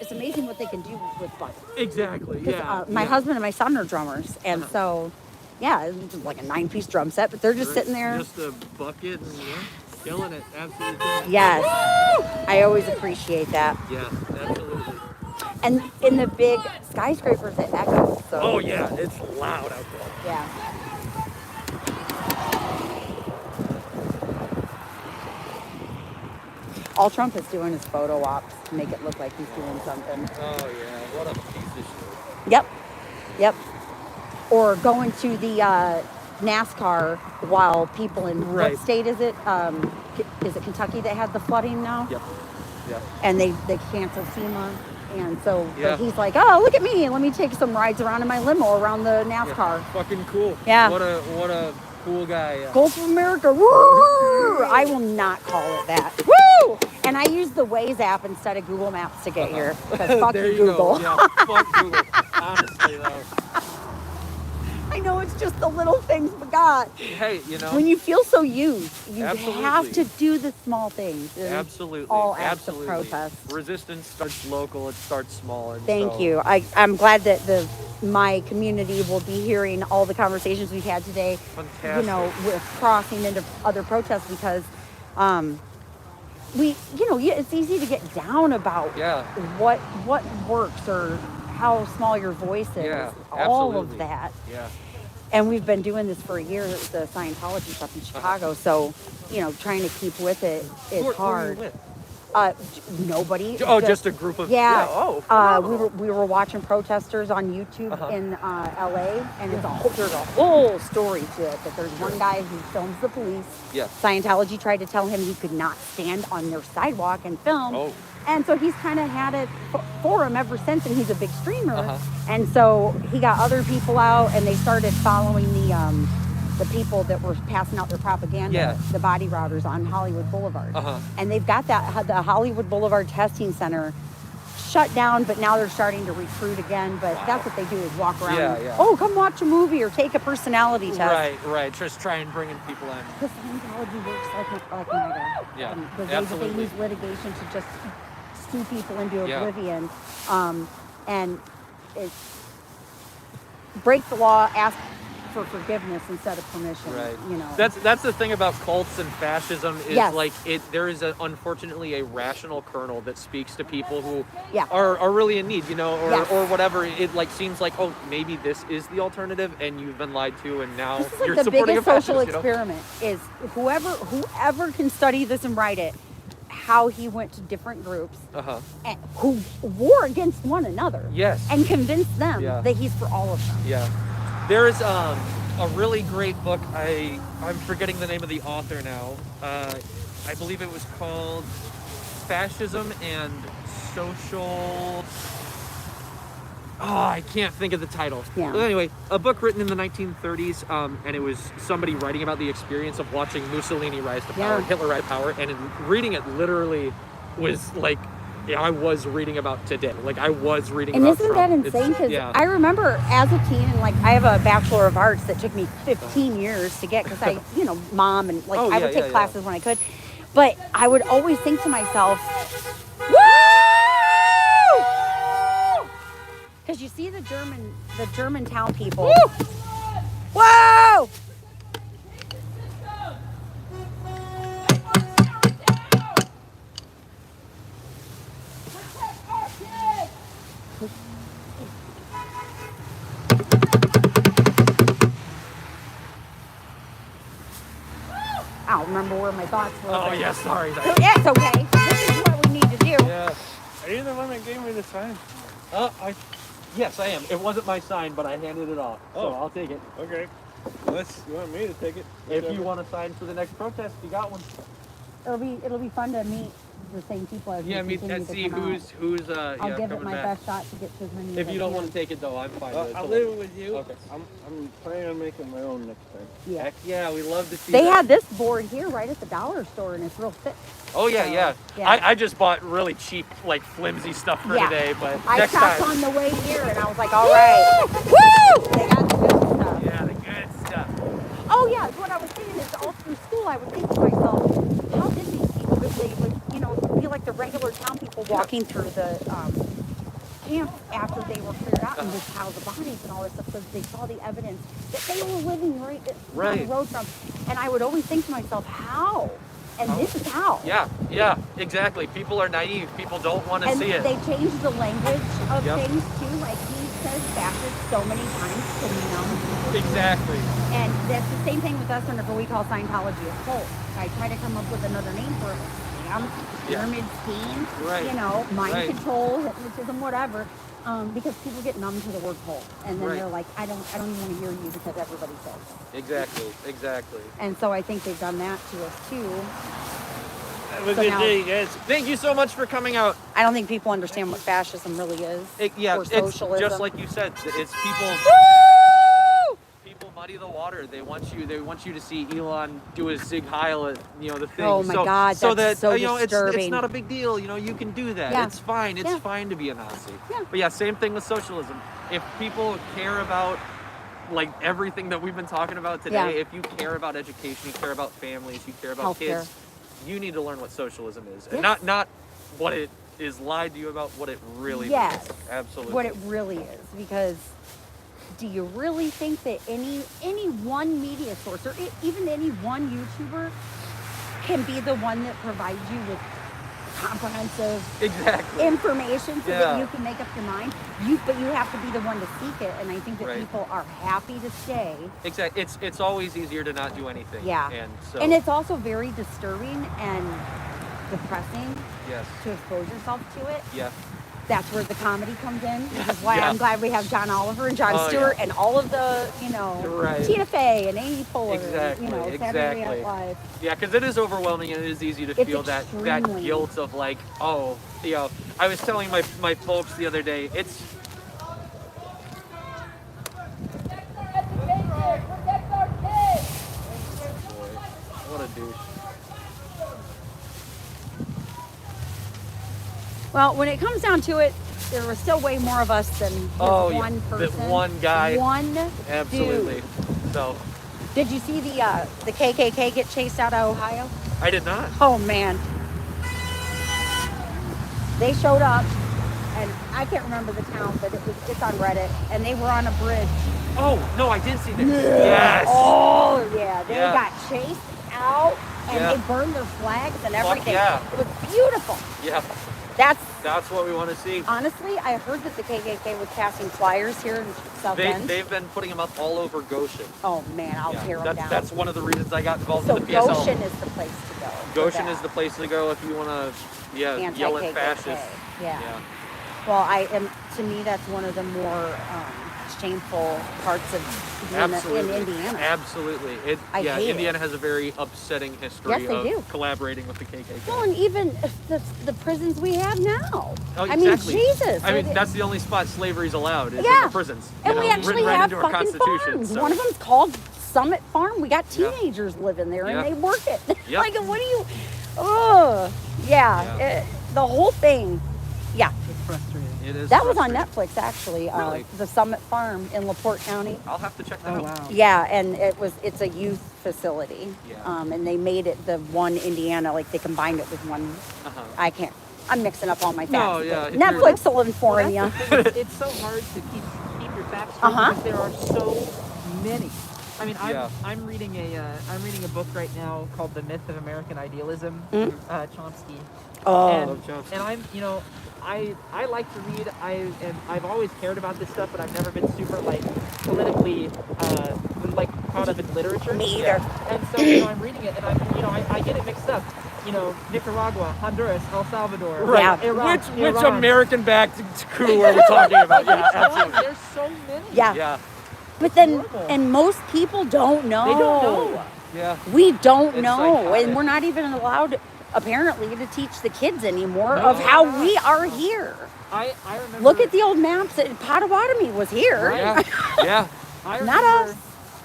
[SPEAKER 2] It's amazing what they can do with buckets.
[SPEAKER 6] Exactly. Yeah.
[SPEAKER 2] My husband and my son are drummers, and so. Yeah, it's like a 9-piece drum set, but they're just sitting there.
[SPEAKER 6] Just a bucket and killing it. Absolutely.
[SPEAKER 2] Yes. I always appreciate that.
[SPEAKER 6] Yeah, absolutely.
[SPEAKER 2] And in the big skyscrapers, it echoes. So.
[SPEAKER 6] Oh, yeah, it's loud out there.
[SPEAKER 2] Yeah. All Trump is doing is photo ops to make it look like he's doing something.
[SPEAKER 6] Oh, yeah, what a piece of shit.
[SPEAKER 2] Yep. Or going to the NASCAR while people in
[SPEAKER 14] Right.
[SPEAKER 2] what state is it? Is it Kentucky that had the flooding now?
[SPEAKER 14] Yep. Yeah.
[SPEAKER 2] And they canceled SEMA. And so
[SPEAKER 14] Yeah.
[SPEAKER 2] but he's like, oh, look at me. Let me take some rides around in my limo around the NASCAR.
[SPEAKER 14] Yeah. Fucking cool.
[SPEAKER 2] Yeah.
[SPEAKER 14] What a cool guy. Yeah.
[SPEAKER 2] Gulf of America. Woo! I will not call it that. Woo! And I use the Waze app instead of Google Maps to get here. Because fuck
[SPEAKER 14] There
[SPEAKER 2] you,
[SPEAKER 14] you
[SPEAKER 2] Google.
[SPEAKER 14] go. Yeah, fuck Google. Honestly, though.
[SPEAKER 2] I know it's just the little things, but God.
[SPEAKER 14] Hey, you know.
[SPEAKER 2] When you feel so used, you
[SPEAKER 14] Absolutely.
[SPEAKER 2] have to do the small things. And
[SPEAKER 14] Absolutely.
[SPEAKER 2] all acts
[SPEAKER 14] Absolutely.
[SPEAKER 2] of protest.
[SPEAKER 14] Resistance starts local. It starts small. And
[SPEAKER 2] Thank
[SPEAKER 14] so,
[SPEAKER 2] you. I'm glad that my community will be hearing all the conversations we've had today.
[SPEAKER 14] Fantastic.
[SPEAKER 2] You know, with crossing into other protests because, it's easy to get down about what works or how small your voice is.
[SPEAKER 14] Yeah,
[SPEAKER 2] all of
[SPEAKER 14] absolutely.
[SPEAKER 2] that.
[SPEAKER 14] Yeah.
[SPEAKER 2] And we've been doing this for a year, the Scientology stuff in Chicago. So, trying to keep with it is hard.
[SPEAKER 14] Who are you with?
[SPEAKER 2] Nobody.
[SPEAKER 14] Oh, just a group of
[SPEAKER 2] We were watching protesters on YouTube in LA, and there's a whole story to it. That there's one guy who films the police.
[SPEAKER 14] Yeah.
[SPEAKER 2] Scientology tried to tell him he could not stand on their sidewalk and film.
[SPEAKER 14] Oh.
[SPEAKER 2] And so he's kind of had it for him ever since, and he's a big streamer. And so he got other people out, and they started following the people that were passing out their propaganda, the body routers on Hollywood Boulevard. And they've got the Hollywood Boulevard Testing Center shut down, but now they're starting to recruit again. But that's what they do is walk around.
[SPEAKER 14] Yeah.
[SPEAKER 2] Oh, come watch a movie or take a personality test.
[SPEAKER 14] Right. Just try and bringing people in.
[SPEAKER 2] Because Scientology works like MAGA.
[SPEAKER 14] Yeah,
[SPEAKER 2] The way that
[SPEAKER 14] absolutely.
[SPEAKER 2] they use litigation to just stew people into
[SPEAKER 14] Yeah.
[SPEAKER 2] oblivion. And it's break the law, ask for forgiveness instead of permission.
[SPEAKER 14] Right.
[SPEAKER 2] That's
[SPEAKER 14] the thing about cults and fascism is there is unfortunately a rational kernel that speaks to people who are really in need, or whatever. It seems like, oh, maybe this is the alternative and you've been lied to and now
[SPEAKER 2] this is like
[SPEAKER 14] you're
[SPEAKER 2] the
[SPEAKER 14] supporting
[SPEAKER 2] biggest
[SPEAKER 14] a fascist,
[SPEAKER 2] social experiment is whoever can study this and write it, how he went to different groups and who war against one another.
[SPEAKER 14] Yes.
[SPEAKER 2] And convinced them that he's for all of them.
[SPEAKER 14] Yeah. There is a really great book. I'm forgetting the name of the author now. I believe it was called Fascism and Social... Oh, I can't think of the title.
[SPEAKER 2] Yeah.
[SPEAKER 14] But anyway, a book written in the 1930s, and it was somebody writing about the experience of watching Mussolini rise to power, Hitler rise to power, and reading it literally was like, I was reading about today. I was reading about
[SPEAKER 2] Trump. And isn't that insane? Because I remember as a teen, and I have a Bachelor of Arts that took me 15 years to get, because I, mom, and I would take classes when I could. But I would always think to myself, woo! Because you see the Germantown people. Woo! Whoa! I don't remember where my thoughts were.
[SPEAKER 14] Oh, yeah, sorry.
[SPEAKER 2] It's okay. This is what we need to do.
[SPEAKER 14] Yeah.
[SPEAKER 6] Are you the one that gave me the sign?
[SPEAKER 14] Yes, I am. It wasn't my sign, but I handed it off. So I'll take it.
[SPEAKER 6] Okay. Unless you want me to take it.
[SPEAKER 14] If you want to sign for the next protest, you got one.
[SPEAKER 2] It'll be fun to meet the same people as
[SPEAKER 14] Yeah,
[SPEAKER 2] we continue to
[SPEAKER 14] see
[SPEAKER 2] come
[SPEAKER 14] who's
[SPEAKER 2] I'll give it
[SPEAKER 14] coming
[SPEAKER 2] my
[SPEAKER 14] back.
[SPEAKER 2] best shot to get to as many.
[SPEAKER 14] If
[SPEAKER 2] as
[SPEAKER 14] you
[SPEAKER 2] I
[SPEAKER 14] don't
[SPEAKER 2] can.
[SPEAKER 14] want to take it though, I'm fine with it.
[SPEAKER 6] I'll leave it with you.
[SPEAKER 14] Okay.
[SPEAKER 6] I'm planning on making my own next time.
[SPEAKER 2] Yeah.
[SPEAKER 14] Heck yeah, we love to see
[SPEAKER 2] They
[SPEAKER 14] that.
[SPEAKER 2] had this board here right at the dollar store, and it's real thick.
[SPEAKER 14] Oh yeah,
[SPEAKER 2] So, yeah.
[SPEAKER 14] I just bought really cheap, flimsy stuff for today, but
[SPEAKER 2] I
[SPEAKER 14] next
[SPEAKER 2] stopped
[SPEAKER 14] time.
[SPEAKER 2] on the way here, and I was like, all right, woo! They got the good stuff.
[SPEAKER 14] Yeah, the good stuff.
[SPEAKER 2] Oh yeah, what I was saying is all through school, I would think to myself, how did these people, if they would, be like the regular town people walking through the camp after they were cleared out and just piled the bodies and all this stuff, so they saw the evidence that they were living right down the road from. And I would always think to myself, how? And this is how.
[SPEAKER 14] Yeah, exactly. People are naive. People don't want to see it.
[SPEAKER 2] And they changed the language of things too. Like he says fascist so many times to numb people.
[SPEAKER 14] Exactly.
[SPEAKER 2] And that's the same thing with us whenever we call Scientology a cult. I try to come up with another name for it. scam, pyramid scheme,
[SPEAKER 14] Right.
[SPEAKER 2] you know, mind
[SPEAKER 14] Right.
[SPEAKER 2] control, hypnotism, whatever. Because people get numb to the word cult, and then
[SPEAKER 14] Right.
[SPEAKER 2] they're like, I don't even want to hear you because everybody says it.
[SPEAKER 14] Exactly.
[SPEAKER 2] And so I think they've done that to us too.
[SPEAKER 14] Have a
[SPEAKER 2] So
[SPEAKER 14] good
[SPEAKER 2] now-
[SPEAKER 14] day, guys. Thank you so much for coming out.
[SPEAKER 2] I don't think people understand what fascism really is. Or
[SPEAKER 14] It's
[SPEAKER 2] socialism.
[SPEAKER 14] just like you said. It's people muddy the water. They want you to see Elon do his Sig Heil at the thing.
[SPEAKER 2] Oh my God,
[SPEAKER 14] so
[SPEAKER 2] that's
[SPEAKER 14] that
[SPEAKER 2] so
[SPEAKER 14] it's
[SPEAKER 2] disturbing.
[SPEAKER 14] not a big deal. You can do that.
[SPEAKER 2] Yeah.
[SPEAKER 14] It's fine. It's
[SPEAKER 2] Yeah.
[SPEAKER 14] fine to be a Nazi.
[SPEAKER 2] Yeah.
[SPEAKER 14] But yeah, same thing with socialism. If people care about like everything that we've been talking about today,
[SPEAKER 2] Yeah.
[SPEAKER 14] if you care about education, you care about families, you care about
[SPEAKER 2] Healthcare.
[SPEAKER 14] kids, you need to learn what socialism is, and
[SPEAKER 2] Yes.
[SPEAKER 14] not what it is lied to you about. What it really
[SPEAKER 2] Yes.
[SPEAKER 14] means. Absolutely.
[SPEAKER 2] What it really is. Because do you really think that any one media source or even any one YouTuber can be the one that provides you with comprehensive
[SPEAKER 14] Exactly.
[SPEAKER 2] information so
[SPEAKER 14] Yeah.
[SPEAKER 2] that you can make up your mind? But you have to be the one to seek it, and I think that
[SPEAKER 14] Right.
[SPEAKER 2] people are happy to stay.
[SPEAKER 14] Exactly. It's always easier to not do anything.
[SPEAKER 2] Yeah.
[SPEAKER 14] And
[SPEAKER 2] it's also very disturbing and depressing
[SPEAKER 14] yes.
[SPEAKER 2] to expose yourself to it.
[SPEAKER 14] Yeah.
[SPEAKER 2] That's where the comedy comes in, which is why
[SPEAKER 14] Yeah.
[SPEAKER 2] I'm glad we have John Oliver and Jon
[SPEAKER 14] Oh,
[SPEAKER 2] Stewart
[SPEAKER 14] yeah.
[SPEAKER 2] and all of the,
[SPEAKER 14] Right.
[SPEAKER 2] Tina Fey and Amy Poehler,
[SPEAKER 14] Exactly,
[SPEAKER 2] and, Saturday Night
[SPEAKER 14] exactly.
[SPEAKER 2] Live.
[SPEAKER 14] Yeah, because it is overwhelming and it is easy to
[SPEAKER 2] It's
[SPEAKER 14] feel that
[SPEAKER 2] extremely.
[SPEAKER 14] guilt of like, oh, I was telling my folks the other day, it's what a douche.
[SPEAKER 2] Well, when it comes down to it, there were still way more of us than this one person.
[SPEAKER 14] That one guy.
[SPEAKER 2] One
[SPEAKER 14] Absolutely.
[SPEAKER 2] dude.
[SPEAKER 14] So
[SPEAKER 2] Did you see the KKK get chased out of Ohio?
[SPEAKER 14] I did not.
[SPEAKER 2] Oh, man. They showed up, and I can't remember the town, but it's on Reddit, and they were on a bridge.
[SPEAKER 14] Oh no, I did see this. Yes.
[SPEAKER 2] Oh, yeah. They
[SPEAKER 14] Yeah.
[SPEAKER 2] got chased out, and
[SPEAKER 14] Yeah.
[SPEAKER 2] they burned their flags and
[SPEAKER 14] Fuck
[SPEAKER 2] everything.
[SPEAKER 14] yeah.
[SPEAKER 2] It was beautiful.
[SPEAKER 14] Yeah.
[SPEAKER 2] That's
[SPEAKER 14] what we want to see.
[SPEAKER 2] Honestly, I heard that the KKK was passing flyers here in South Bend.
[SPEAKER 14] They've been putting them up all over Goshen.
[SPEAKER 2] Oh, man, I'll tear them down.
[SPEAKER 14] That's one of the reasons I got involved
[SPEAKER 2] So
[SPEAKER 14] in the PSL.
[SPEAKER 2] Goshen is the place to go. for
[SPEAKER 14] Goshen
[SPEAKER 2] that.
[SPEAKER 14] is the place to go if you want to, yell at
[SPEAKER 2] Anti-KKK.
[SPEAKER 14] fascists.
[SPEAKER 2] Yeah. Well, to me, that's one of the more shameful parts of being in Indiana.
[SPEAKER 14] Absolutely.
[SPEAKER 2] I hate
[SPEAKER 14] Indiana has a very upsetting history
[SPEAKER 2] Yes, they
[SPEAKER 14] of
[SPEAKER 2] do.
[SPEAKER 14] collaborating with the KKK.
[SPEAKER 2] Well, and even the prisons we have now.
[SPEAKER 14] Oh,
[SPEAKER 2] I mean,
[SPEAKER 14] exactly.
[SPEAKER 2] Jesus.
[SPEAKER 14] I mean, that's the only spot slavery's allowed is in
[SPEAKER 2] Yeah.
[SPEAKER 14] the prisons.
[SPEAKER 2] And we actually
[SPEAKER 14] written right
[SPEAKER 2] have
[SPEAKER 14] into our
[SPEAKER 2] fucking
[SPEAKER 14] Constitution.
[SPEAKER 2] farms.
[SPEAKER 14] So.
[SPEAKER 2] One of them's called Summit Farm. We got
[SPEAKER 14] Yeah.
[SPEAKER 2] teenagers living there,
[SPEAKER 14] Yeah.
[SPEAKER 2] and they work it.
[SPEAKER 14] Yeah.
[SPEAKER 2] Like, what do you... Oh, yeah. The whole thing. Yeah.
[SPEAKER 11] It's frustrating.
[SPEAKER 14] It is
[SPEAKER 2] That was on
[SPEAKER 14] frustrating.
[SPEAKER 2] Netflix, actually.
[SPEAKER 14] Really?
[SPEAKER 2] The Summit Farm in LaPorte County.
[SPEAKER 14] I'll have to check that out.
[SPEAKER 11] Wow.
[SPEAKER 2] Yeah, and it's a youth facility.
[SPEAKER 14] Yeah.
[SPEAKER 2] And they made it the one Indiana, like they combined it with one.
[SPEAKER 14] Uh-huh.
[SPEAKER 2] I'm mixing up all my facts.
[SPEAKER 14] No, yeah, if
[SPEAKER 2] Netflix will inform you.
[SPEAKER 13] It's so hard to keep your facts straight because there are so many. I mean, I'm reading a book right now called The Myth of American Idealism, Chomsky.
[SPEAKER 2] Oh.
[SPEAKER 14] Chomsky.
[SPEAKER 13] And I'm, I like to read. I've always cared about this stuff, but I've never been super politically caught up in literature.
[SPEAKER 2] Me either.
[SPEAKER 13] And so I'm reading it, and I get it mixed up. Nicaragua, Honduras, El Salvador,
[SPEAKER 14] Right.
[SPEAKER 13] Iraq,
[SPEAKER 14] Which
[SPEAKER 13] Iran.
[SPEAKER 14] American-backed coup are we talking about? Yeah,
[SPEAKER 13] Which one?
[SPEAKER 14] absolutely.
[SPEAKER 13] There's so many.
[SPEAKER 2] Yeah.
[SPEAKER 14] Yeah.
[SPEAKER 2] But then, and most people don't know.
[SPEAKER 13] They don't know.
[SPEAKER 14] Yeah.
[SPEAKER 2] We don't
[SPEAKER 14] It's
[SPEAKER 2] know,
[SPEAKER 14] psychotic.
[SPEAKER 2] and we're not even allowed, apparently, to teach the kids anymore of how we are here.
[SPEAKER 13] I remember.
[SPEAKER 2] Look at the old maps. Potawatomi was here.
[SPEAKER 14] Yeah. Yeah.
[SPEAKER 13] I
[SPEAKER 2] Not
[SPEAKER 13] remember
[SPEAKER 2] us.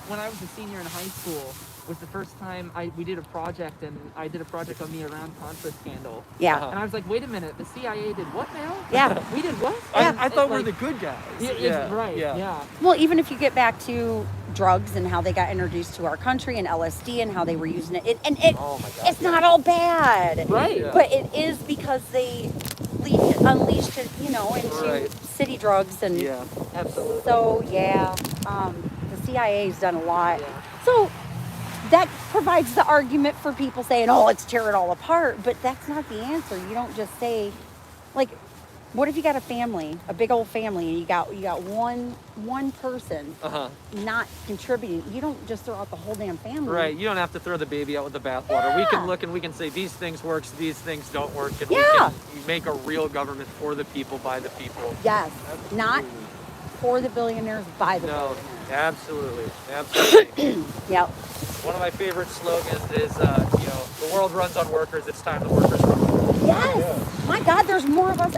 [SPEAKER 13] when I was a senior in high school was the first time we did a project, and I did a project on the Iran-Contra scandal.
[SPEAKER 2] Yeah.
[SPEAKER 13] And I was like, wait a minute, the CIA did what now?
[SPEAKER 2] Yeah.
[SPEAKER 13] We did what?
[SPEAKER 14] I thought we were the good guys.
[SPEAKER 13] Yeah, right. Yeah.
[SPEAKER 2] Well, even if you get back to drugs and how they got introduced to our country and LSD and how they were using it,
[SPEAKER 14] Oh my God,
[SPEAKER 2] it's not all bad.
[SPEAKER 13] Right.
[SPEAKER 14] Yeah.
[SPEAKER 2] But it is because they unleashed it, into
[SPEAKER 14] Right.
[SPEAKER 2] city drugs and
[SPEAKER 14] Yeah.
[SPEAKER 13] Absolutely.
[SPEAKER 2] so the CIA's done a lot.
[SPEAKER 13] Yeah.
[SPEAKER 2] So that provides the argument for people saying, "Oh, let's tear it all apart," but that's not the answer. You don't just say, like, What if you got a family, a big old family, and you got one person not contributing? You don't just throw out the whole damn family.
[SPEAKER 14] Right. You don't have to throw the baby out with the bathwater. We can look and we can say these things work, these things don't work, and we can make a real government for the people, by the people.
[SPEAKER 2] Yes. Not for the billionaires, by the billionaires.
[SPEAKER 14] Absolutely. Absolutely.
[SPEAKER 2] Yep.
[SPEAKER 14] One of my favorite slogans is, the world runs on workers. It's time the workers run on the world.
[SPEAKER 2] Yes. My God, there's more of us.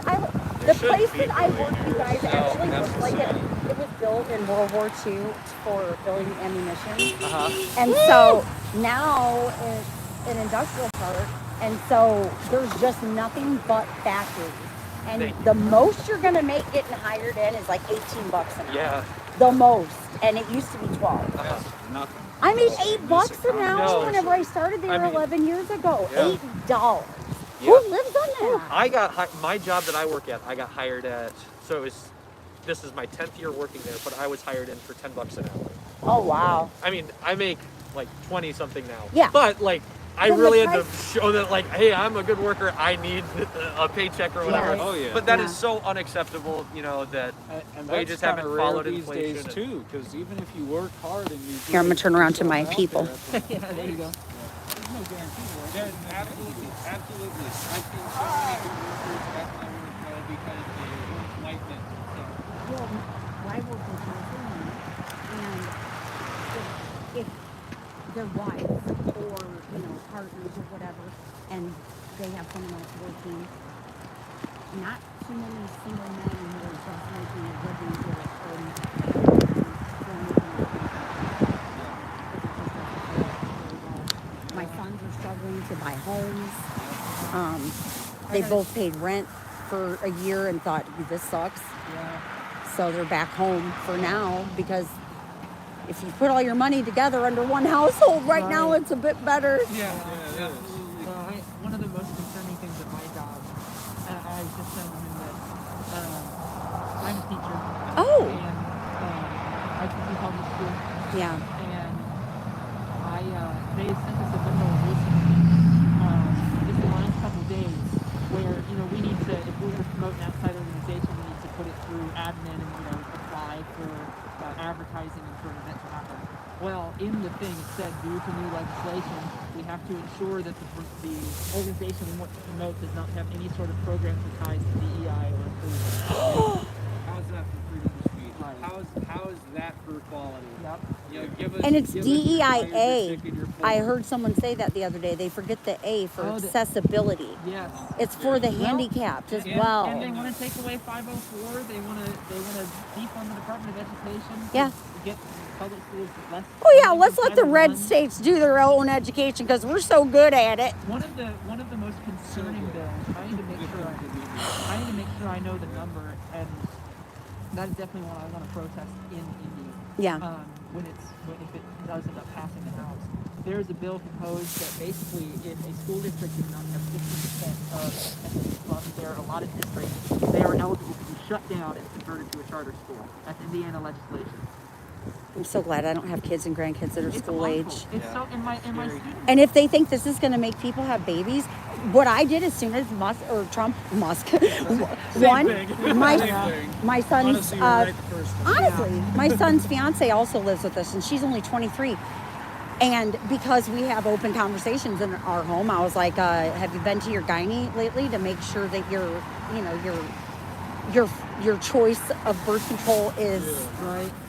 [SPEAKER 2] The place that I work, you guys, actually looks like it was built in World War II for building ammunition. And so now it's an industrial park. And so there's just nothing but factories. And the most you're going to make getting hired in is like $18 an hour.
[SPEAKER 14] Yeah.
[SPEAKER 2] The most. And it used to be 12.
[SPEAKER 6] Nothing.
[SPEAKER 2] I made $8 an hour whenever I started there 11 years ago. $8. Who lives on that?
[SPEAKER 14] I got my job that I work at. I got hired at. So this is my 10th year working there, but I was hired in for $10 an hour.
[SPEAKER 2] Oh wow!
[SPEAKER 14] I mean, I make like 20 something now.
[SPEAKER 2] Yeah.
[SPEAKER 14] But like, I really had to show that like, hey, I'm a good worker. I need a paycheck or whatever.
[SPEAKER 6] Oh yeah.
[SPEAKER 14] But that is so unexceptable. That
[SPEAKER 6] and
[SPEAKER 14] wages
[SPEAKER 6] that's
[SPEAKER 14] haven't followed
[SPEAKER 6] these
[SPEAKER 14] inflation
[SPEAKER 6] days too. Because even if you work hard and you
[SPEAKER 2] Here, I'm gonna turn around to my people.
[SPEAKER 13] Yeah, there you go.
[SPEAKER 6] There's no guarantee. Absolutely. I feel so many good workers at my work though because they work like that.
[SPEAKER 2] Well, I work with California, and if their wives or partners or whatever, and they have someone else working, not too many single men who are just making a living here at home. My sons are struggling to buy homes. They both paid rent for a year and thought, this sucks. So they're back home for now because if you put all your money together under one household right now, it's a bit better.
[SPEAKER 13] Yeah, absolutely. One of the most concerning things at my job, I was just telling him that I'm a teacher.
[SPEAKER 2] Oh.
[SPEAKER 13] And I teach in public school.
[SPEAKER 2] Yeah.
[SPEAKER 13] And they sent us a memo recently, just the last couple days, where we need to, if we're going to promote an outside organization, we need to put it through admin and apply for advertising and for an event to happen. Well, in the thing it said, due to new legislation, we have to ensure that the organization we want to promote does not have any sort of programs or ties to DEI or inclusion.
[SPEAKER 6] How's that for freedom of speech? How is that for equality? Give us,
[SPEAKER 2] And it's DEIA.
[SPEAKER 6] your
[SPEAKER 2] I heard someone say that the other day. They forget the A for accessibility.
[SPEAKER 13] Yes.
[SPEAKER 2] It's for the handicapped as well.
[SPEAKER 13] And they want to take away 504. They want to defund the Department of Education.
[SPEAKER 2] Yeah.
[SPEAKER 13] Get public schools less.
[SPEAKER 2] Oh yeah, let's let the red states do their own education because we're so good at it.
[SPEAKER 13] One of the most concerning bills. I need to make sure I know the number, and that is definitely one I want to protest in Indy.
[SPEAKER 2] Yeah.
[SPEAKER 13] If it does end up passing the House, there's a bill proposed that basically in a school district that does not have 50% of ethnic clubs, there are a lot of districts, they are eligible to be shut down and converted to a charter school. That's Indiana legislation.
[SPEAKER 2] I'm so glad I don't have kids and grandkids that are school age.
[SPEAKER 13] It's so in my students.
[SPEAKER 2] And if they think this is going to make people have babies, what I did as soon as my son's my son's fiance also lives with us, and she's only 23. And because we have open conversations in our home, I was like, have you been to your gynae lately to make sure that your choice of birth control is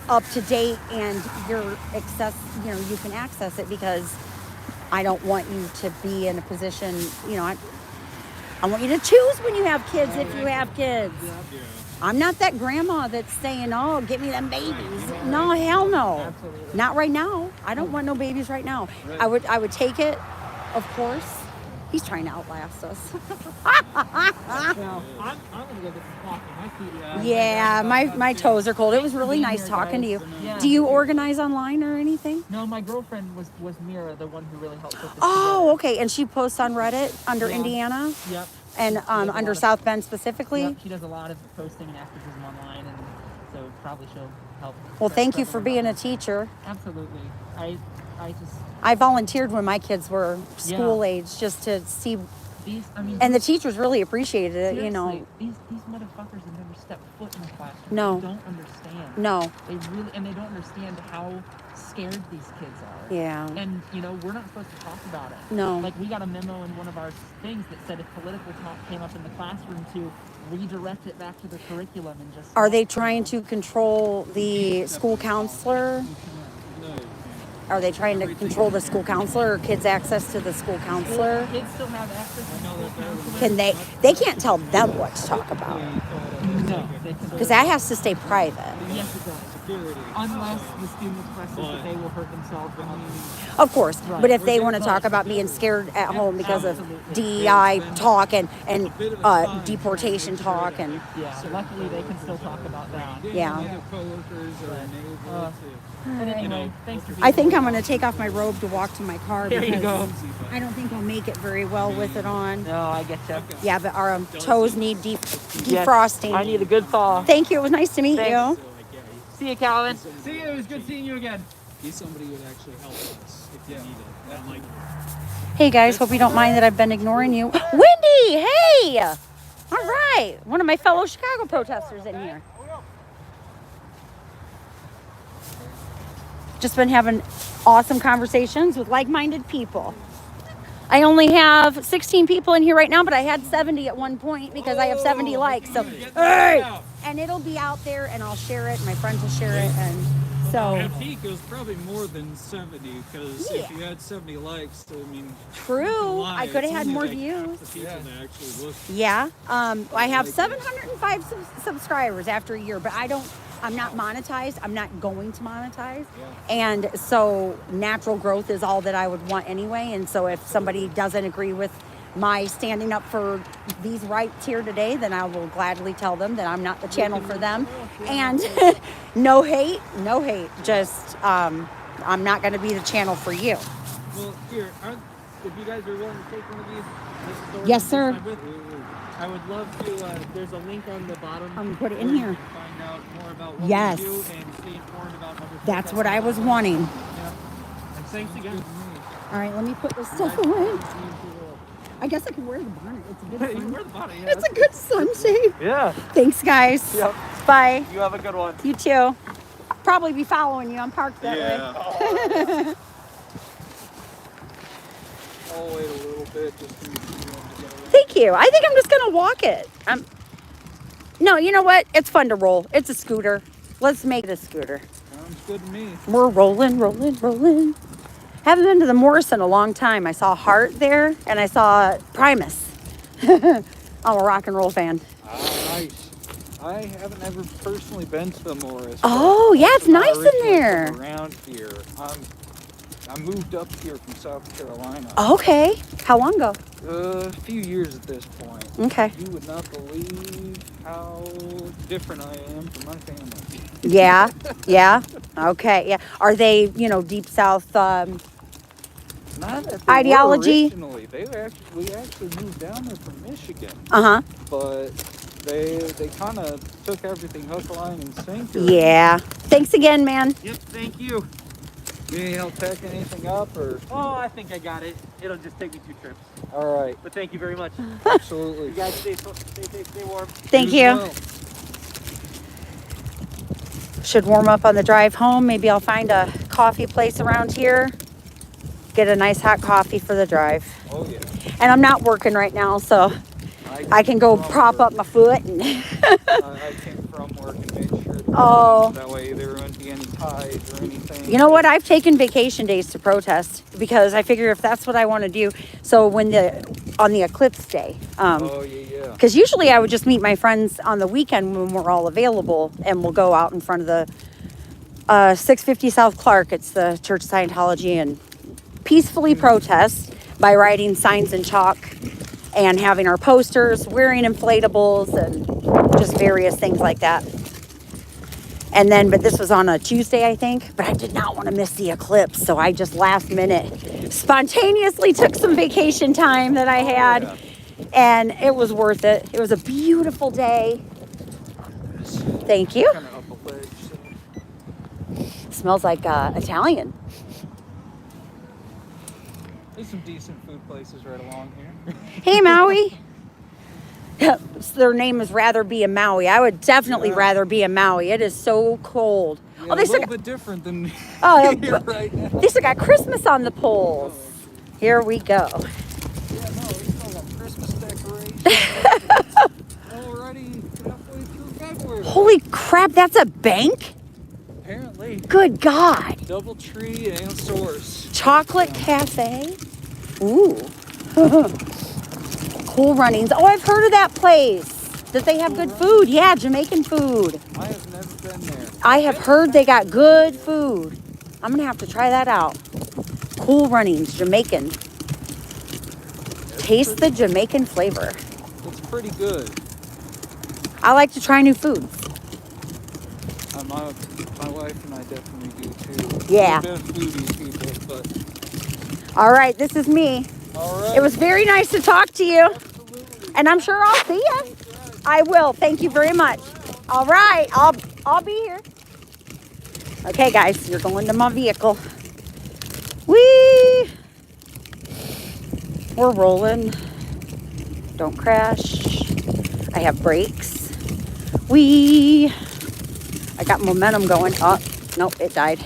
[SPEAKER 2] up to date and you can access it, because I don't want you to be in a position, I want you to choose when you have kids if you have kids. I'm not that grandma that's saying, oh, get me them babies. No, hell no.
[SPEAKER 13] Absolutely.
[SPEAKER 2] Not right now. I don't want no babies right now. I would take it, of course. He's trying to outlast us.
[SPEAKER 13] Well, I'm going to go get some coffee. My feet
[SPEAKER 2] Yeah, my toes are cold. It was really nice talking to you.
[SPEAKER 13] Yeah.
[SPEAKER 2] Do you organize online or anything?
[SPEAKER 13] No, my girlfriend was Mira, the one who really helped put this
[SPEAKER 2] Oh, okay. And she posts on Reddit under Indiana?
[SPEAKER 13] Yep.
[SPEAKER 2] And under South Bend specifically?
[SPEAKER 13] Yep, she does a lot of posting and activism online, and so probably she'll help.
[SPEAKER 2] Well, thank you for being a teacher.
[SPEAKER 13] Absolutely. I
[SPEAKER 2] I volunteered when my kids were school age just to see
[SPEAKER 13] These, I mean,
[SPEAKER 2] And the teachers really appreciated it, you know.
[SPEAKER 13] seriously, these motherfuckers have never stepped foot in the classroom.
[SPEAKER 2] No.
[SPEAKER 13] They don't understand.
[SPEAKER 2] No.
[SPEAKER 13] They really, and they don't understand how scared these kids are.
[SPEAKER 2] Yeah.
[SPEAKER 13] And, you know, we're not supposed to talk about it.
[SPEAKER 2] No.
[SPEAKER 13] Like, we got a memo in one of our things that said if political talk came up in the classroom to redirect it back to the curriculum and just...
[SPEAKER 2] Are they trying to control the school counselor? Are they trying to control the school counselor or kids' access to the school counselor?
[SPEAKER 13] Kids still have access to the school counselor.
[SPEAKER 2] Can they can't tell them what to talk about.
[SPEAKER 13] No, they can.
[SPEAKER 2] Because that has to stay private.
[SPEAKER 13] Yes, it does. Unless the student expresses that they will hurt themselves.
[SPEAKER 2] Of course,
[SPEAKER 13] Right.
[SPEAKER 2] but if they want to talk about being scared at home because of DEI talk and deportation talk and
[SPEAKER 13] yeah, luckily they can still talk about that.
[SPEAKER 2] yeah.
[SPEAKER 13] But anyway, thanks for being
[SPEAKER 2] I think I'm going to take off my robe to walk to my car
[SPEAKER 13] There you
[SPEAKER 2] because
[SPEAKER 13] go.
[SPEAKER 2] I don't think I'll make it very well with it on.
[SPEAKER 13] No, I get you.
[SPEAKER 2] Yeah, but our toes need defrosting.
[SPEAKER 13] I need a good thaw.
[SPEAKER 2] Thank you. It was nice to meet you.
[SPEAKER 13] See you, Calvin.
[SPEAKER 5] See you. It was good seeing you again. He's somebody who would actually help us if you need it. That might.
[SPEAKER 2] Hey guys, hope you don't mind that I've been ignoring you. Wendy, hey! All right, one of my fellow Chicago protesters in here. Just been having awesome conversations with like-minded people. I only have 16 people in here right now, but I had 70 at one point because I have 70 likes. So, hey! And it'll be out there, and I'll share it. My friends will share it, and so.
[SPEAKER 6] At peak, it was probably more than 70 because if you had 70 likes, I mean.
[SPEAKER 2] True, I could have had more views.
[SPEAKER 6] The people that actually looked.
[SPEAKER 2] Yeah, I have 705 subscribers after a year, but I'm not monetized. I'm not going to monetize. And so natural growth is all that I would want anyway. And so if somebody doesn't agree with my standing up for these rights here today, then I will gladly tell them that I'm not the channel for them. And no hate. Just, I'm not going to be the channel for you.
[SPEAKER 14] Well, here, if you guys are willing to take one of these.
[SPEAKER 2] Yes, sir.
[SPEAKER 14] I would love to, there's a link on the bottom.
[SPEAKER 2] I'm going to put it in
[SPEAKER 14] where
[SPEAKER 2] here.
[SPEAKER 14] you can find out more about what
[SPEAKER 2] Yes.
[SPEAKER 14] we do and stay informed about other
[SPEAKER 2] That's
[SPEAKER 14] protests.
[SPEAKER 2] what I was wanting.
[SPEAKER 14] Yeah. And thanks again.
[SPEAKER 2] All right, let me put this stuff away. I guess I can wear the bonnet. It's a good
[SPEAKER 14] You
[SPEAKER 2] sun.
[SPEAKER 14] wear the bonnet, yeah.
[SPEAKER 2] It's a good sunshade.
[SPEAKER 14] Yeah.
[SPEAKER 2] Thanks, guys.
[SPEAKER 14] Yep.
[SPEAKER 2] Bye.
[SPEAKER 14] You have a good one.
[SPEAKER 2] You too. Probably be following you. I'm parked that way.
[SPEAKER 6] I'll wait a little bit just to make sure you want to get around.
[SPEAKER 2] Thank you. I think I'm just going to walk it. No, you know what? It's fun to roll. It's a scooter. Let's make it a scooter.
[SPEAKER 6] Sounds good to me.
[SPEAKER 2] We're rolling. Haven't been to the Morris in a long time. I saw Hart there, and I saw Primus. I'm a rock and roll fan.
[SPEAKER 6] Nice. I haven't ever personally been to the Morris.
[SPEAKER 2] Oh, yeah, it's nice in there.
[SPEAKER 6] Around here. I moved up here from South Carolina.
[SPEAKER 2] Okay. How long ago?
[SPEAKER 6] A few years at this point.
[SPEAKER 2] Okay.
[SPEAKER 6] You would not believe how different I am from my family.
[SPEAKER 2] Yeah. Okay. Yeah. Are they, deep South
[SPEAKER 6] Not that they
[SPEAKER 2] ideology?
[SPEAKER 6] were originally. We actually moved down there from Michigan.
[SPEAKER 2] Uh-huh.
[SPEAKER 6] But they kind of took everything hook, line, and sinker.
[SPEAKER 2] Yeah. Thanks again, man.
[SPEAKER 14] Yep, thank you.
[SPEAKER 6] You need help packing anything up, or?
[SPEAKER 14] Oh, I think I got it. It'll just take me 2 trips.
[SPEAKER 6] All right.
[SPEAKER 14] But thank you very much.
[SPEAKER 6] Absolutely.
[SPEAKER 14] You guys stay safe, stay warm.
[SPEAKER 2] Thank you.
[SPEAKER 6] Well.
[SPEAKER 2] Should warm up on the drive home. Maybe I'll find a coffee place around here. Get a nice hot coffee for the drive.
[SPEAKER 6] Oh, yeah.
[SPEAKER 2] And I'm not working right now, so I can go prop up my foot. And
[SPEAKER 6] I came from work and made sure that way there wouldn't be any ties or anything.
[SPEAKER 2] You know what? I've taken vacation days to protest because I figure if that's what I want to do. So on the eclipse day. Because usually I would just meet my friends on the weekend when we're all available, and we'll go out in front of the 650 South Clark. It's the Church of Scientology, and peacefully protest by writing signs in chalk and having our posters, wearing inflatables, and just various things like that. But this was on a Tuesday, I think, but I did not want to miss the eclipse, so I just last minute spontaneously took some vacation time that I had, and it was worth it. It was a beautiful day. Thank you. Smells like Italian.
[SPEAKER 6] There's some decent food places right along here.
[SPEAKER 2] Hey, Maui. Their name is rather be a Maui. I would definitely rather be a Maui. It is so cold.
[SPEAKER 6] Yeah,
[SPEAKER 2] Oh, they
[SPEAKER 6] a
[SPEAKER 2] still
[SPEAKER 6] little bit different than
[SPEAKER 2] here
[SPEAKER 6] right now.
[SPEAKER 2] They still got Christmas on the poles. Here we go.
[SPEAKER 6] Yeah, no, we still got Christmas decorations. Already halfway through February.
[SPEAKER 2] Holy crap, that's a bank?
[SPEAKER 6] Apparently.
[SPEAKER 2] Good God.
[SPEAKER 6] DoubleTree and Source.
[SPEAKER 2] Chocolate Cafe. Ooh. Cool Runnings. Oh, I've heard of that place. That they have good food. Yeah, Jamaican food.
[SPEAKER 6] I have never been there.
[SPEAKER 2] I have heard they got good food. I'm going to have to try that out. Cool Runnings, Jamaican. Taste the Jamaican flavor.
[SPEAKER 6] It's pretty good.
[SPEAKER 2] I like to try new foods.
[SPEAKER 6] My wife and I definitely do too.
[SPEAKER 2] Yeah.
[SPEAKER 6] We've been foodie people, but...
[SPEAKER 2] All right, this is me.
[SPEAKER 6] All right.
[SPEAKER 2] It was very nice to talk to you. Absolutely. And I'm sure I'll see you. I will. Thank you very much. All right, I'll be here. Okay, guys, you're going to my vehicle. Whee! We're rolling. Don't crash. I have brakes. Whee! I got momentum going. Oh, nope, it died.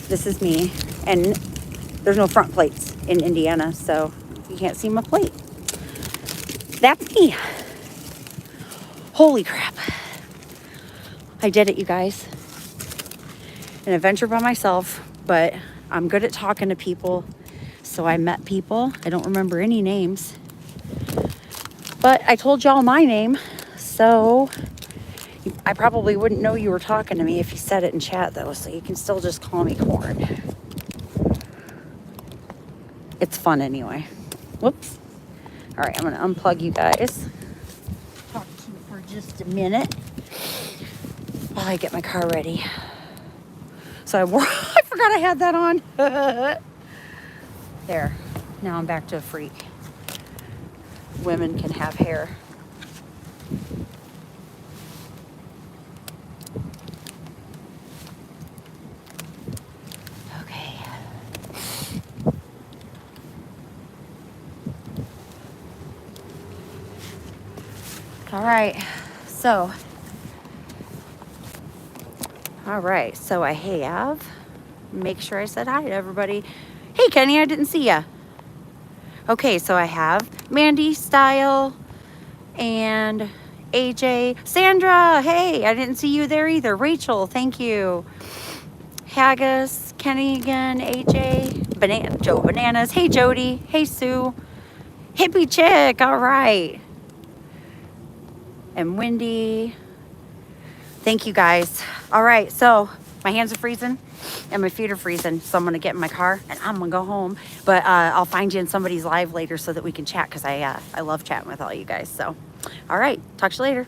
[SPEAKER 2] This is me. And there's no front plates in Indiana, so you can't see my plate. That's me. Holy crap. I did it, you guys. An adventure by myself, but I'm good at talking to people. So I met people. I don't remember any names. But I told y'all my name, so I probably wouldn't know you were talking to me if you said it in chat, though, so you can still just call me Corn. It's fun anyway. Whoops. All right, I'm going to unplug you guys. Talk to you for just a minute while I get my car ready. So I forgot I had that on. There. Now I'm back to a freak. Women can have hair. Okay. All right. So I have, make sure I said hi to everybody. Hey, Kenny, I didn't see ya. Okay, so I have Mandy, Style, and AJ. Sandra, hey, I didn't see you there either. Rachel, thank you. Haggis, Kenny again, AJ, Joe Bananas. Hey, Jody. Hey, Sue. Hippie Chick, all right. And Wendy. Thank you, guys. All right, so my hands are freezing and my feet are freezing, so I'm gonna get in my car and I'm gonna go home. But I'll find you in somebody's live later so that we can chat, because I love chatting with all you guys. So, all right, talk to you later.